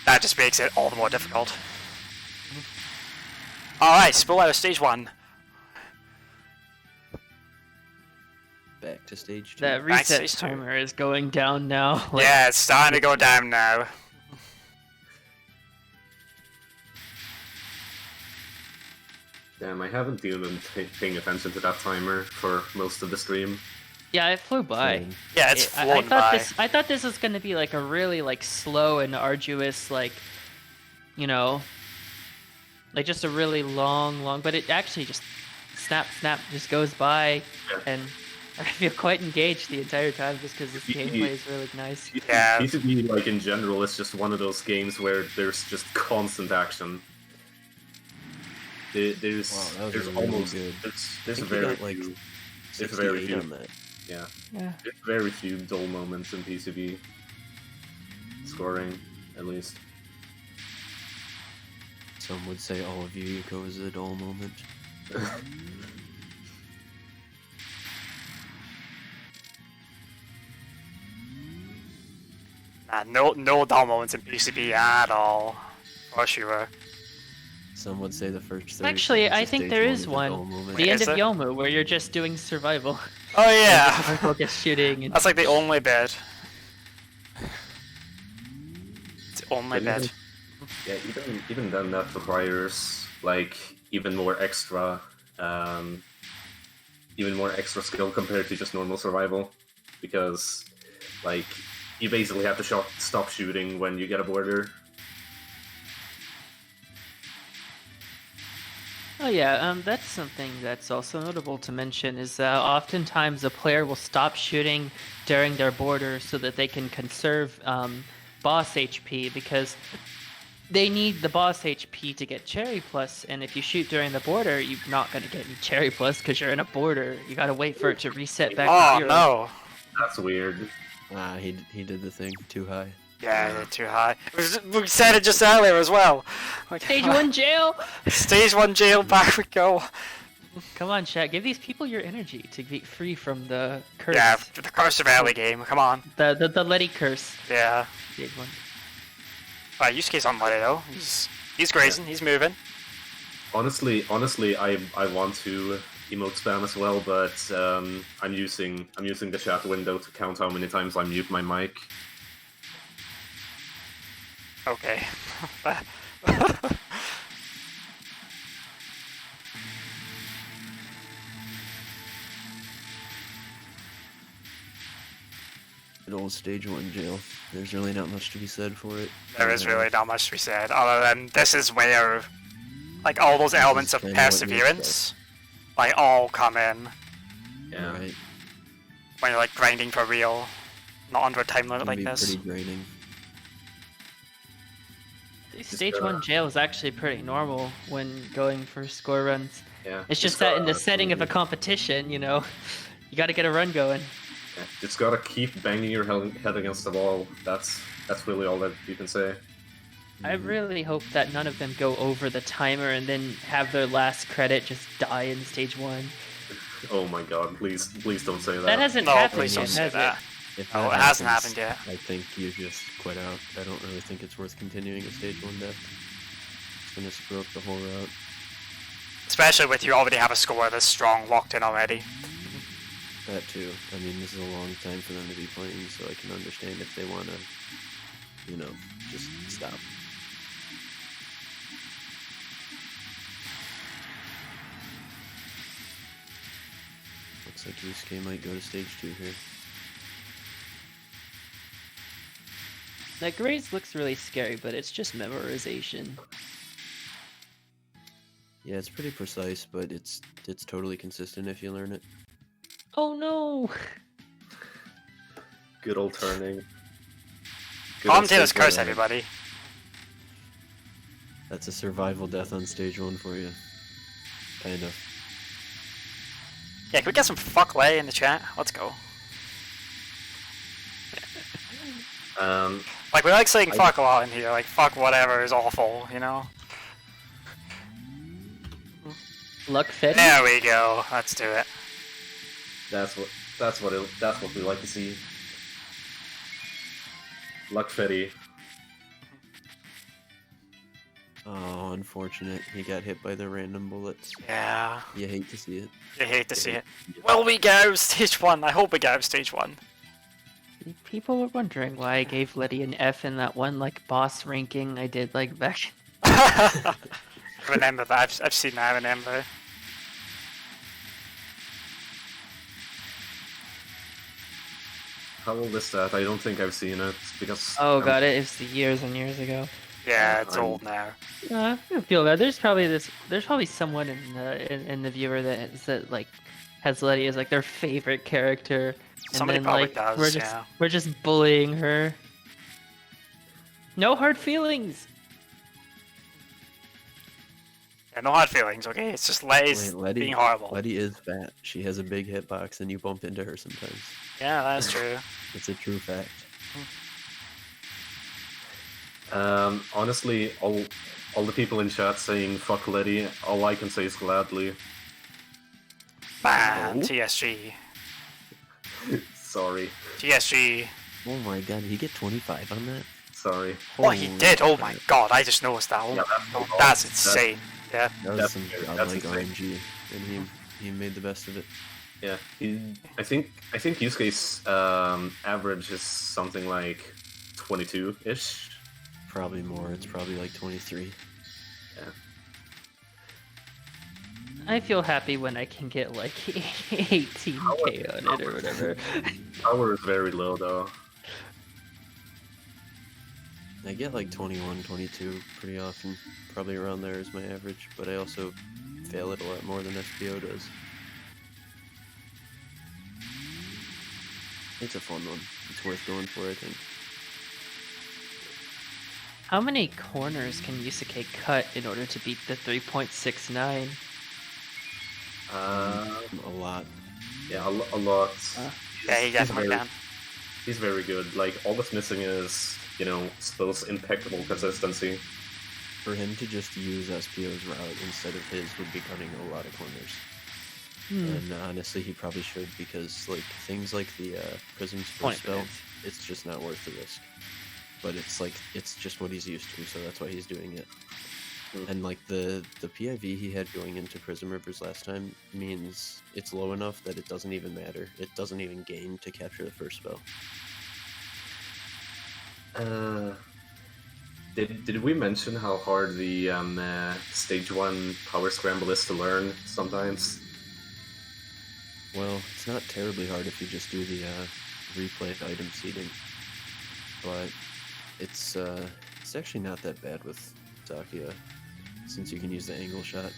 that just makes it all the more difficult. Alright, spill out of stage 1. Back to stage 2. That Back to reset stage 2. timer is going down now. Like, Yeah, it's starting to go down now. Damn, I haven't even been paying attention to that timer for most of the stream. yeah, it flew by. Same. Yeah, it's flown by. I thought this was gonna be like a really like slow and arduous like, you know, like just a really long, but it actually just snap just goes by, Yeah. and I feel quite engaged the entire time just because this gameplay is really nice. Yeah. PCB, like in general, is just one of those games where there's just constant action. There's Wow, that was there's really almost good. there's I a think he very got, like, few, there's a very 68 few on that. yeah Yeah. there's very few dull moments in PCB scoring, at least. Some would say all of Yu-suke is a dull moment. Nah, no dull moments in PCB at all. For sure. Some would say the first 30 Actually, seconds I of think stage there 1 is a one. dull moment. The end Is of there? Yomu, where you're just doing survival. Oh yeah, Focus shooting. And... that's like the only bit. It's the only But bit. Yeah, even then, that requires like even more extra skill compared to just normal survival, because like you basically have to stop shooting when you get a border. Oh yeah, that's something that's also notable to mention is oftentimes a player will stop shooting during their border so that they can conserve boss HP, because they need the boss HP to get Cherry Plus, and if you shoot during the border, you're not going to get any Cherry Plus because you're in a border. You got to wait for it to reset back to Oh 0. no. That's weird. Ah, he did the thing too high. Yeah, they're too high. We said it just earlier as well. Like, Stage 1 jail! Stage 1 jail, back we go. Come on, chat. Give these people your energy to be free from the curse. Yeah, the curse of early game, come on. The Letty curse. Yeah. Stage 1. Yusuke's on Letty though. He's grazing, he's moving. Honestly, I want to emote spam as well, but I'm using the chat window to count how many times I mute my mic. Okay. Good old stage 1 jail. There's really not much to be said for it. There is really not much to be said, other than this is where, like, all those elements of kinda what you perseverance, like, all come in Yeah. Right. when you're, like, grinding for real, not under a time limit Can like be this. pretty draining. Stage 1 jail is actually pretty normal when going for score runs. Yeah. It's just that in the setting of a competition, you know, you got to get a run going. Yeah, just gotta keep banging your head against the wall. That's really all that you can say. I really hope that none of them go over the timer and then have their last credit just die in stage 1. Oh my god, please don't say that. That hasn't No, happened please yet, don't say has that. If Oh, that it hasn't happens, happened yet. I think you just quit out. I don't really think it's worth continuing a stage 1 death. It's gonna screw up the whole route. Especially with you already have a score this strong locked in already. That too. I mean, this is a long time for them to be playing, so I can understand if they wanna, you know, just stop. Looks like Yu-suke might go to stage 2 here. That graze looks really scary, but it's just memorization. Yeah, it's pretty precise, but it's totally consistent if you learn it. Oh no! Good old turning. Good on Commentators stage curse one. everybody. That's a survival death on stage 1 for you. Kind of. Yeah, can we get some fuck lay in the chat? Let's go. Like, we like saying fuck a lot in here, like, fuck whatever is awful, you know? Luck fit. There we go, let's do it. That's what we like to see. Luck Fetty. Oh, unfortunate. He got hit by the random bullets. Yeah, You hate to see it. you hate to see it. Will we get out of stage 1? I hope we get out of stage 1. People were wondering why I gave Letty an F in that one like boss ranking I did like back. I remember that, I've seen that, I remember. How old is that? I don't think I've seen it because. Oh god, it was years and years ago. Yeah, it's old now. I don't feel bad. There's probably someone in the viewer that like has Letty as like their favorite character, and Somebody then probably like does, yeah. we're just bullying her. No hard feelings. Yeah, no hard feelings, okay? It's just Letty's Letty, being horrible. Letty is fat. She has a big hitbox and you bump into her sometimes. Yeah, that's true. It's a true fact. Honestly, all the people in chat saying fuck Letty, all I can say is gladly. Man, Oh. TSG. Sorry. TSG. Oh my god, did he get 25 on that? Sorry. Oh, he Holy did! Oh my crap. god, I just noticed that. Oh, Yeah, oh, that's insane. Yeah. That was That's some weird. godlike That's insane. RNG, and he made the best of it. Yeah. I think Yu-suke's average is something like 22-ish. Probably more. It's probably like 23. Yeah. I feel happy when I can get like 18k on it or whatever. Power is very low though. I get like 21, 22 pretty often. Probably around there is my average, but I also fail it a lot more than sp0 does. It's a fun one. It's worth going for, I think. How many corners can Yu-suke cut in order to beat the 3.69? A lot. Yeah, a lot. Yeah, he definitely very, can. He's very good. Like, all that's missing is, sp0th's impeccable consistency. For him to just use sp0's route instead of his would be cutting a lot of corners. And honestly, he probably should, because like things like the Prism's first spell, it's just not worth the risk. But it's just what he's used to, so that's why he's doing it. And like the PIV he had going into Prism Rivers last time means it's low enough that it doesn't even matter. It doesn't even gain to capture the first spell. Did we mention how hard the stage 1 power scramble is to learn sometimes? Well, it's not terribly hard if you just do the replay item seeding, but it's actually not that bad with Zakia, since you can use the angle shot.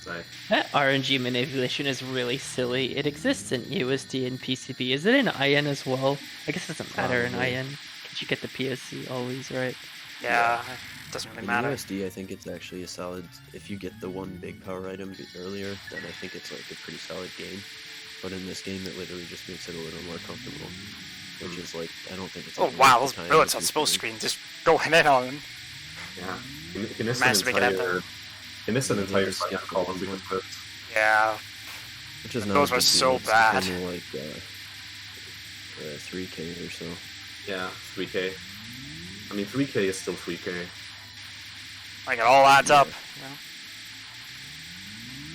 Right. That RNG manipulation is really silly. It exists in USD and PCB. Is it in IN as well? I guess it doesn't matter in Probably. IN. Because you get the PSC always, right? Yeah, it doesn't really In matter. USD, I think it's actually a solid. If you get the one big power item earlier, then I think it's like a pretty solid game. But in this game, it literally just makes it a little more comfortable, which is like I don't think it's. Oh like wow, worth those the time bullets if on you're sp0 doing- screen just going in on him. Yeah. He missed Managed to an make it up entire, there. he missed an Yeah, entire just second skip column those because ones. of it. Yeah, Which is not Those a were big so deal, it's bad. only like 3k or so. Yeah, 3k. I mean, 3k is still 3k. like it all adds up. You know?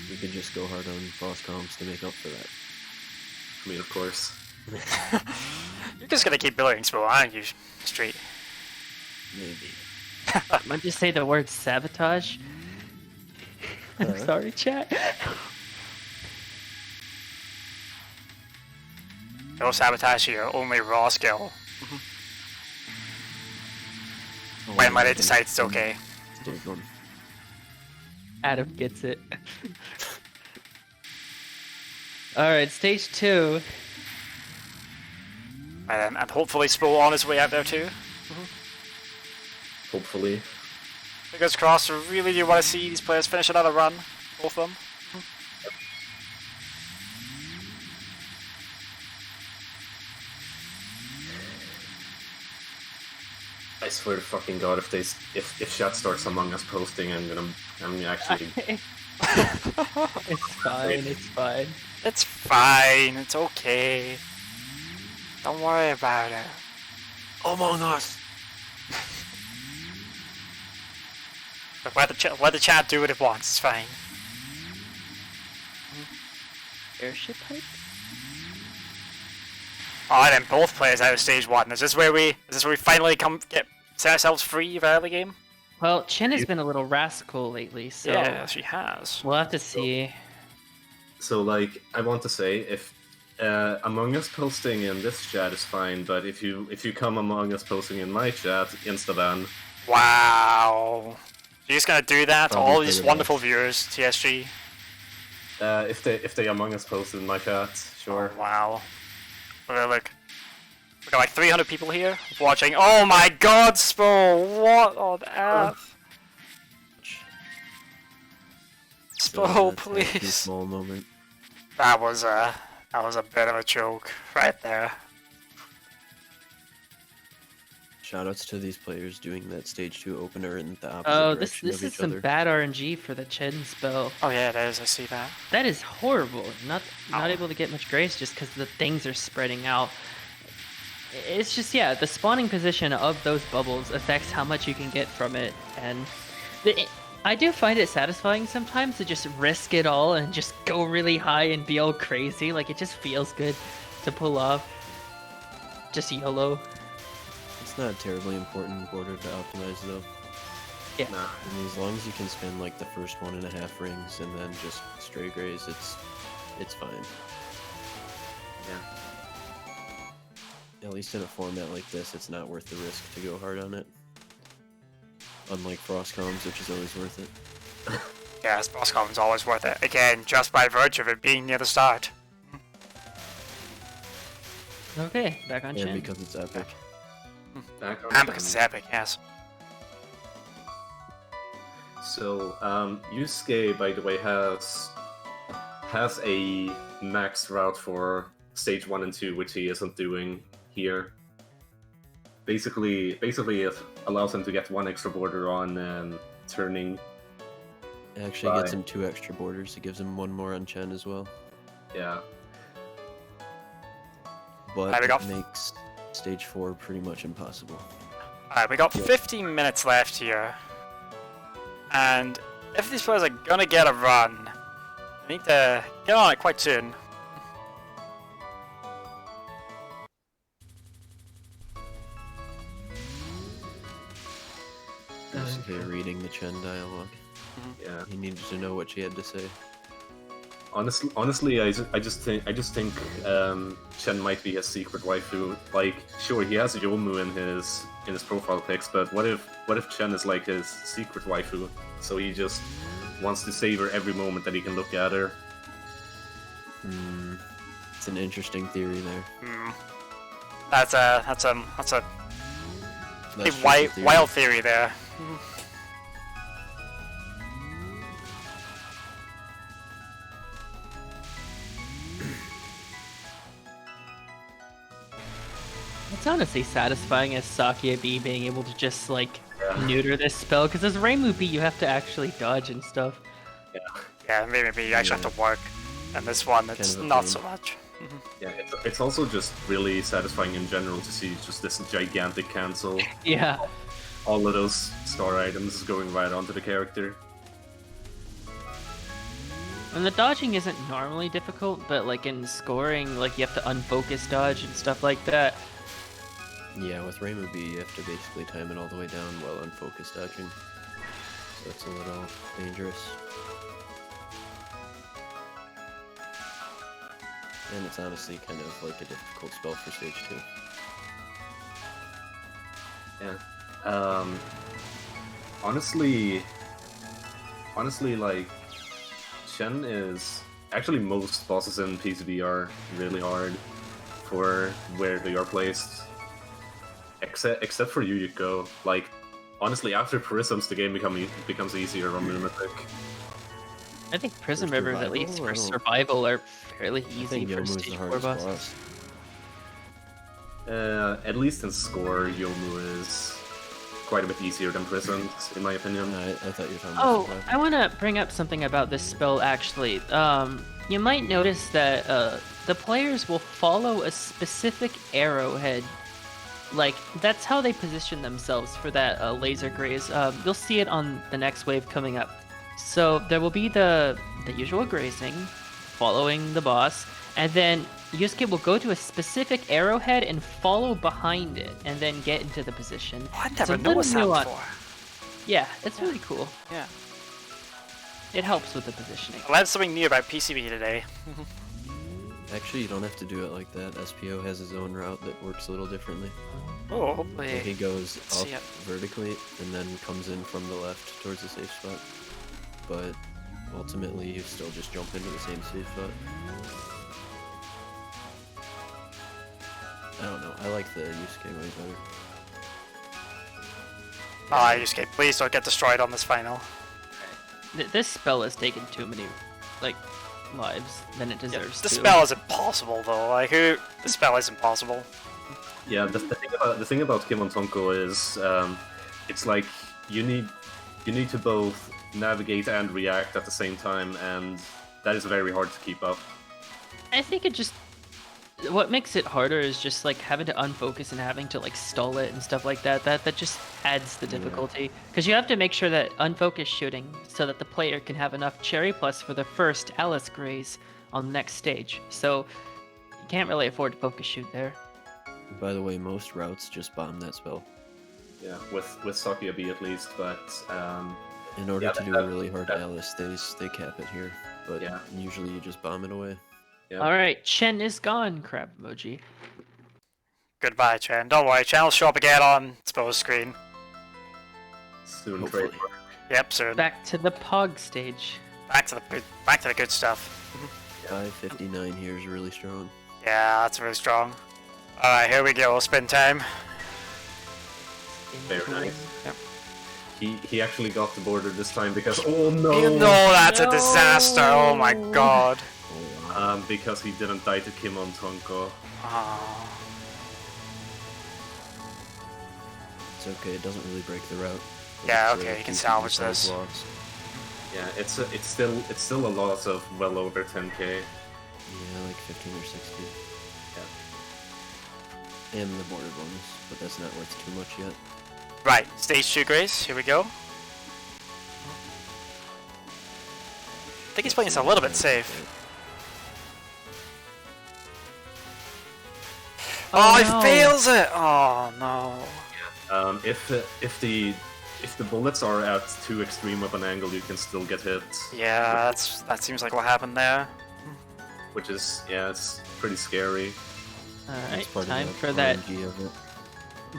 You could just go hard on boss comps to make up for that. I mean, of course. You're just gonna keep building sp0, aren't you, Street? Maybe. Might just say the word sabotage. I'm Huh? sorry, chat. No sabotage your only raw skill. When might I decide it's okay? Stage 1. Adam gets it. Alright, stage 2. And hopefully sp0 on his way out there too. Hopefully. Fingers crossed. I really do want to see these players finish another run. Both of them. I swear to fucking god, if chat starts Among Us posting, I'm actually. It's fine. It's fine. It's fine. It's okay. Don't worry about it. Among Us. But let the chat do what it wants. It's fine. Airship pipe? Oh, and then both players out of stage 1. Is this where we finally set ourselves free of early game? Well, Chen has been a little rascal lately, so Yeah, she has. we'll have to see. So, like, I want to say, if Among Us posting in this chat is fine, but if you come Among Us posting in my chat, insta-ban. Wow. You're just gonna do that to all Probably these pretty wonderful much. viewers, TSG? If they Among Us posted in my chat, sure. Oh, wow. We got like 300 people here watching. Oh my god, Spo! What on earth? Spo, Too please. small moment. That was a bit of a joke right there. Shoutouts to these players doing that stage 2 opener in the opposite Oh, this direction of is each some other. bad RNG for the Chen spell. Oh yeah, it is. I see that. That is horrible. Not Ow. able to get much grace just because the things are spreading out. It's just, yeah, the spawning position of those bubbles affects how much you can get from it, and I do find it satisfying sometimes to just risk it all and just go really high and be all crazy. Like, it just feels good to pull off. Just YOLO. It's not terribly important in border to optimize though. Yeah. Nah. I mean, as long as you can spend like the first 1.5 rings and then just stray graze, it's fine. Yeah. At least in a format like this, it's not worth the risk to go hard on it. Unlike Frost Comms, which is always worth it. Yes, boss com's always worth it. Again, just by virtue of it being near the start. Okay, back on And Chen. because it's epic. Back on And because it's epic, yes. So, Yu-suke, by the way, has a max route for stage 1 and 2, which he isn't doing here. Basically, it allows him to get 1 extra border on turning. It actually gets Bye. him 2 extra borders. It gives him 1 more on Chen as well. Yeah. But Alright, we got it makes stage 4 pretty much impossible. Alright, we got Yeah. 15 minutes left here. And if these players are gonna get a run, they need to get on it quite soon. Basically reading the Chen dialogue. Yeah. He needed to know what she had to say. Honestly, I just think Chen might be his secret waifu. Like, sure, he has Yomu in his profile pics, but what if Chen is like his secret waifu? So he just wants to savor every moment that he can look at her. It's an interesting theory there. That's a That's big just a theory. wild theory there. It's honestly satisfying as Sakia B being able to just like Yeah. neuter this spell, because as Reimu B you have to actually dodge and stuff. Yeah, maybe you actually have to work. And this one, it's Kind of a not pain. so much. Yeah, it's also just really satisfying in general to see just this gigantic cancel. Yeah. All of those star items going right onto the character. And the dodging isn't normally difficult, but like in scoring, like you have to unfocus dodge and stuff like that. Yeah, with Reimu B, you have to basically time it all the way down while unfocused dodging. So it's a little dangerous. And it's honestly kind of like a difficult spell for stage 2. Yeah. Honestly, like, Chen is... Actually, most bosses in PCB are really hard for where they are placed. except for Yu-suke. Like, honestly, after Prisms, the game becomes easier on Lunatic. I think Prism For Rivers, at least for survival, are fairly I easy think for Yomu's the stage 4 hardest bosses. boss. At least in score, Yomu is quite a bit easier than Prisms, in my opinion. I thought you were talking about Oh, survival. I want to bring up something about this spell, actually. You might notice that the players will follow a specific arrowhead. Like, that's how they position themselves for that laser graze. You'll see it on the next wave coming up. So there will be the usual grazing, following the boss, and then Yu-suke will go to a specific arrowhead and follow behind it, and then get into the position. I It's never a little noticed that nuanced. before. Yeah, it's really cool. Yeah. It helps with the positioning. I learned something new about PCB today. Actually, you don't have to do it like that. SPO has his own route that works a little differently. Oh, So hopefully. he goes Let's up see it. vertically and then comes in from the left towards the safe spot. But ultimately, you still just jump into the same safe spot. I don't know. I like the Yu-suke way better. Ah, Yu-suke, please don't get destroyed on this final. This spell has taken too many, like, lives than it deserves The to. spell is impossible, though. Like, the spell is impossible. Yeah, the thing about Kimon Tonko is, it's like you need to both navigate and react at the same time, and that is very hard to keep up. I think it just... What makes it harder is just, like, having to unfocus and having to, like, stall it and stuff like that. That just adds the difficulty. Because you have to make sure that unfocused shooting, so that the player can have enough Cherry Plus for the first Alice Graze on the next stage. So, you can't really afford to focus shoot there. By the way, most routes just bomb that spell. Yeah, with Sakuya at least, but In order Yeah, to do that- a really hard Alice, they cap it here. But Yeah. usually you just bomb it away. Yeah. Alright, Chen is gone, crab emoji. Goodbye, Chen. Don't worry, Chen will show up again on Spo's screen. soon Hopefully. trademark. Yep, soon. Back to the Pog stage. Back to the good stuff. 559 here is really strong. Yeah, that's really strong. Alright, here we go. Spin time. Very nice. Yep. He actually got the border this time because oh no, No, that's a disaster. Oh my No. god. Oh, wow. Because he didn't die to Kimon Tonko. Oh. It's okay, it doesn't really break the route. Yeah, It's, okay, you can PCB salvage side this. blocks. Yeah, it's still a loss of well over 10k. Yeah, like 15 or 60. Yeah. And the border bonus, but that's not worth too much yet. Right, stage 2 Grace. Here we go. I think he's playing this a little bit safe. Oh, no. he fails it! Oh no. If the bullets are at too extreme of an angle, you can still get hit, Yeah, that seems like what happened there. which is it's pretty scary. Alright, It's part of time the for that RNG of it.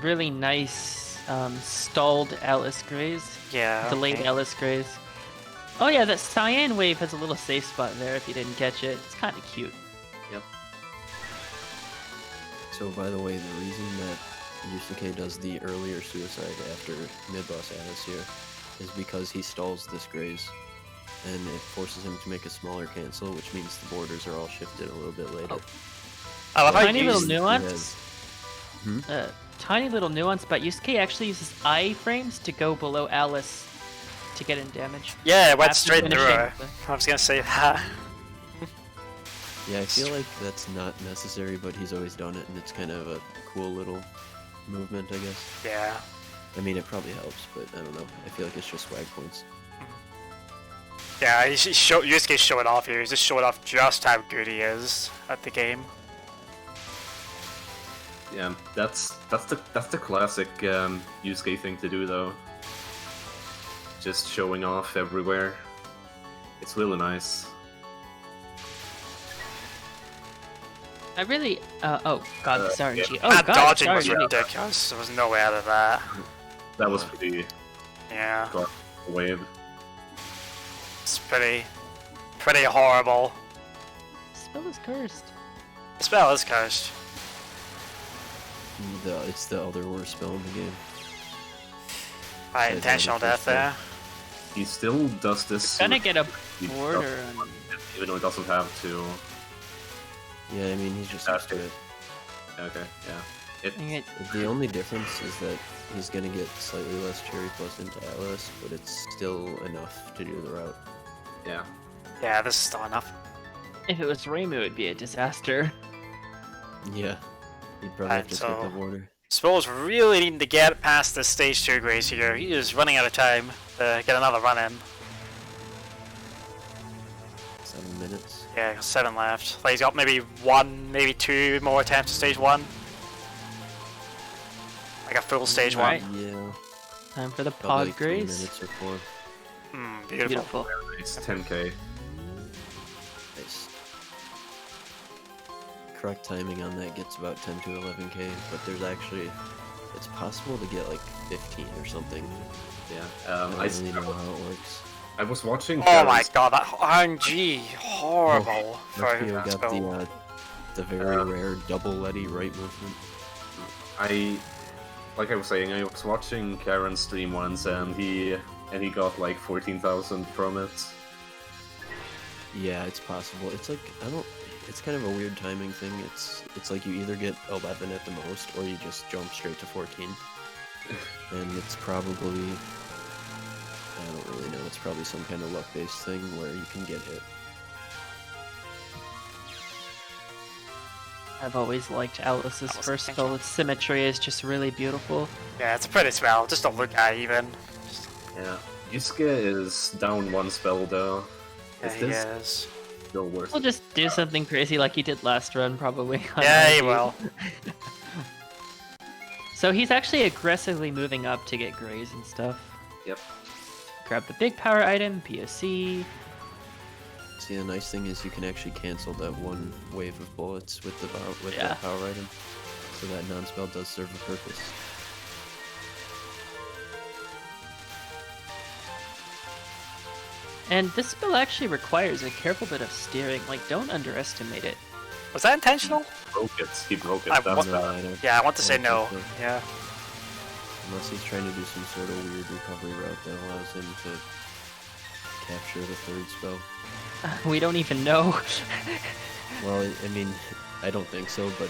really nice stalled Alice Graze. Yeah. Delayed okay. Alice Graze. Oh yeah, that cyan wave has a little safe spot there if you didn't catch it. It's kind of cute. Yep. So by the way, the reason that Yu-suke does the earlier suicide after mid-boss Alice here is because he stalls this graze, and it forces him to make a smaller cancel, which means the borders are all shifted a little bit later. Oh. I love how Tiny he little used... nuance. Hmm? Tiny little nuance, but Yu-suke actually uses iframes to go below Alice to get in damage. Yeah, it went After straight through finishing her. the- I was gonna say that. Yeah, I feel like that's not necessary, but he's always done it, and it's kind of a cool little movement, I guess. Yeah. I mean, it probably helps, but I don't know. I feel like it's just swag points. Yeah, Yusuke's showing off here. He's just showing off just how good he is at the game. Yeah, that's the classic Yu-suke thing to do though. Just showing off everywhere. It's really nice. I really. Oh god, this RNG. yeah. Oh That god, dodging this was RNG. ridiculous. There was no way out of that. That was pretty Yeah, dark wave. it's pretty horrible. Spell is cursed. The spell is cursed. It's the other worst spell in the game. Right, intentional death there. He still does this. Gonna get a He border. does- even though he doesn't have to. Yeah, I mean, he's just used to it. Okay, yeah. The only difference is that he's gonna get slightly less cherry plus into Alice, but it's still enough to do the route. Yeah. Yeah, this is still enough. If it was Reimu, it'd be a disaster. Yeah, he'd probably have Right, to skip the so- border. Sproul's really needing to get past this stage 2 grace here. He is running out of time to get another run in. 7 minutes. Yeah, 7 left. Like he's got maybe 1, maybe 2 more attempts to stage 1. Like a full stage Right. 1. Yeah, Time for the probably pod 3 grace. minutes or 4. Beautiful. Beautiful. It's 10k. Nice. Correct timing on that gets about 10 to 11k, but there's actually, it's possible to get like 15 or something. Yeah. I don't really know how it works. I was watching. Oh my Karen's- god, that RNG! Horrible for FPO that got spell. the very rare double Letty right movement. Like I was saying, I was watching Karen stream once, and he got like 14,000 from it. Yeah, it's possible. It's like, it's kind of a weird timing thing. It's like you either get 11 at the most, or you just jump straight to 14. And it's probably, I don't really know, it's probably some kind of luck-based thing where you can get hit. I've always liked Alice's first spell with symmetry. Is just really beautiful. Yeah, it's a pretty spell. Just don't look at it even. Yeah. Yusuke is down 1 spell though. Yeah, Is he this is. still worth We'll it? just do something crazy like he did last run, probably. on Yeah, he RNG. will. So he's actually aggressively moving up to get grays and stuff. Yep. Grab the big power item, POC. See, the nice thing is you can actually cancel that one wave of bullets with Yeah. that power item. So that non-spell does serve a purpose. And this spell actually requires a careful bit of steering. Like, don't underestimate it. Was that intentional? He broke it. I That's want- bad. I don't- Yeah, I want to say I no. don't think so. Yeah. Unless he's trying to do some sort of weird recovery route that allows him to capture the third spell. We don't even know. Well, I mean, I don't think so, but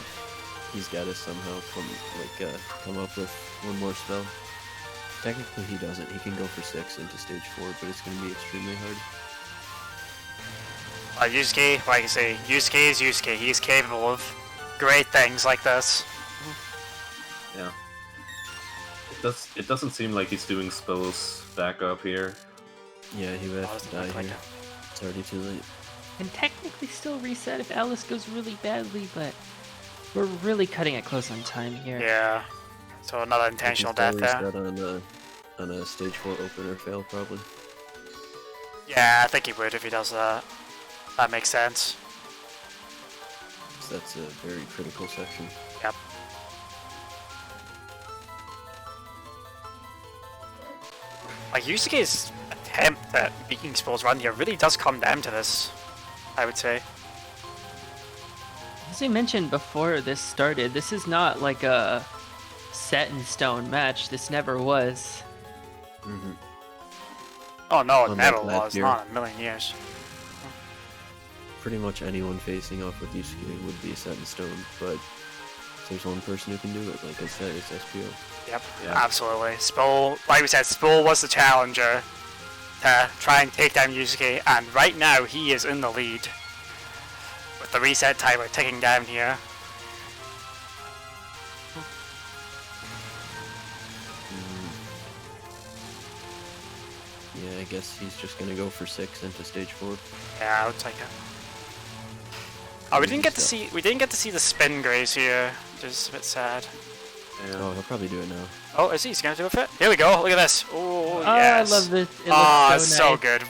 he's got to somehow come up with one more spell. Technically, he doesn't. He can go for 6 into stage 4, but it's going to be extremely hard. Yusuke, like I say, Yusuke is Yusuke. He's capable of great things like this. Yeah. It doesn't seem like he's doing spells back up here. Yeah, he would have to Doesn't die look like here. it. It's already too late. And technically still reset if Alice goes really badly, but we're really cutting it close on time here. Yeah. So another He can intentional still death there. reset on a stage 4 opener fail, probably. Yeah, I think he would if he does that. That makes sense. So that's a very critical section. Yep. Like Yusuke's attempt at beating Spill's run here really does come down to this, I would say. As we mentioned before this started, this is not like a set in stone match. This never was. Mm-hmm. Oh no, it Unlike never last was, year. not in a million years. Pretty much anyone facing off with Yu-suke would be set in stone, but if there's one person who can do it, like I said, it's SPO. Yep, Yeah. absolutely. Spill, like we said, Spill was the challenger to try and take down Yusuke, and right now he is in the lead. With the reset timer ticking down here. Yeah, I guess he's just gonna go for 6 into stage 4. Yeah, I would take it. Oh, we didn't get to see the spin graze here, which is a bit sad. Oh, he'll probably do it now. Oh, is he? He's gonna do it for it? Here we go. Look at this. Oh, Oh, yes. I love this. It Oh, looks it's so so nice. good.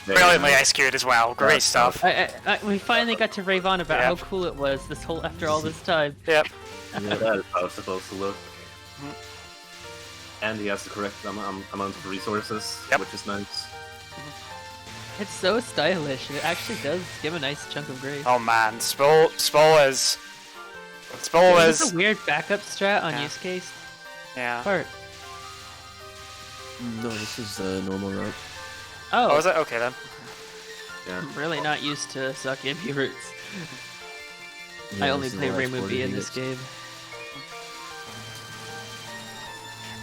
Very Brilliantly nice. executed as well. Great That's stuff. We finally got to rave on about Yep. how cool it was this whole after all this time. Yep. Yeah, that is how it's supposed to look. And he has the correct amount of resources, Yep. which is nice. It's so stylish. It actually does give a nice chunk of grace. Oh man, Spill is sp0thss There's is a weird backup strat on Yeah. Yu-suke's yeah. part. No, this is the normal route. Oh, Oh, is it? Okay then. Yeah. I'm really not used to Sakyami routes. Yeah, I only this is play the last Reimu border B in he this gets. game.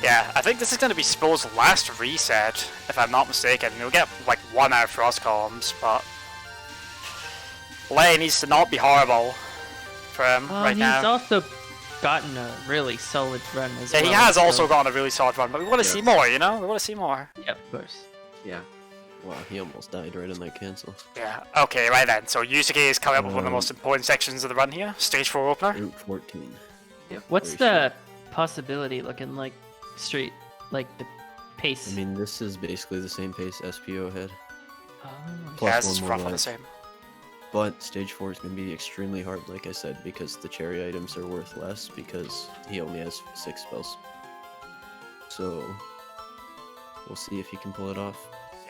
Yeah, I think this is going to be sp0thss's last reset, if I'm not mistaken. He'll get like 1 out of frost columns, but Lei needs to not be horrible for him Well, right he's now. also gotten a really solid run as Yeah, well. he has so- also gotten a really solid run, but we want to see Yes. more, you know? We want to see more. Yeah, of course. Yeah. Wow, he almost died right in that cancel. Yeah, okay, right then. So Yu-suke is coming up with one of the Um, most important sections of the run here. Stage 4 opener. Route 14. What's very the possibility looking like, Street? Like the pace? I mean, this is basically the same pace SPO had. Oh, Plus Yeah, it's one more roughly the life. same. But stage 4 is going to be extremely hard, like I said, because the cherry items are worth less because he only has 6 spells. So, we'll see if he can pull it off.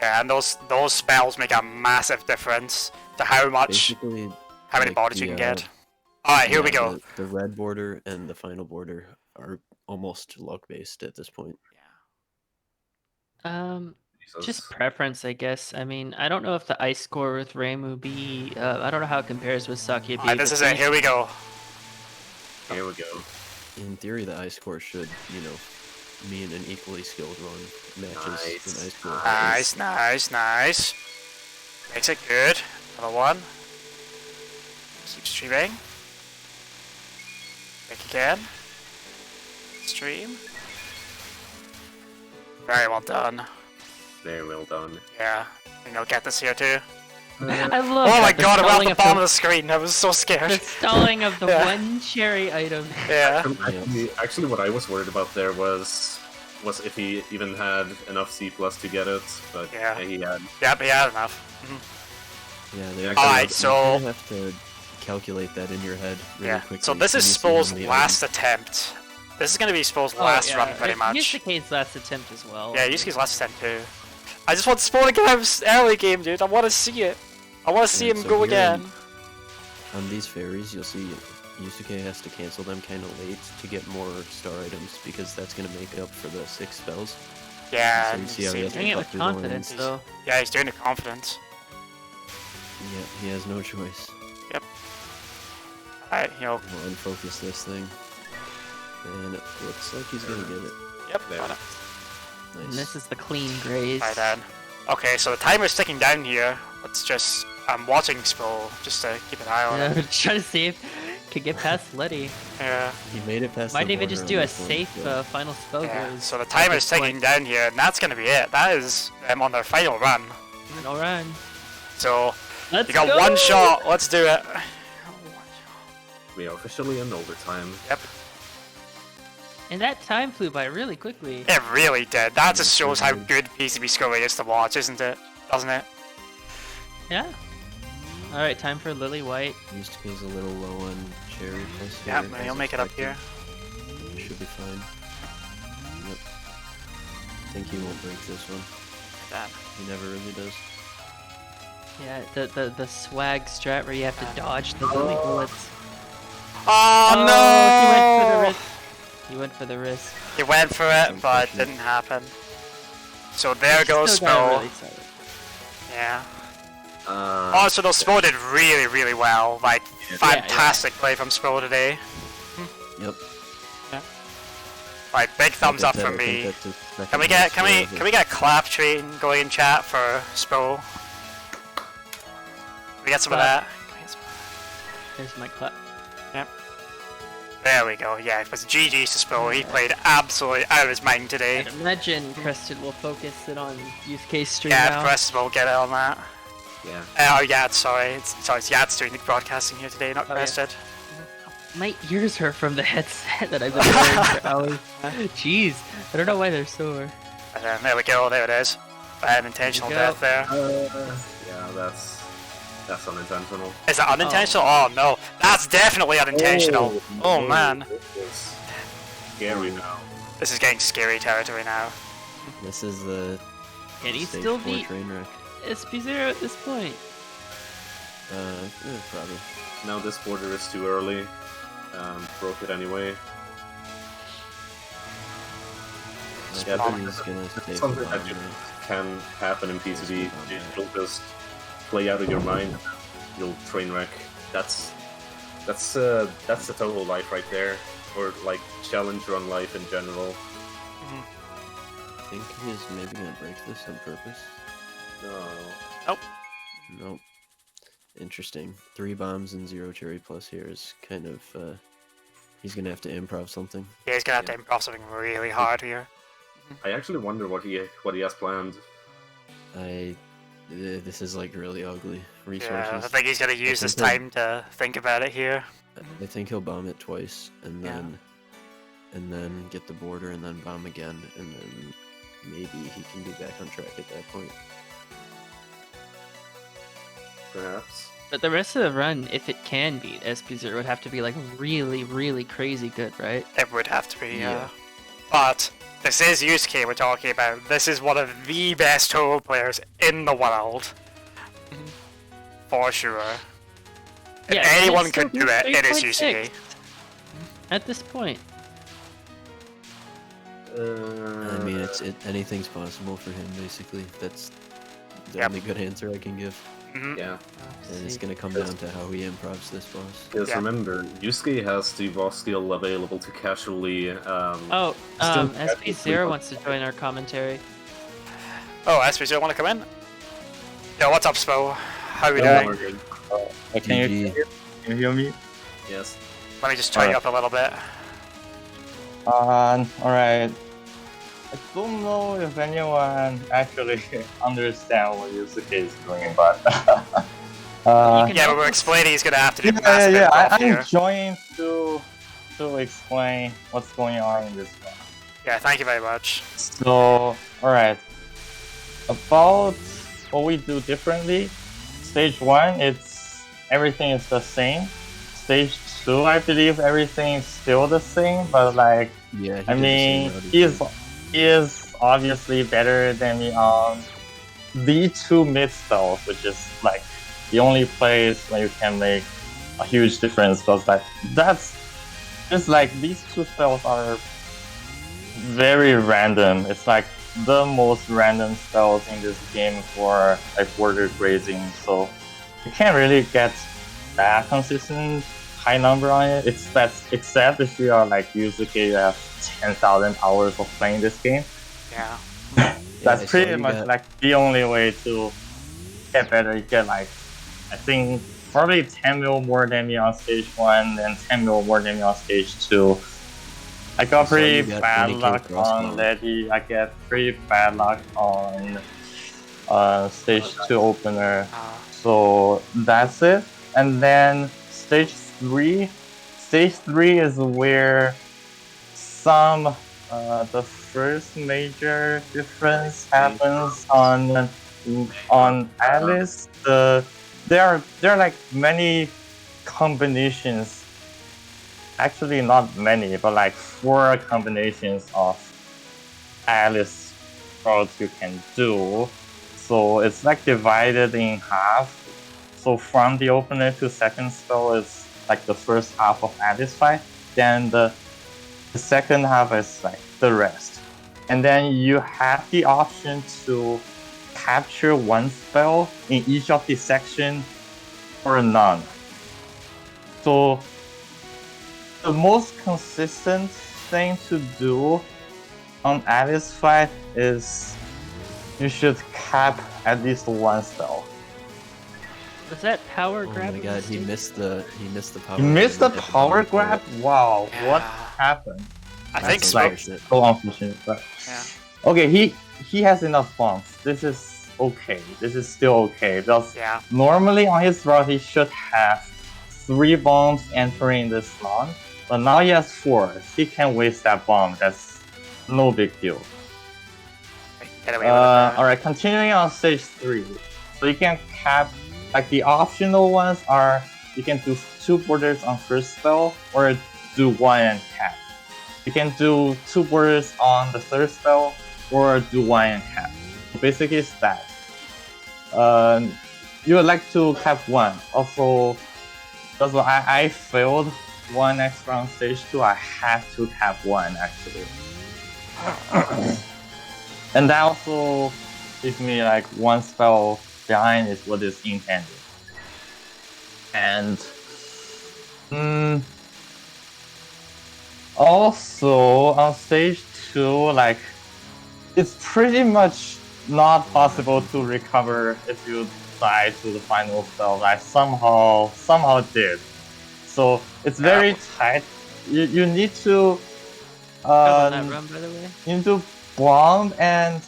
Yeah, and those spells make a massive difference to how Basically, many like bodies you the, can get. Alright, here we yeah, go. The red border and the final border are almost luck-based at this point. Jesus. just preference, I guess. I mean, I don't know if the ice score with Reimu B, I don't know how it compares with Sakyami. Alright, this but is it. Here we go. Here we go. In theory, the ice core should, mean an equally skilled run matches Nice. an ice core. Nice, nice, nice. Makes it good. Another one. Keep streaming. Back again. Stream. Very well done. Very well done. Yeah. I think I'll get this here too. I love Oh my that, the god, I'm at stalling the of bottom of the screen. I was so the scared. stalling of the Yeah. one cherry item. Yeah. Actually, what I was worried about there was if he even had enough C+ to get it, but Yeah. he had. Yep, he had enough. Yeah, they Alright, you so- kinda have to calculate that in your head really Yeah. quickly. So this when is you see how sp0thss's many last items- attempt. This is gonna be sp0thss's Oh, last yeah, run, pretty much. Yu-suke's last attempt as well. Yeah, Yusuke's last attempt too. I just want sp0thss to get out of early game, dude. I want to see it. I want to see And him so go here again. On these fairies, you'll see Yu-suke has to cancel them kind of late to get more star items because that's going to make up for the 6 spells. Yeah, So you and see how he has Doing it with Through the lanes. confidence, though. yeah, he's doing it confidence. Yeah, he has no choice. Alright, We'll unfocus this thing. And it looks like he's going to get it. yep, There. got it. And Nice. this is the clean graze. Right then. Okay, so the timer's ticking down here. Let's just, I'm watching sp0thss just to keep an eye on Yeah, it. we're trying to see if could get past Letty. Yeah, He made it past Might the even border just on do a this one, safe so- final spell yeah. graze. So the at timer's this ticking point. down here, and that's gonna be it. That is them on their final run. Final run. So, Let's you got go! one shot, let's do it. We are officially in overtime. Yep, And that time flew by really quickly. it really did. That just shows how good PCB scoring is to watch, isn't it? Doesn't it? Yeah. All right, time for Lily White. Yu-suke's a little low on cherry plus Yeah, here, he'll as make it up expected. here. Should be fine. Yep. I think he won't break this one. Damn. He never really does. Yeah, the swag strat where you have to dodge the Lily bullets. Oh, He went for the no! risk. He went for the risk. He went for it, but it Unfortunate. didn't happen. So there goes Still got sp0thss. really solid. Yeah. Also, though, sp0thss did really, really well. Like, Yeah. fantastic play from sp0thss today. Yep. Like, big thumbs Like I up said, from I think me. that's his Can we second get best score can we get a clap train going in chat for sp0thss? Can we get some of that? Can we get some- There's my clap. There we go. Yeah, it was GG's to sp0thss. He played absolutely out of his mind today. I imagine Preston will focus it on Yu-suke's stream Yeah, now. Press will get it on that. Yeah. Oh, Yad, sorry. It's Yad's doing the broadcasting here today, not Oh, yeah. Crested. My ears hurt from the headset that I've been wearing for hours. Jeez, I don't know why they're sore. And then there we go, there it is. An intentional There we death there. Yeah, that's unintentional. Is that unintentional? Oh no, that's definitely unintentional. Oh man, This is scary now. this is getting scary territory now. This is the Can he stage still 4 beat train wreck. sp0 at this point? Probably. Now this border is too early. broke it anyway. Yeah, Yeah, he's gonna take something the that bomb, just right? can happen in PCB. You'll just play out of your mind. You'll train wreck. That's the Touhou life right there, or like challenge run life in general. I think he's maybe gonna break this on purpose. No. Nope. Interesting. 3 bombs and 0 cherry plus here is kind of he's gonna have to improv something. Yeah, he's gonna have to improv something really hard here. I actually wonder what he has planned. This is like really ugly resources. Yeah, I think he's gonna use this time to think about it here. I think he'll bomb it twice and then get the border and then bomb again and then maybe he can be back on track at that point. Perhaps. But the rest of the run, if it can beat sp0, would have to be like really, really crazy good, right? It would have to be, Yeah. But this is Yu-suke we're talking about. This is one of the best Touhou players in the world. For sure. If Yeah, anyone it's still could do it, it is 3.6 Yu-suke. At this point. I mean, anything's possible for him basically. That's the Yep. only good answer I can give. Yeah. And it's gonna come down to how he improvs this boss. Because Yeah. remember, Yu-suke has the boss skill available to casually. Oh, Still sp0 wants to join our commentary. Oh, sp0 want to come in? Yo, what's up, Spo? How are we Yeah. doing? Can GG. you hear me? Yes. Let me just turn you up a little bit. Alright. I don't know if anyone actually understand what Yu-suke is doing, but Yeah, but we're explaining he's gonna have to do massive yeah. improv I'm here. joined to explain what's going on in this one. Yeah, thank you very much. So, alright. About what we do differently, stage 1, everything is the same. Stage 2, I believe everything is still the same, but like, Yeah, I mean, he is obviously better than me on the 2 mid spells, which is like the only place where you can make a huge difference. Because like it's like these 2 spells are very random. It's like the most random spells in this game for like border grazing. So you can't really get that consistent high number on it. Except if you are like Yu-suke, you have 10,000 hours of playing this game. Yeah. That's I saw pretty you much got- like the only way to get better. You get like, I think probably 10 mil more than me on stage 1 and 10 mil more than me on stage 2. I got saw you pretty got bad 20K luck crossbow. on Lady. I get pretty bad luck on stage 2 opener. So that's it. And then stage 3. Stage 3 is where the first major difference happens on Alice. There are like many combinations. Actually, not many, but like 4 combinations of Alice routes you can do. So it's like divided in half. So from the opener to second spell is like the first half of Alice fight. Then the second half is like the rest. And then you have the option to capture 1 spell in each of the sections or none. So the most consistent thing to do on Alice fight is you should cap at least 1 spell. Was that power Oh grab? my god, he missed the power. You missed the grab. power grab? Wow, what Yeah. happened? I think That's so. like unfortunate. so unfortunate. But Yeah. okay, he has enough bombs. This is okay. This is still okay. Because Yeah. normally on his route he should have 3 bombs entering this slot, but now he has 4. He can waste that bomb. That's no big deal. Get away with it. Alright, continuing on stage 3. So you can cap, like the optional ones are, you can do 2 borders on first spell, or do 1 and cap. You can do 2 borders on the third spell, or do 1 and cap. Basically it's that. You would like to cap 1. Also I failed one extra on stage 2, I have to tap 1 actually. And that also gives me like 1 spell behind is what is intended. And also on stage 2, like it's pretty much not possible to recover if you die to the final spell. I somehow did. So it's very tight. You need to on that run, by the way. you need to bomb and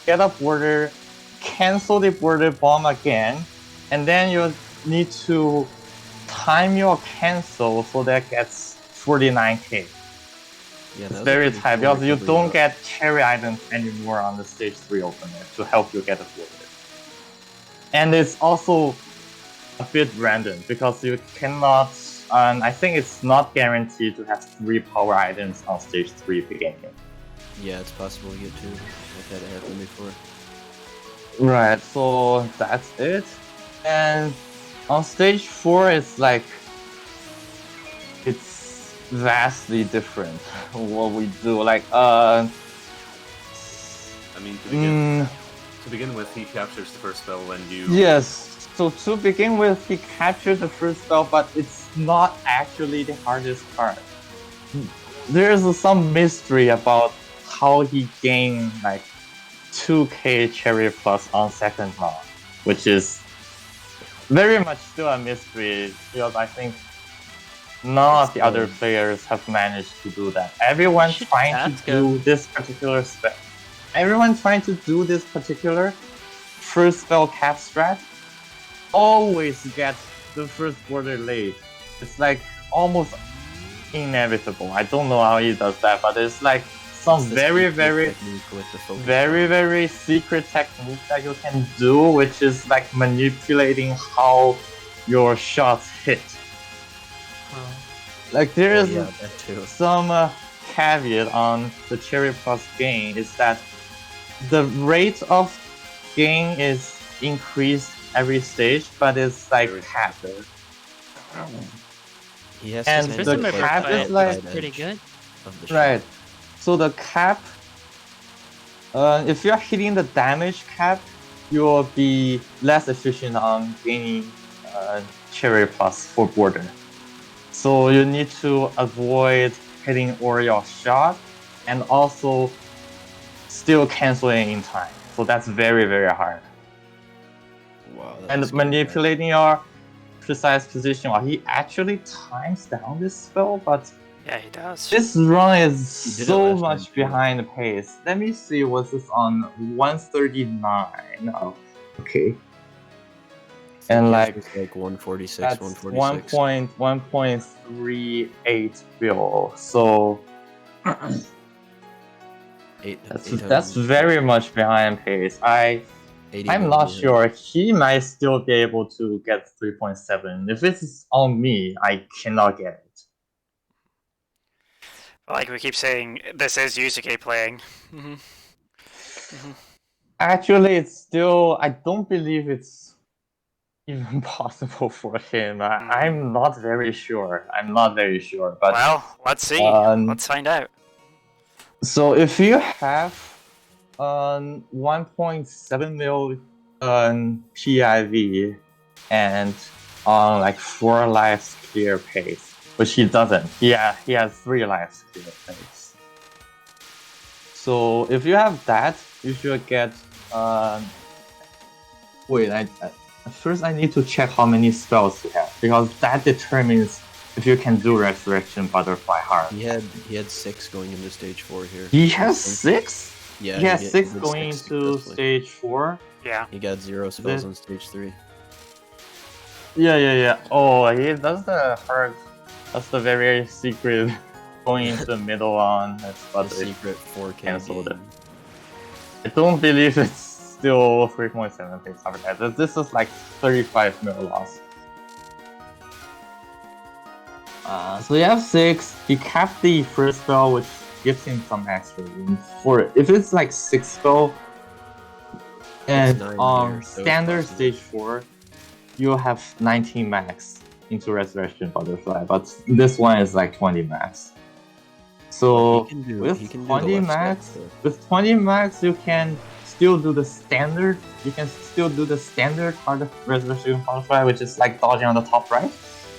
get a border, cancel the border bomb again, and then you need to time your cancel so that gets 49k. Yeah, It's very tight because you don't get cherry items anymore on the stage 3 opener to help you get a border. And it's also a bit random because you cannot, I think it's not guaranteed to have 3 power items on stage 3 beginning. Yeah, it's possible to get 2. I've had it happen before. Right, so that's it. And on stage 4, it's like, it's vastly different what we do. Like, I mean, to begin with, he captures the first spell when you... Yes, so to begin with, he captured the first spell, but it's not actually the hardest part. There's some mystery about how he gained like 2k cherry plus on second round, which is very much still a mystery because I think none of the other players have managed to do that. Everyone trying to do this particular spell. Everyone trying to do this particular first spell cap strat always gets the first border late. It's like almost inevitable. I don't know how he does that, but it's like some very secret technique that you can do, which is like manipulating how your shots hit. Like there is some caveat on the cherry plus gain is that the rate of gain is increased every stage, but it's like capped. And the cap is like pretty good. Right. So the cap, if you're hitting the damage cap, you'll be less efficient on gaining cherry plus for border. So you need to avoid hitting all your shot and also still canceling in time. So that's very, very hard. Wow. And manipulating your precise position, well, he actually times down this spell, but Yeah, he does. this run is so much behind the pace. Let me see, was this on 139? Oh, okay. And like 146, that's 146. 1.38 bill. So that's very much behind pace. I'm not sure. He might still be able to get 3.7. If it's on me, I cannot get it. Like we keep saying, this is Yu-suke playing. Actually, it's still... I don't believe it's even possible for him. I'm not very sure. But well, let's see. Let's find out. So if you have 1.7 mil PIV and on like 4 lives clear pace, which he doesn't. He has 3 lives clear pace. So if you have that, you should get wait, first I need to check how many spells you have, because that determines if you can do Resurrection Butterfly Heart. He had 6 going into stage 4 here. He has 6? Yeah, he has 6 going into stage 4? Yeah. He got 0 spells on stage 3. Yeah. Oh, that's the hard. That's the very secret going into the middle on. That's the secret 4K canceled it. I don't believe it's still 3.7 pace after that. This is like 35 mil loss. So you have 6. He capped the first spell, which gives him some extra room for it. If it's like 6 spell, and on standard stage 4, you'll have 19 max. into Resurrection Butterfly, but this one is like 20 max. So He can do with the 20 left max, step, though. with 20 max, you can still do the standard. You can still do the standard part of Resurrection Butterfly, which is like dodging on the top right.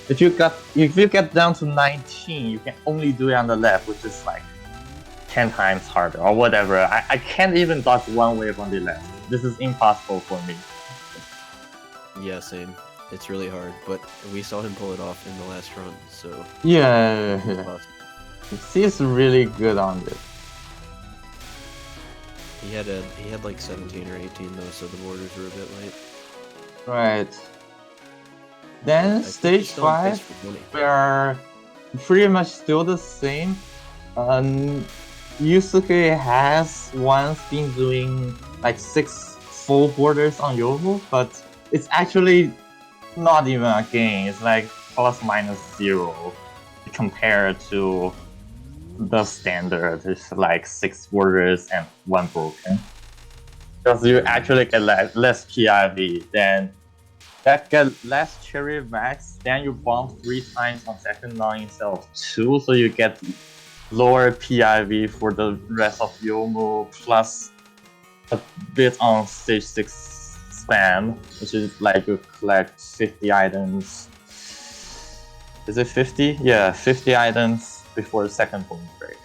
If you get down to 19, you can only do it on the left, which is like 10 times harder or whatever. I can't even dodge one wave on the left. This is impossible for me. Yeah, same. It's really hard, but we saw him pull it off in the last run, so Yeah, possible. he's really good on this. He had like 17 or 18 though, so the borders were a bit light. Right. Then I think stage he's still on pace 5, for 20. we are pretty much still the same. Yu-suke has once been doing like 6 full borders on Yovo, but it's actually not even a gain. It's like plus minus 0 compared to the standard. It's like 6 borders and 1 broken. Because you actually get less PIV, then that get less cherry max, then you bump 3 times on second line instead of 2, so you get lower PIV for the rest of Yomu, plus a bit on stage 6 spam, which is like you collect 50 items. Is it 50? Yeah, 50 items before the second bonus break.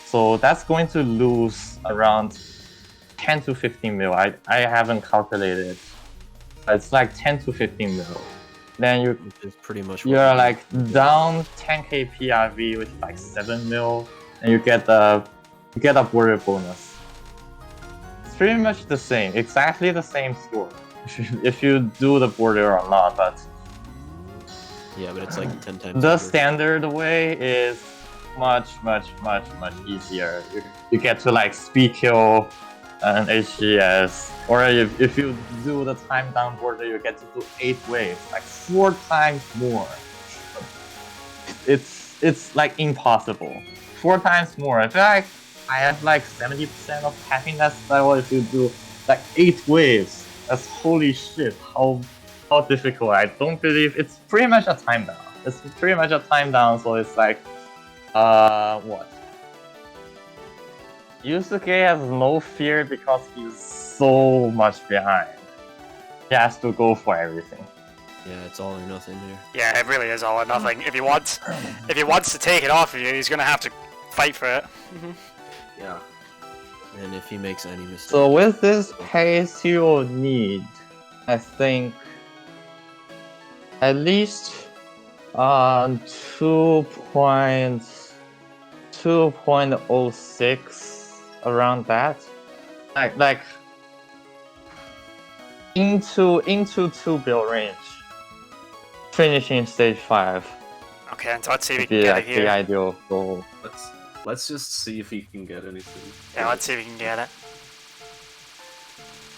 So that's going to lose around 10 to 15 mil. I haven't calculated. It's like 10 to 15 mil. Then It's pretty much you're like down 10k PRV, which is like 7 mil, and you get a border bonus. It's pretty much the same, exactly the same score. If you do the border or not, but yeah, but it's like 10 times. the harder. standard way is much easier. You get to like speed kill an HGS, or if you do the time down border, you get to do 8 waves, like 4 times more. It's like impossible. 4 times more. I feel like I have like 70% of happiness level if you do like 8 waves. That's holy shit. How difficult. I don't believe it's pretty much a time down. It's pretty much a time down, so it's like what? Yu-suke has no fear because he's so much behind. He has to go for everything. Yeah, it's all or nothing here. Yeah, it really is all or nothing. If he wants to take it off of you, he's gonna have to fight for it. Yeah. And if he makes any mistake, So with this pace, you will need, I think, at least 2.06 around that, like into 2 bill range, finishing stage 5 Okay, so let's see if we would can be get like it the here. ideal goal. Let's just see if he can get anything. Yeah, let's see if we can get it.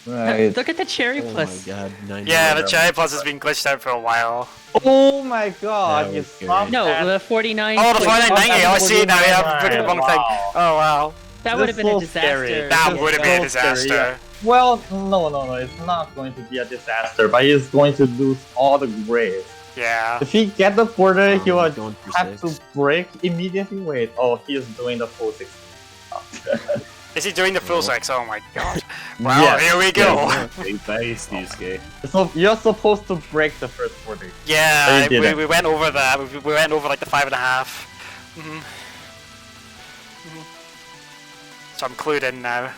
Right. Look at the cherry oh plus. my god, 90. Yeah, the Cherry Plus has been glitched out for a while. Oh my god, That you was scary. stopped No, at- the 49. Oh, the point- 4990! Oh, I see it now. Yeah, I put the wrong thing. Wow. Oh wow, That would have This been a is so scary. disaster. that This would have is been a so scary, disaster. Well, no, it's not going to be a disaster, but he's going to lose all the grades. Yeah. If he get the border, he will Going for have to 6. break immediately. Wait, oh, he is doing the full 6. Is he doing the full 6? Oh my god. Wow, Yes, here we go. Nice, Yu-suke. So you're supposed to break the first border. Yeah, Oh, you did we went over that. We went over like the 5.5. So I'm clued in now.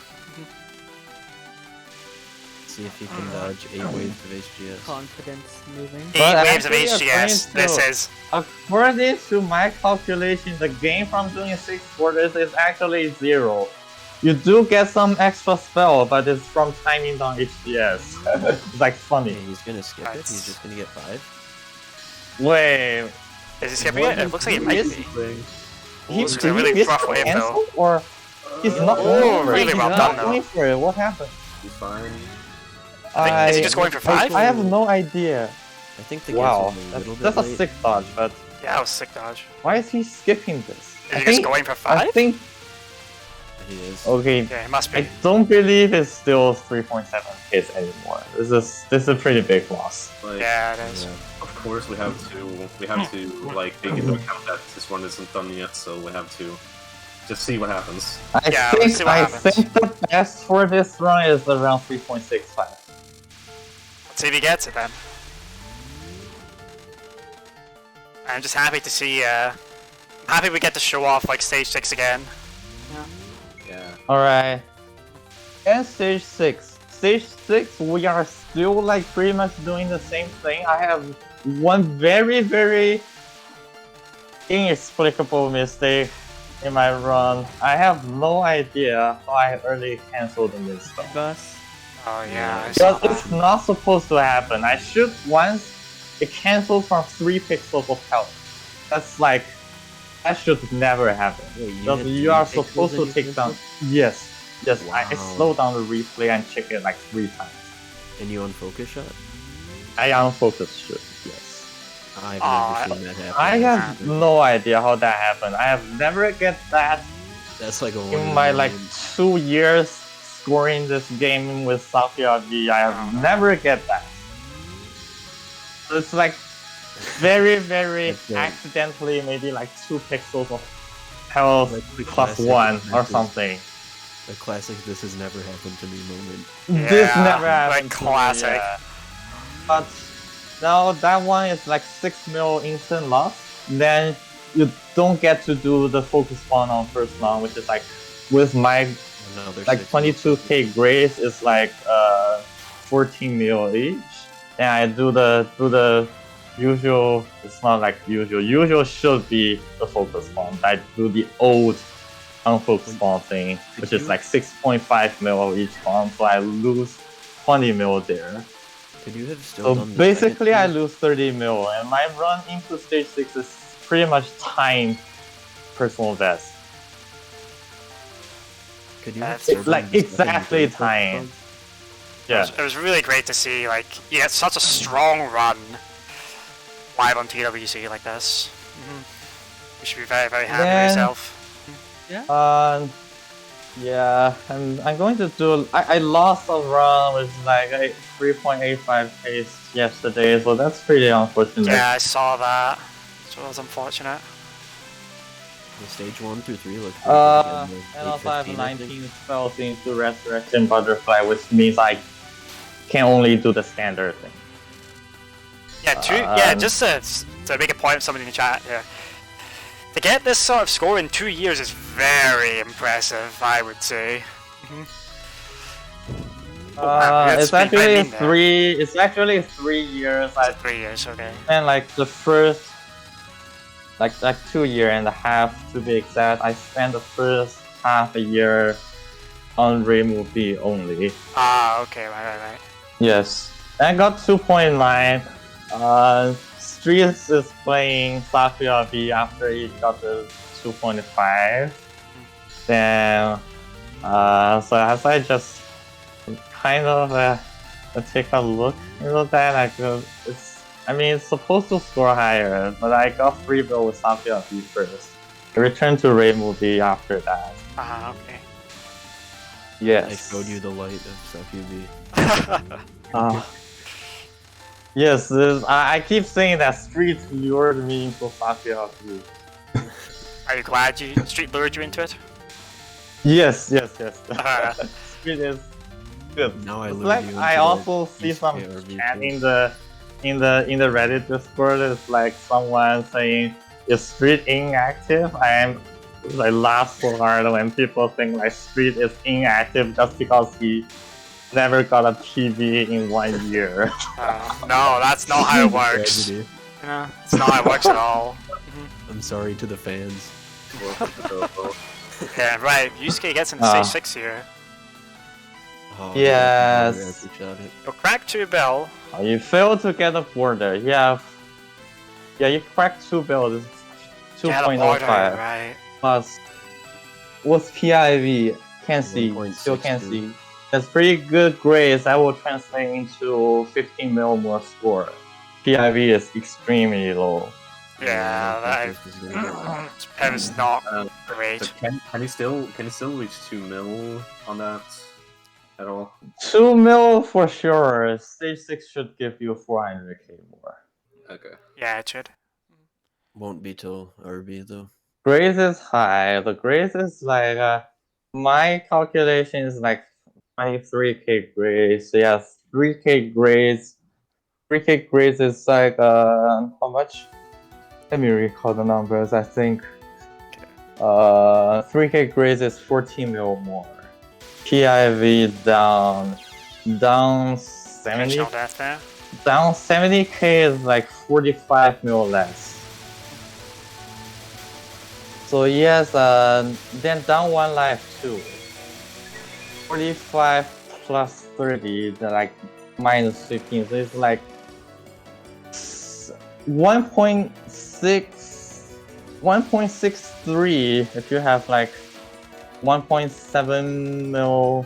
See if he can dodge 8 waves of HGS. Confidence moving. 8 But waves of actually, HGS. according This to- is. According to my calculation, the gain from doing 6 borders is actually 0. You do get some extra spell, but it's from timing down HGS. It's like Yeah, funny. he's gonna skip it. He's just gonna get 5. Wait, Is he skipping it? It looks like it might be. he's Looks like a really he's rough wave, cancel or he's not Oh, going for it? really He's well not done, though. going for it. What happened? He's fine. Is he just going for 5? I have no idea. I think the Wow, game's only a little that's bit a late. sick dodge, but Yeah, that was sick dodge. why is he skipping this? Is he just going for 5? I think He is. Okay, Yeah, it must I be. don't believe it's still 3.7 hits anymore. This is a pretty big loss. Like, Yeah, it is. Yeah. of course, we have to like take into account that this one isn't done yet, so we have to just see what happens. Yeah, let's see what I happens. think the best for this run is around 3.65. Let's see if he gets it then. I'm just happy to see. I'm happy we get to show off like stage 6 again. Yeah. Alright. And stage 6. Stage 6, we are still like pretty much doing the same thing. I have one very, very inexplicable mistake in my run. I have no idea how I early canceled the mid-stop. Boss. Oh yeah, I saw But it's that. not supposed to happen. I shoot once, it cancels from 3 pixels of health. That's like, that should never happen. Wait, Because had you 3 are pixels supposed in to your take down. pixel? Yes. Yes, I Wow. slow down the replay and check it like 3 times. And you unfocus shot? I unfocus shoot, yes. I've Aw, never seen that happen. I have no idea how that happened. I have never get that That's like a one in my like 2 years scoring this game with Safia V. I have never get that. So it's like very, very That's right. accidentally maybe like 2 pixels of health Like the plus classic 1 or matches. something. a classic "this has never happened to me" moment. This Yeah, never like happened to me, classic. yeah. But now that one is like 6 mil instant loss. Then you don't get to do the focus spawn on first round, which is like with my Another like 6 22k grace is like 14 mil each. And I do the usual. It's not like usual. Usual should be the focus spawn. I do the old unfocused spawn thing, which is like 6.5 mil each spawn. So I lose 20 mil there. Could you have still So done the basically, I second lose 30 mil, and my run into stage 6 is pretty much timed personal best. one? Could you have That's still It's done like the second exactly and third timed. focus Yeah. It was really great to see like you get such a strong run live on TWC like this. You should be very, very happy Then- with yourself. Yeah, I'm going to do. I lost a run with like a 3.85 pace yesterday, so that's pretty unfortunate. Yeah, I saw that. So it was unfortunate. The stage 1 through 3 look pretty good again, And though. also I have 8:15, I think. 19 spells into Resurrection Butterfly, which means I can only do the standard thing. Yeah, yeah. Just to make a point of somebody in the chat here. To get this sort of score in 2 years is very impressive, I would say. It's been actually pending there. 3. It's actually 3 years. Is I it 3 years? Okay. spent like the first, like 2.5 years to be exact. I spent the first half a year on Ray movie only. Ah, okay, right. Yes, I got 2.9. Streets is playing Safia V after he got the 2.5. Then, so as I just kind of take a look into that, it's supposed to score higher, but I got free bill with Safia V first. I returned to Ray movie after that. Ah, okay. Yes. I showed you the light of SpCB. Yes, I keep saying that Street lured me into Safia V. Are you glad Street lured you into it? Yes. Street is good. Now I It's lure like you I into also the see some PCB chat too. in the Reddit Discord. It's like someone saying, "Is Street inactive?" I laugh so hard when people think like Street is inactive just because he never got a PB in 1 year. No, that's not how it works. Tragedy. You know, it's not how it works at all. I'm sorry to the fans. Yeah, right. Yu-suke gets into stage 6 here. Oh, Yes. I have to shout it. You'll crack 2 bell. You failed to get a border. Yeah, you cracked 2 builds. Get a border, 2.05 right? plus what's PIV? Can't see. Still can't 1.62. see. That's pretty good grades. That will translate into 15 mil more score. PIV is extremely low. Yeah, This is gonna Pim is not So great. can you still reach 2 mil on that at all? 2 mil for sure. Stage 6 should give you 400k more. Okay. Yeah, it should. won't be till RB though. Grace is high. The grace is like my calculation is like 23k grace. Yes, 3k grace. 3k grace is like how much? Let me recall the numbers. I think 3k grace is 14 mil more. PIV down 70. Conventional death there. Down 70k is like 45 mil less. So yes, then down 1 life too. 45 plus 30, they're like minus 15. So it's like 1.63 if you have like 1.7 mil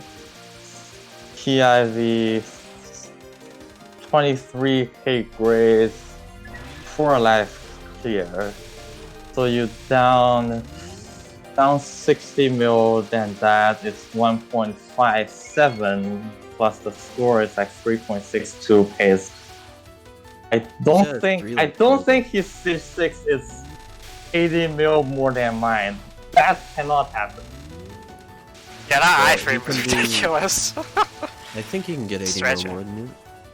PIV, 23k grades, 4 life clear. So you down 60 mil, then that is 1.57 plus the score is like 3.62 pace. I don't think his stage 6 is 80 mil more than mine. That cannot happen. Yeah, that Yeah, iframe was he can do- ridiculous. I think he can get 80 Stretching. mil more than you.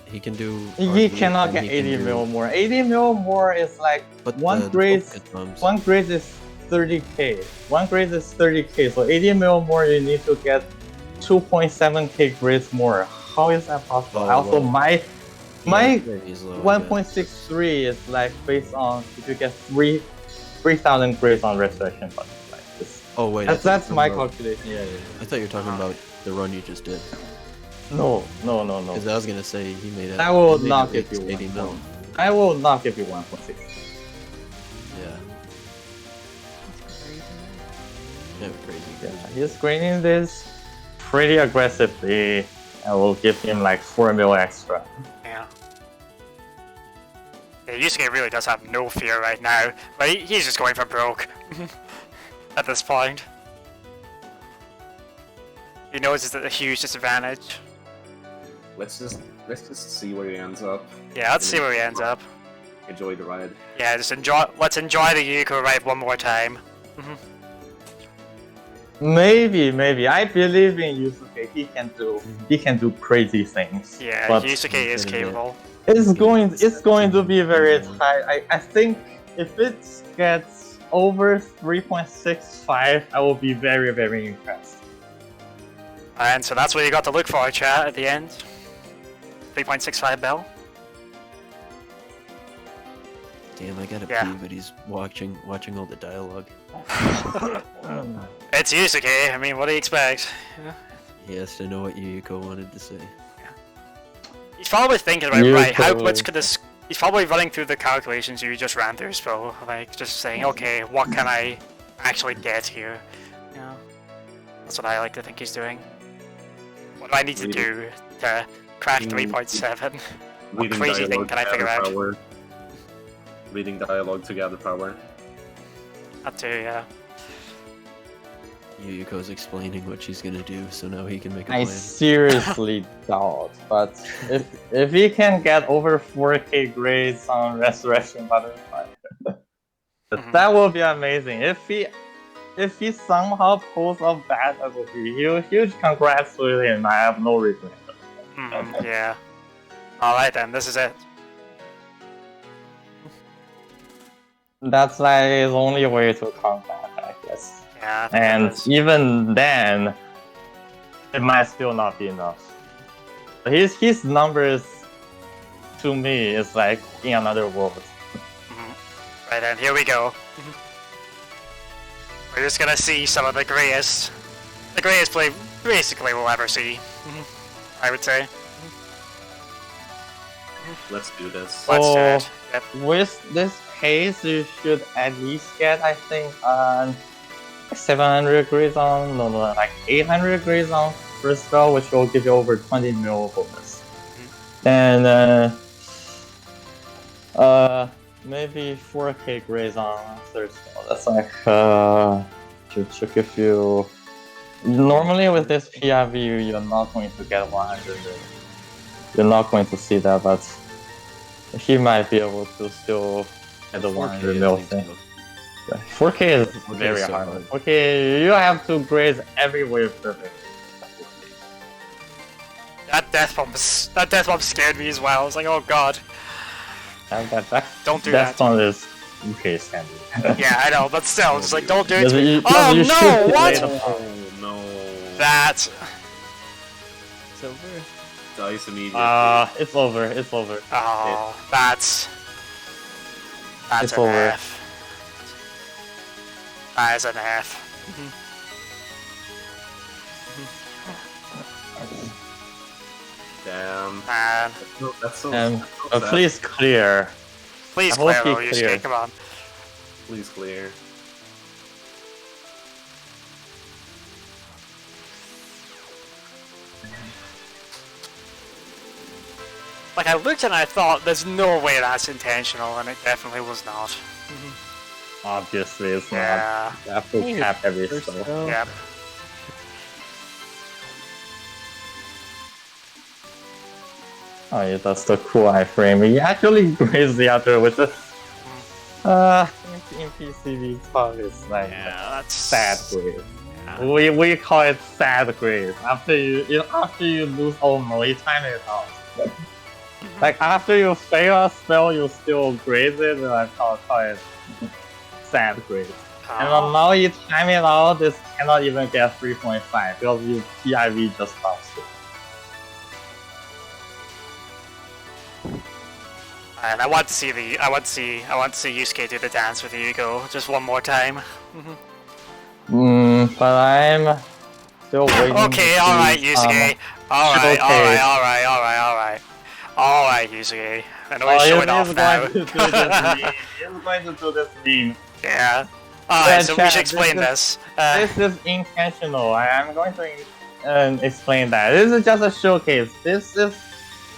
He can do. He RB, cannot and get he can 80 do- mil more. 80 mil more is like But one the grade. focus bombs- One grade is 30k. One grade is 30k. So 80 mil more, you need to get 2.7k grades more. How is that possible? Oh, Also, well. my Yeah, he's low, I guess. 1.63 is like based on if you get 3,000 grades on resurrection butterfly. Oh wait, I thought That's you were my talking about- calculation. Yeah. I thought you were talking about the run you just did. No. Because I was gonna say he made it. I will he made not it give you 80 mil. I will not give you 1.6. Yeah. Crazy. Yeah, he's grading this pretty aggressively. I will give him like 4 mil extra. Yeah. Yeah, Yu-suke really does have no fear right now. But he's just going for broke. At this point. He knows it's a huge disadvantage. Let's just see where he ends up. Yeah, let's see where he ends up. Enjoy the ride. Yeah, just enjoy. Let's enjoy the Yuko ride one more time. Maybe. I believe in Yu-suke. He can do crazy things. Yeah, But Yu-suke is gonna get- capable. it's going to be very tight. I think if it gets over 3.65, I will be very, very impressed. And so that's what you got to look for, chat, at the end. 3.65 bell. Damn, I gotta Yeah. pee, but he's watching all the dialogue. It's Yu-suke, I mean, what do you expect? He has to know what Yuyuko wanted to say. He's probably thinking about, You right, how totally- much could this... He's probably running through the calculations you just ran through, Spo. Like, just saying, okay, what can I actually get here? You know? That's what I like to think he's doing. What do I need to do to crack 3.7? What Reading crazy thing dialogue can I to figure gather out? power. Reading dialogue to gather power. That too, yeah. Yuyuko's explaining what she's gonna do, so now he can make a I plan. seriously doubt, but if he can get over 4k grades on Resurrection Butterfly, that will be amazing. If he somehow pulls off that will be huge congrats to him. I have no regret. Yeah. Alright then, this is it. That's like his only way to combat, I guess. Yeah, I think it And is. even then, it might still not be enough. His numbers to me is like in another world. Right then, here we go. We're just gonna see some of the greatest play basically we'll ever see. I would say. Let's do this. Let's do So- it. Yep. With this pace, you should at least get, I think, 700 grades on, like 800 grades on first spell, which will give you over 20 mil bonus. And maybe 4K grades on third spell. That's like if you normally with this PIV you're not going to get 100. You're not going to see that, but he might be able to still get the 100 mil thing. Yeah, 4K is very so hard. hard. 4K, you have to grade everywhere perfect. That death bomb scared me as well. I was like, oh god. Don't do that. That's one is UK standard. Yeah, I know, but still, just like, don't do it Does to it- me. does Oh you no, should delay what? the power. Oh no. That. It's over. Dice immediately. It's over. It's over. Oh, that's It's an over. F. That is an F. Damn. Man, That's so And sad. please clear. please I hope clear, he Yu-suke, clears. come on. Please clear. Like, I looked and I thought, there's no way that's intentional, and it definitely was not. Obviously, it's Yeah. not. You have to cap every First spell. spell. Yep. Oh yeah, that's the cool iframe. He actually grades the other with the in PCB talk is like Yeah, that's sad grade. Yeah. We call it sad grade. After you lose all no, you time it out. Like after you fail a spell, you still grade it. And I call it sad grade. And then now you time it out, this cannot even get 3.5 because you PIV just stops it. And I want to see Yu-suke do the dance with Yugo just one more time. But I'm still waiting. Okay, to alright, see, Yu-suke. Alright, okay. alright. Alright, Yu-suke. I know he's showing off now. He's going to do this meme. Yeah. Alright, so we chat, should explain this. This is intentional. I'm going to explain that. This is just a showcase. This is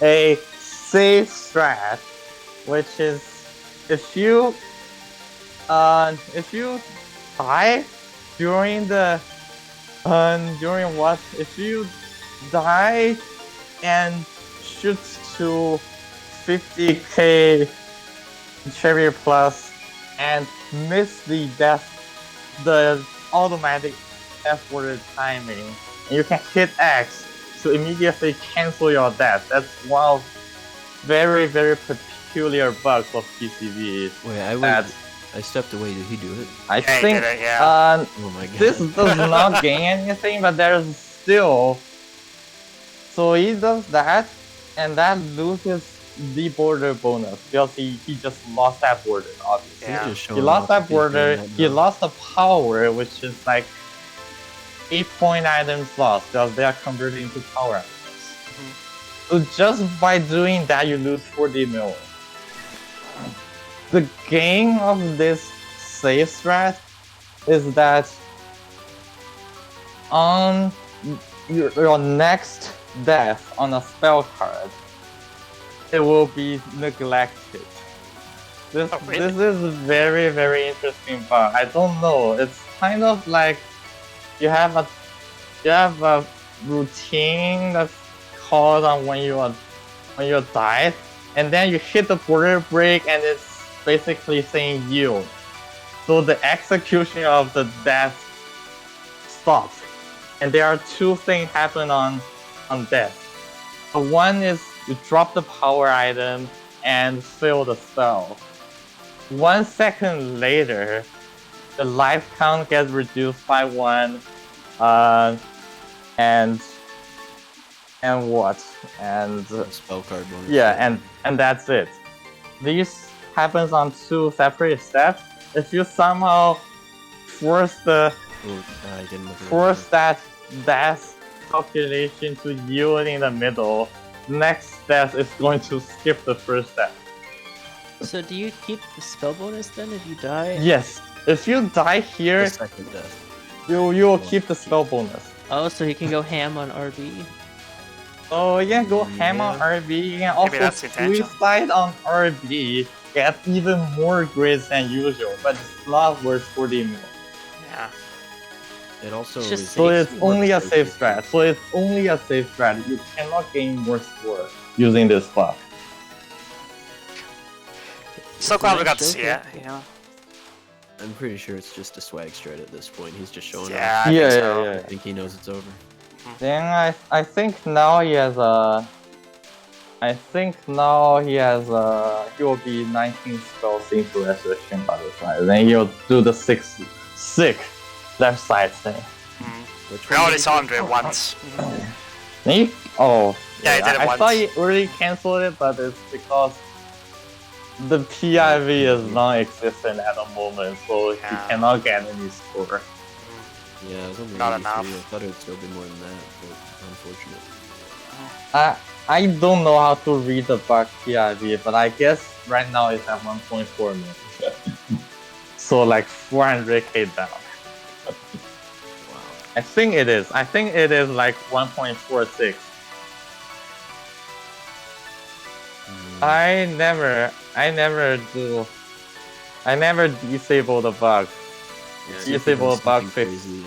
a safe strat, which is if you die during the if you die and shoot to 50k cherry plus and miss the automatic death order timing, and you can hit X to immediately cancel your death. That's one of very, very peculiar bugs of PCB. Wait, I stepped away. Did he do it? I Yeah, he think did it, yeah. Oh my god. this does not gain anything, but there's still. So he does that, and that loses the border bonus because he just lost that border, obviously. Yeah. Just He showing lost off that he's doing border, that he now. lost the power, which is like 8-point items lost because they are converted into power items. So just by doing that, you lose 40 mil. The gain of this save strat is that on your next death on a spell card, it will be neglected. This Oh, really? this is very, very interesting bug. I don't know. It's kind of like you have a routine that's called on when you died, and then you hit the border break, and it's basically saying yield. So the execution of the death stops, and there are two things happen on death. So one is you drop the power item and fail the spell. 1 second later, the life count gets reduced by 1, and what? And Spell card bonus. yeah, and that's it. This happens on 2 separate steps. If you somehow force Oh, I didn't look at force that death calculation to yield in the middle, next step is going to skip the first step. So do you keep the spell bonus then if you die? Yes, if you die the here, second death. you will keep the spell bonus. Oh, so he can go ham on RB. So you can go ham on Yeah. RB, you can Maybe also that's the intention. suicide on RB, get even more grids than usual, but it's not worth 40 mil. Yeah. It also It's just is So it's more only a safe strategic. strat. You cannot gain more score using this buff. So glad we got to see it. Yeah. I'm pretty sure it's just a swag strat at this point. He's just showing Yeah. off. I think so. I think he knows it's over. Then I think now he has a. I think now he he will be 19 spells into resurrection by the side. Then he'll do the sick left side thing. We already saw him do it once. Then oh Yeah, he did it I once. thought he already cancelled it, but it's because the PIV is non-existent at the moment, so he Yeah. cannot get any score. Yeah, it was only Not 83. enough. I thought it would still be more than that, but unfortunate. I don't know how to read the bug PIV, but I guess right now it's at 1.4 million. So like 400k down. Wow. I think it is. I think it is like 1.46. I never disable the bug. Yeah, Disable the bug Something fix. crazy.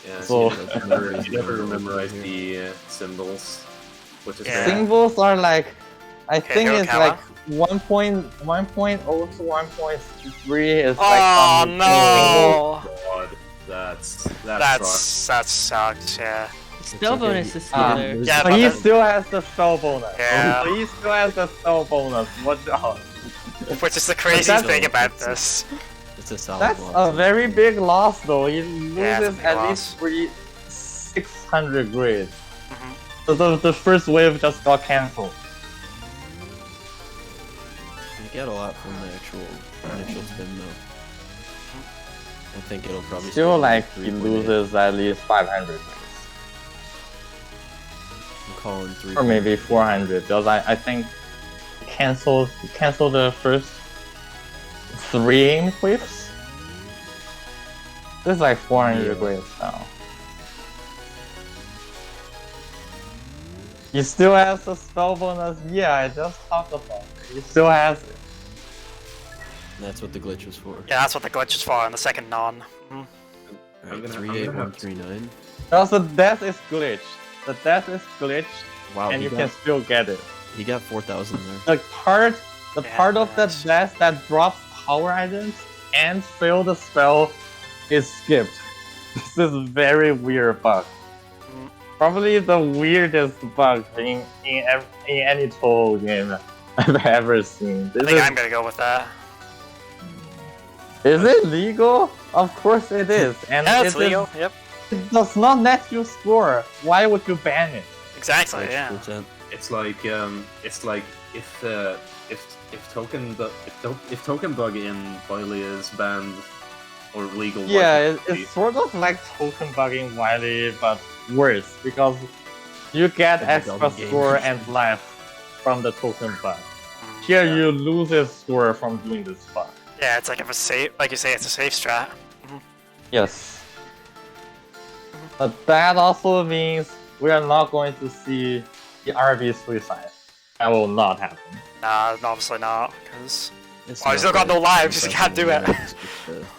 Yeah, So- you never memorize the symbols, which is Yeah. very Symbols are like, I think it's Hirokawa? like 1.0 to 1.3 is Oh like some no! God. That sucks. That sucks. Yeah. Spell okay, bonus is still Ah. there. Yeah, But but he that- still has the spell bonus. Yeah. So he still has the spell bonus. Watch out. Which is the craziest that's- thing about this. It's a solid That's loss. a very big loss though. He Yeah, it's a loses big at loss. least 600 grades. Mhm. So the first wave just got cancelled. You get a lot from the actual initial spin though. I think it'll probably Still stay like at he 3.8. loses at least 500 grades. I'm calling 3. Or maybe 400 because I think he canceled the first 3 aim waves. This is like 400 Yeah. grades now. He still has the spell bonus. Yeah, I just talked about it. He still has it. That's what the glitch was for. Yeah, that's what the glitch is for in the second non. Mhm. I'm Alright, gonna have to- 38139. Because the death is glitched. The death is glitched, Wow, and he you got, can still get it. he got 4,000 there. The part of the Yes. death that drops power items and fail the spell is skipped. This is very weird bug. Mm. Probably the weirdest bug in any Touhou game I've ever seen. I think I'm gonna go with that. Is it legal? Of course it is. And Yeah, it it's legal. is- Yep. it does not let you score. Why would you ban it? Exactly. Glitch Yeah. percent. It's like if token bug in Wily is banned or legal. Yeah, like, it's sort of like token bugging Wily, but worse because you get And the extra double game. score and life from the token bug. Mm, Here yeah. you lose a score from doing this bug. Yeah, it's like if it's safe, like you say, it's a safe strat. Yes. But that also means we are not going to see the RB suicide. That will not happen. Nah, obviously not, because It's Oh, he's not still got no that lives, he can't do it. impressive, it's just,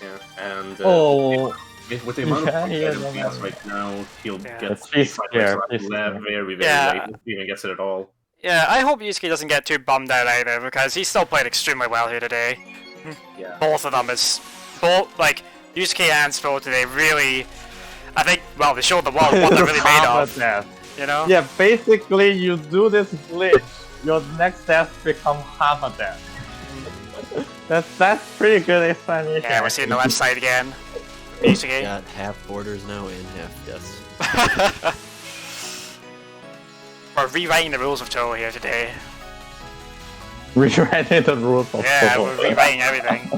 Yeah, and Oh, with the amount of Yeah, points he has that no he has life. right now, he'll Yeah. get Please fight scare, myself please scare. very Yeah. late if he even gets it at all. yeah, I hope Yu-suke doesn't get too bummed out either, because he still played extremely well here today. Yeah. Both of them is like Yu-suke and sp0thss today really. I think well they showed the world what they're really made Half of. a death. You know. Yeah, basically you do this glitch, your next death become half a death. That's pretty good explanation. Yeah, we're seeing the actually. website again. Yu-suke. got half borders now and half deaths. We're rewriting the rules of Touhou here today. Rewriting the rules of Yeah, Touhou. we're rewriting everything.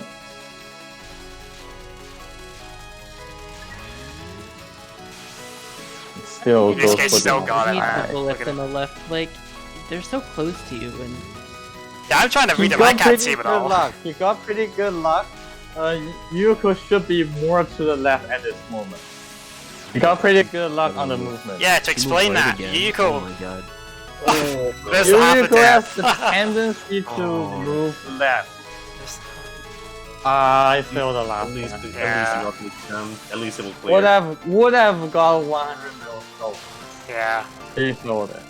Still This goes case for still the- got it. You need Alright, people look left at and the left, like they're so close to you, and Yeah, I'm trying to He read them. I got can't pretty see it good all. luck. He got pretty good luck. Yuko should be more to the left at this moment. He got pretty good luck on the movement. Yeah, to He moved explain right that, again. Yuko. Oh my god. This Yu-Suke has happened. the tendency to Oh. move left. I failed the last At least, one. Yeah. at least it will clear. Would have got 100 mil gold. Yeah. He failed it.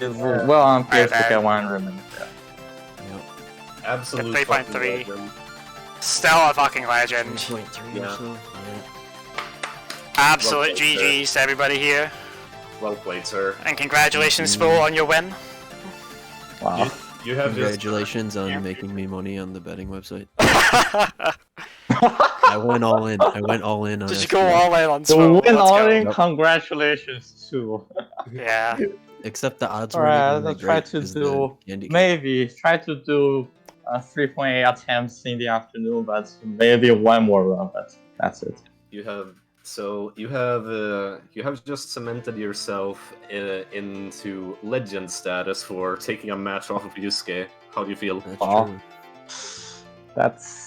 It's well on pace to Alright, get 100 mil. Yeah. Yep. Absolute 3.3. fucking legend. Still a fucking legend. 3.3 Yeah. or so. Absolute Well played, GG's to everybody here. Well played, sir. And congratulations, Spo, on your win. Wow. You have Congratulations on making me money on the betting website. I went all in. I went all in on Did you SPO. go all in on So Spo? win Let's all go. in, Yep. congratulations too. Yeah. Except the odds weren't Alright, even I'll that try great to 'cause do the handicap. maybe try to do 3.8 attempts in the afternoon, but maybe one more run. But that's it. You have just cemented yourself into legend status for taking a match off of Yu-suke. How do you feel? That's Wow. true. That's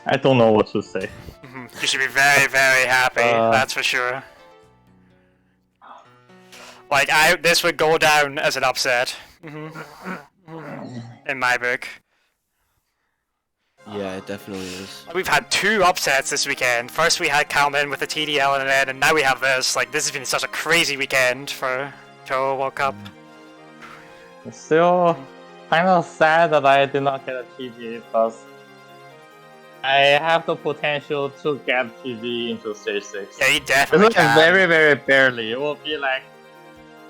I don't know what to say. You should be very, very happy. That's for sure. Like, this would go down as an upset. In my book. Yeah, it definitely is. We've had 2 upsets this weekend. First we had Calvin with the TDL and then, and now we have this. Like, this has been such a crazy weekend for Touhou World Cup. It's still kind of sad that I did not get a TV because I have the potential to get TV into stage 6. Yeah, you It's definitely like can. very, very barely. It will be like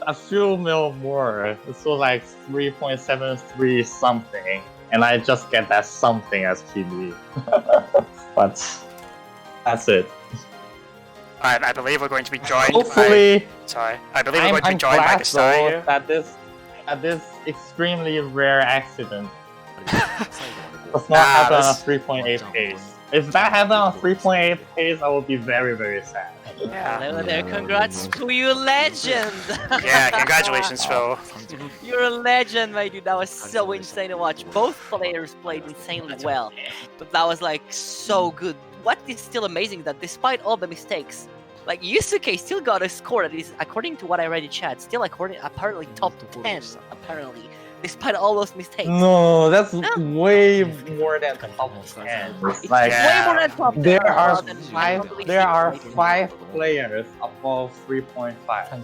a few mil more. It's so like 3.73 something, and I just get that something as TV. But that's it. Alright, I believe we're going to be joined Hopefully, by... Sorry. I believe we're I'm going to be joined by glad Gastai though here. that this extremely rare accident does not Nah, happen on this- 3.8 pace. If that happened on 3.8 pace, I would be very, very sad. Yeah. Hello there, Yeah, congrats almost. to you, legend! Yeah, congratulations, Phil. You're a legend, my dude. That was so insane to watch. Both players played insanely well, but that was like so good. What is still amazing that despite all the mistakes, like Yu-suke still got a score that is, according to what I read in chat, still apparently top 10. Apparently, despite all those mistakes. No, that's way more than top 10. It's Like, Yeah. way more than top 10. there are rather than there are rated. 5 players above 3.5.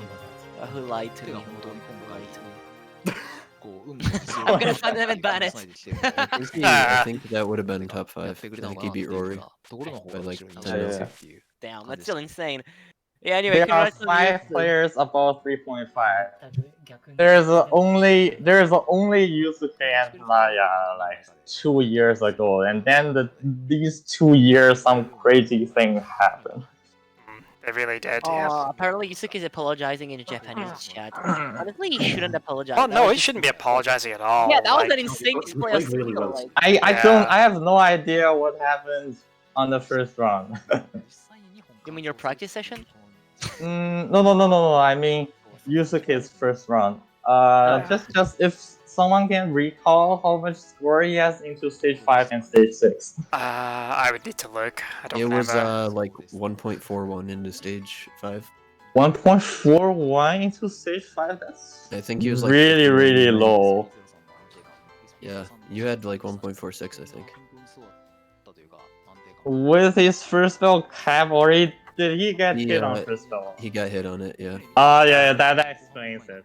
Who lied to me? I'm gonna find them and ban it. I think that would have been top 5. I think he beat Rory by like 10 mils. Yeah. Damn, that's still insane. Yeah, anyway, There are congrats on you. 5 players above 3.5. There's only Yu-suke and Maya like 2 years ago, and then these 2 years some crazy thing happened. They really did, yeah. Apparently Yu-suke is apologizing in the Japanese chat. Honestly, he shouldn't apologize. Oh That no, was he just- shouldn't be apologizing at all. Yeah, that was like, an insane display of played really skill. well. Like, I have no idea what happened on the first round. you mean your practice session? No. I mean Yu-suke's first round. Just if someone can recall how much score he has into stage 5 and stage 6. I would need to look. I don't It was remember. like 1.41 into stage 5. 1.41 into stage 5. That's I think he was like really 59 really degrees. low. Yeah, you had like 1.46, I think. With his first spell cap already, did he get hit Yeah, on first spell? He got hit on it, yeah. Yeah, that explains it.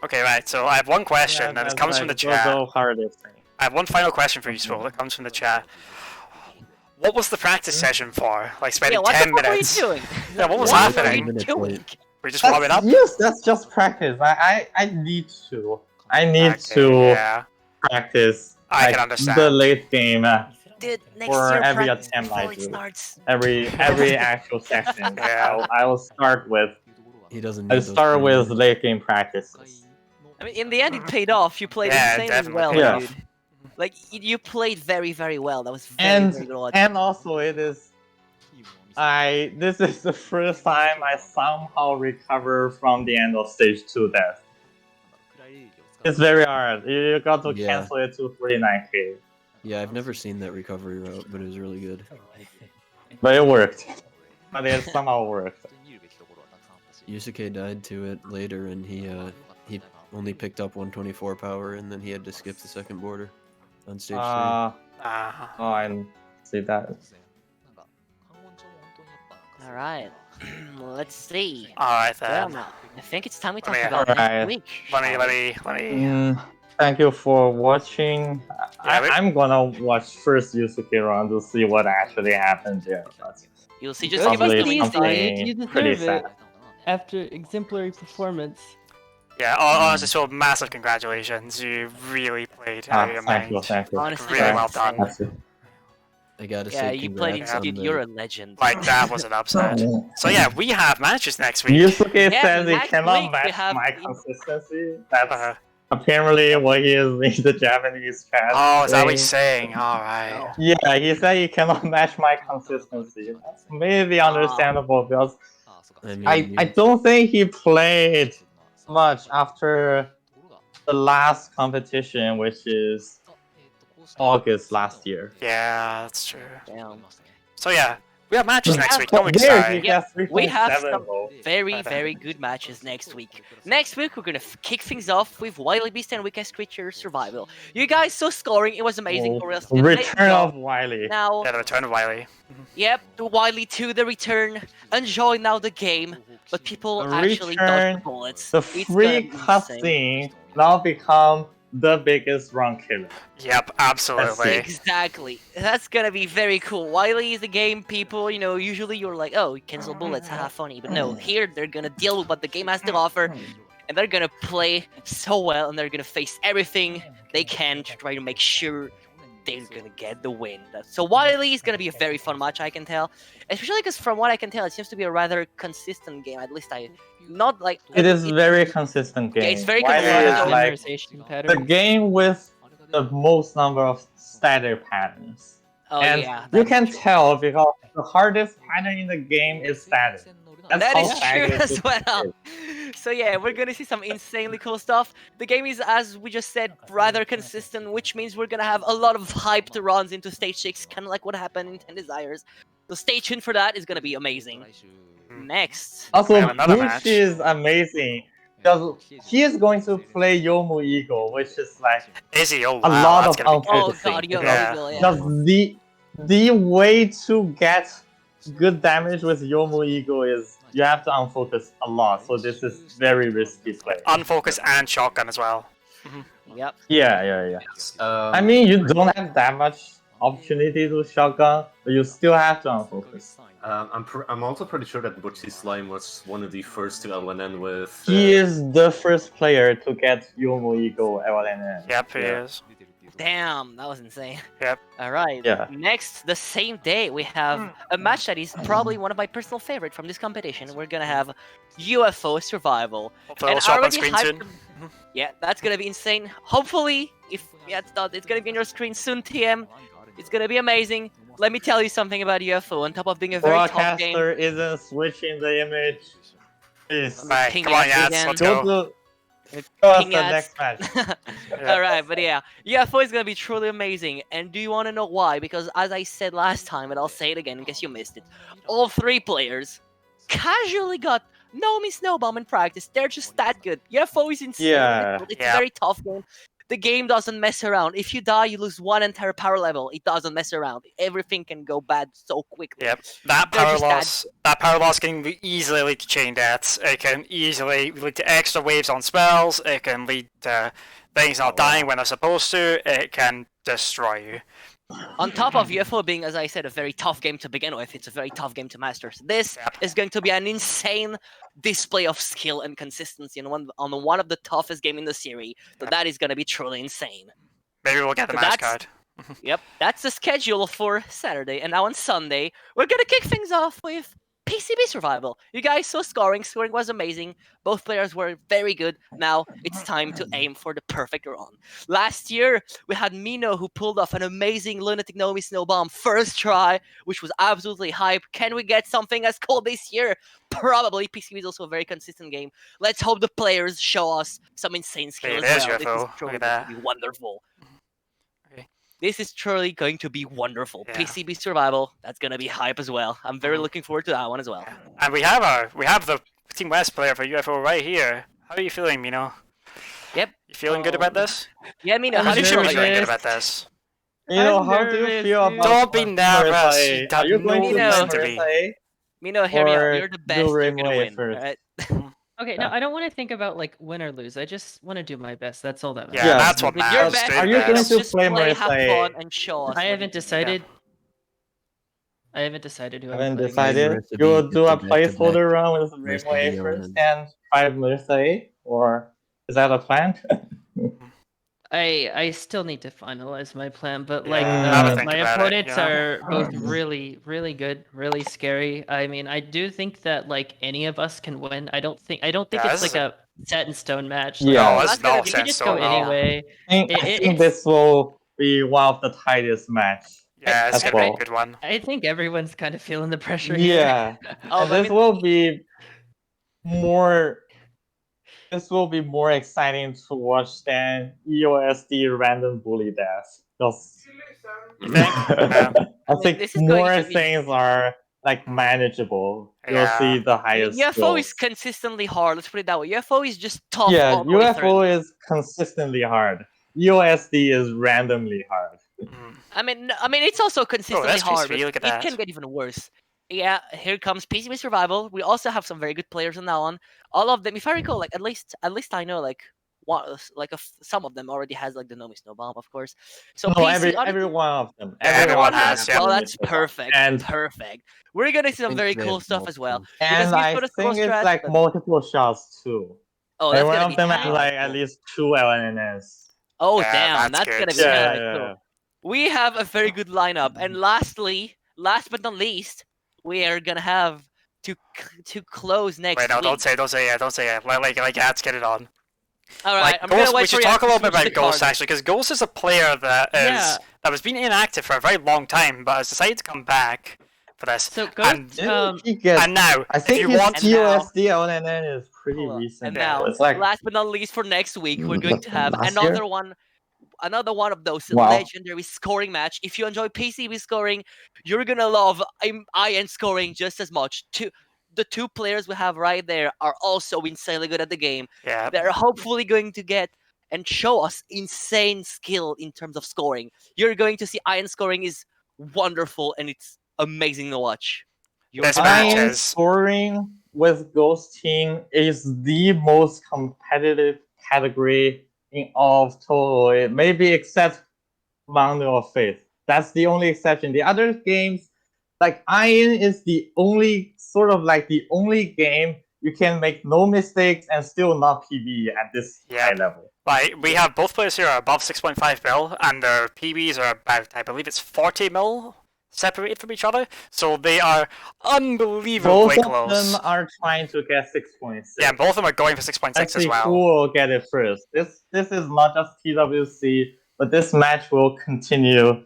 Okay, right, so I have one question, and it that's comes from the like chat. the hardest thing. I have one final question for you, Swole, that comes from the chat. What was the practice session for? Like spending Yeah, what 10 the fuck minutes? were you doing? Yeah, what was What were happening? you doing? We're just warming up? Yes, that's just practice. I need to. I need Okay, to yeah. practice. I like, can understand. the late game. Dude, next For year every practice attempt I before it do. starts. Every actual section. Yeah. I will start with. He doesn't. I need those start with things. late game practices. I mean, in the end, it paid off. You played Yeah, insanely definitely well, paid dude. off. Like, you played very, very well. That was very, very good. And also it is. This is the first time I somehow recover from the end of stage 2 death. It's very hard. You got to Yeah. cancel it to 49k. Yeah, I've never seen that recovery route, but it was really good. But it worked. But it somehow worked. Yu-suke died to it later, and he only picked up 124 power, and then he had to skip the second border on stage 3. Ah. Oh, I see that. All right. Let's see. Alright Well, then. I think it's time we talk Yeah. about Alright. next week. Let me. Thank you for watching. Yeah, I'm gonna watch first Yu-suke run to see what actually happened there. But You'll see. Just give us probably the Please, insight. something you pretty deserve it. sad. After exemplary performance. Yeah, honestly, so massive congratulations. You really played out of your Thank you, mind. thank you. Honestly, Really well that's done. insane. I gotta Yeah, say, you played congrats into on the... You're a legend. Like, that was an upset. So yeah, we have matches next week. Yusuke Yeah, says he next cannot week we match have my in- consistency. That's Uh, apparently what he is in the Japanese chat. oh, is that what he's saying. saying? Alright. Yeah, he said he cannot match my consistency. That's maybe understandable because I mean, I don't think he played much after the last competition, which is August last year. Yeah, that's true. Damn. So yeah, we have matches next week. But Don't there excited. he Yep, has we have 3.7 some though. very good matches next week. Next week we're gonna kick things off with Wily Beast and Weakest Creature Survival. You guys saw scoring, it was amazing. Oh, Gorillaz did great Return job. of Wily. Now, Yeah, the return of Wiley. yep, the Wily 2, the return. Enjoy now the game, but people The actually dodge the return, bullets. The It's gonna free be insane. cutscene now become the biggest run killer. Yep, absolutely. Exactly. That's gonna be very cool. Wily is a game people, usually you're like, oh, cancel bullets, haha, funny. But no, here they're gonna deal with what the game has to offer, and they're gonna play so well, and they're gonna face everything they can to try to make sure they're gonna get the win. So Wily is gonna be a very fun match, I can tell. Especially because from what I can tell, it seems to be a rather consistent game. At least not like It is very consistent game. it's very Wily consistent. is like Memorization the pattern. game with the most number of static patterns. Oh and yeah, you that's can true. tell because the hardest pattern in the game is static. That's That how is true static as this well. is. So yeah, we're gonna see some insanely cool stuff. The game is, as we just said, rather consistent, which means we're gonna have a lot of hyped runs into stage 6, kind of like what happened in 10 Desires. So stay tuned for that. It's gonna be amazing. Next, Also, We have another match. Bushi is amazing because he is going to play Yomu Eagle, which is like Izzy, oh a wow, lot that's of gonna be good. oh unfocusing. god, you're Yeah. illegal, yeah. Just the way to get good damage with Yomu Eagle is you have to unfocus a lot. So this is very risky play. Unfocus and shotgun as well. Yep. Yeah. Um, I mean, you don't have that much opportunity to shotgun, but you still have to unfocus. I'm also pretty sure that Butchie Slime was one of the first to LNN with. He is the first player to get Yomu Eagle LNN. Yep, he Yeah. is. Damn, that was insane. Yep. All right. Yeah. Next, the same day, we have a match that is probably one of my personal favorite from this competition. We're gonna have UFO Survival. Hopefully it'll And show up on already screen hyped soon. them- Yeah, that's gonna be insane. Hopefully, if it's not, it's gonna be on your screen soon, TM. It's gonna be amazing. Let me tell you something about UFO. On top of being a very tough game, Broadcaster isn't switching the image. Please Right, Ping come on, ads Yats, again. let's go go. to show us Ping the ads. next match. Alright, but yeah, UFO is gonna be truly amazing. And do you wanna know why? Because as I said last time, and I'll say it again in case you missed it, all 3 players casually got no miss no bomb in practice. They're just that good. UFO is insane. Yeah. It's Yeah. a very tough game. The game doesn't mess around. If you die, you lose 1 entire power level. It doesn't mess around. Everything can go bad so quickly. Yep, that They're power just that- that power loss can easily lead to chain deaths. It can easily lead to extra waves on spells. It can lead to things not dying when they're supposed to. It can destroy you. On top of UFO being, as I said, a very tough game to begin with, it's a very tough game to master. So this Yep. is going to be an insane display of skill and consistency on one of the toughest game in the series. So Yep. that is going to be truly insane. Maybe we'll get the So match that's- card. Yep, that's the schedule for Saturday. And now on Sunday, we're going to kick things off with PCB Survival. You guys saw scoring. Scoring was amazing. Both players were very good. Now it's time to aim for the perfect run. Last year, we had Mino who pulled off an amazing Lunatic Nomi Snow Bomb first try, which was absolutely hype. Can we get something as cool this year? Probably. PCB is also a very consistent game. Let's hope the players show us some insane skill Hey, as there's well. UFO. This is Look truly at going that. to be wonderful. Okay. This is truly going to be wonderful. Yeah. PCB Survival, that's going to be hype as well. I'm very looking forward to that one as well. And we have the Team West player for UFO right here. How are you feeling, Mino? Yep. You feeling good about this? Yeah, Mino, I'm how do You you should feel be about feeling good it? about this. Mino, I'm how do you nervous, feel dude. about Don't be Marissa nervous. A? You Are have you going no to reason play to be. Marissa A? Mino, hear me out. Or You're the do best. You're gonna Rainbow win. first? Alright? Okay, no, I don't want to think about like win or lose. I just want to do my best. That's all that matters. Yeah, Yes, that's what With your matters. best, Do Are the you going best. to just play play, have Marissa A? fun, and show us. I what you haven't can do. decided. I haven't decided who I'm Haven't playing. decided. Marissa You will B do a gets the back-to-back placeholder run with Marissa Rainbow A B first on. and try Marissa A? Or is that a plan? I still need to finalize my plan, but Yeah, like have a think my about it, opponents you know? are both really good, really scary. I mean, I do think that like any of us can win. I don't think Yeah, it's this is like a set in stone match. Yeah. Like, No, That's it's gonna no be- you can sense. just So go no. anyway. I think this will be one of the tightest match. Yeah, it's That's gonna be a all. good one. I think everyone's kind of feeling the pressure here. Yeah. Oh, And I this mean, will be more. This will be more exciting to watch than EOSD random bully death. Because You think? Yeah. I think this is going more to be- things are like manageable. You'll Yeah. see the I mean, highest. UFO is skills. consistently hard. Let's put it that way. UFO is just tough. Yeah, all the way through. UFO is consistently hard. EOSD is randomly hard. Mm. I mean, it's also consistently that's hard. PCB, But look at it that. can get even worse. Yeah, here comes PCB Survival. We also have some very good players on that one. All of them, if I recall, like at least I know like some of them already has like the Nomi Snow Bomb, of course. So No, PC, every one of them. Yeah, everyone has. has, yeah. Well, that's perfect. And Perfect. We're gonna see some think very they cool have stuff as well. multiple. Because and you I put a think close it's strat, like but- multiple shots too. Oh, And that's one gonna of be them has hella like cool. at least 2 LNS. Oh Yeah, damn, that's that's good. gonna be Yeah, hella yeah, cool. We have a very good lineup, and last but not least, we are gonna have to close next Wait, no, week. don't say it. Like, let's get it on. All right, Like, I'm Ghost, gonna wait we for should you talk a to little bit switch the about Ghost card. actually, because Ghost is a player that Yeah. has been inactive for a very long time, but has decided to come back for this. So And- Ghost, He gets, And now, I if think you his want, And now- TOSD LNN is pretty Hold on. recent. And now, It's like last but not least, for next week, we're going to have last another year? one of those Wow. legendary scoring match. If you enjoy PCB scoring, you're gonna love IN scoring just as much. The two players we have right there are also insanely good at the game. yeah, They're hopefully going to get and show us insane skill in terms of scoring. You're going to see IN scoring is wonderful and it's amazing to watch. You're This gonna match love- Iron is- scoring with Ghost Team is the most competitive category in all of Touhou, maybe except Mountain of Faith. That's the only exception. The other games, like Iron, is the only the only game you can make no mistakes and still not PB at this high Yep. level. like, we have both players here are above 6.5 mil, and their PBs are about, I believe it's 40 mil separated from each other, so they are unbelievably Both close. of them are trying to get 6.6. Yeah, both of them are going for 6.6 Let's as see well. who will get it first. This is not just TWC, but this match will continue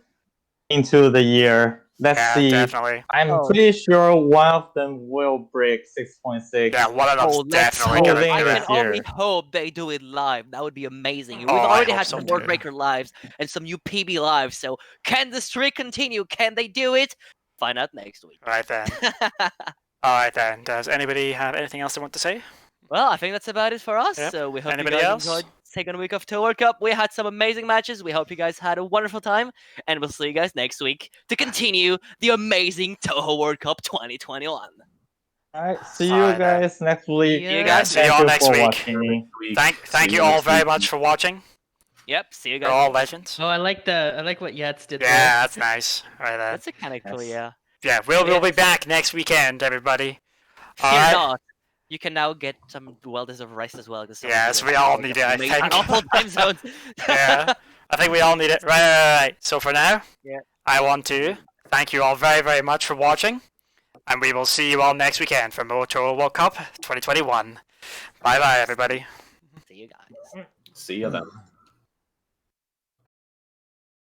into the year. Let's Yeah, see. definitely. I'm Oh. pretty sure one of them will break 6.6. Yeah, one of them's Oh, let's definitely hope. gonna Holding do I it. this can only year. hope they do it live. That would be amazing. We've Oh, I already hope had so some too. Wordbreaker lives and some new PB lives. So can the streak continue? Can they do it? Find out next week. Right then. Alright then. Does anybody have anything else they want to say? Well, I think that's about it for us. Yep. So we hope Anybody you guys else? enjoyed taking a week off to World Cup. We had some amazing matches. We hope you guys had a wonderful time. And we'll see you guys next week to continue the amazing Touhou World Cup 2021. Alright, see you Alright, then. guys next week. See you guys. See you Thank all next for week. watching. Thank you all very much for watching. Yep, see you You're guys. all legends. Oh, I like what Yats did. Yeah, that's nice. Right then. That's a kind of cool, Yes. yeah. Yeah, we'll be Yes. back next weekend, everybody. Fear Alright. not. You can now get some well-deserved rest as well. Yes, we all need it, I think. Awful time zones. Yeah, I think we all need it. Right. So for now, Yeah. I want to thank you all very, very much for watching, and we will see you all next weekend for Moto World Cup 2021. Bye bye, everybody. See you guys. See you then.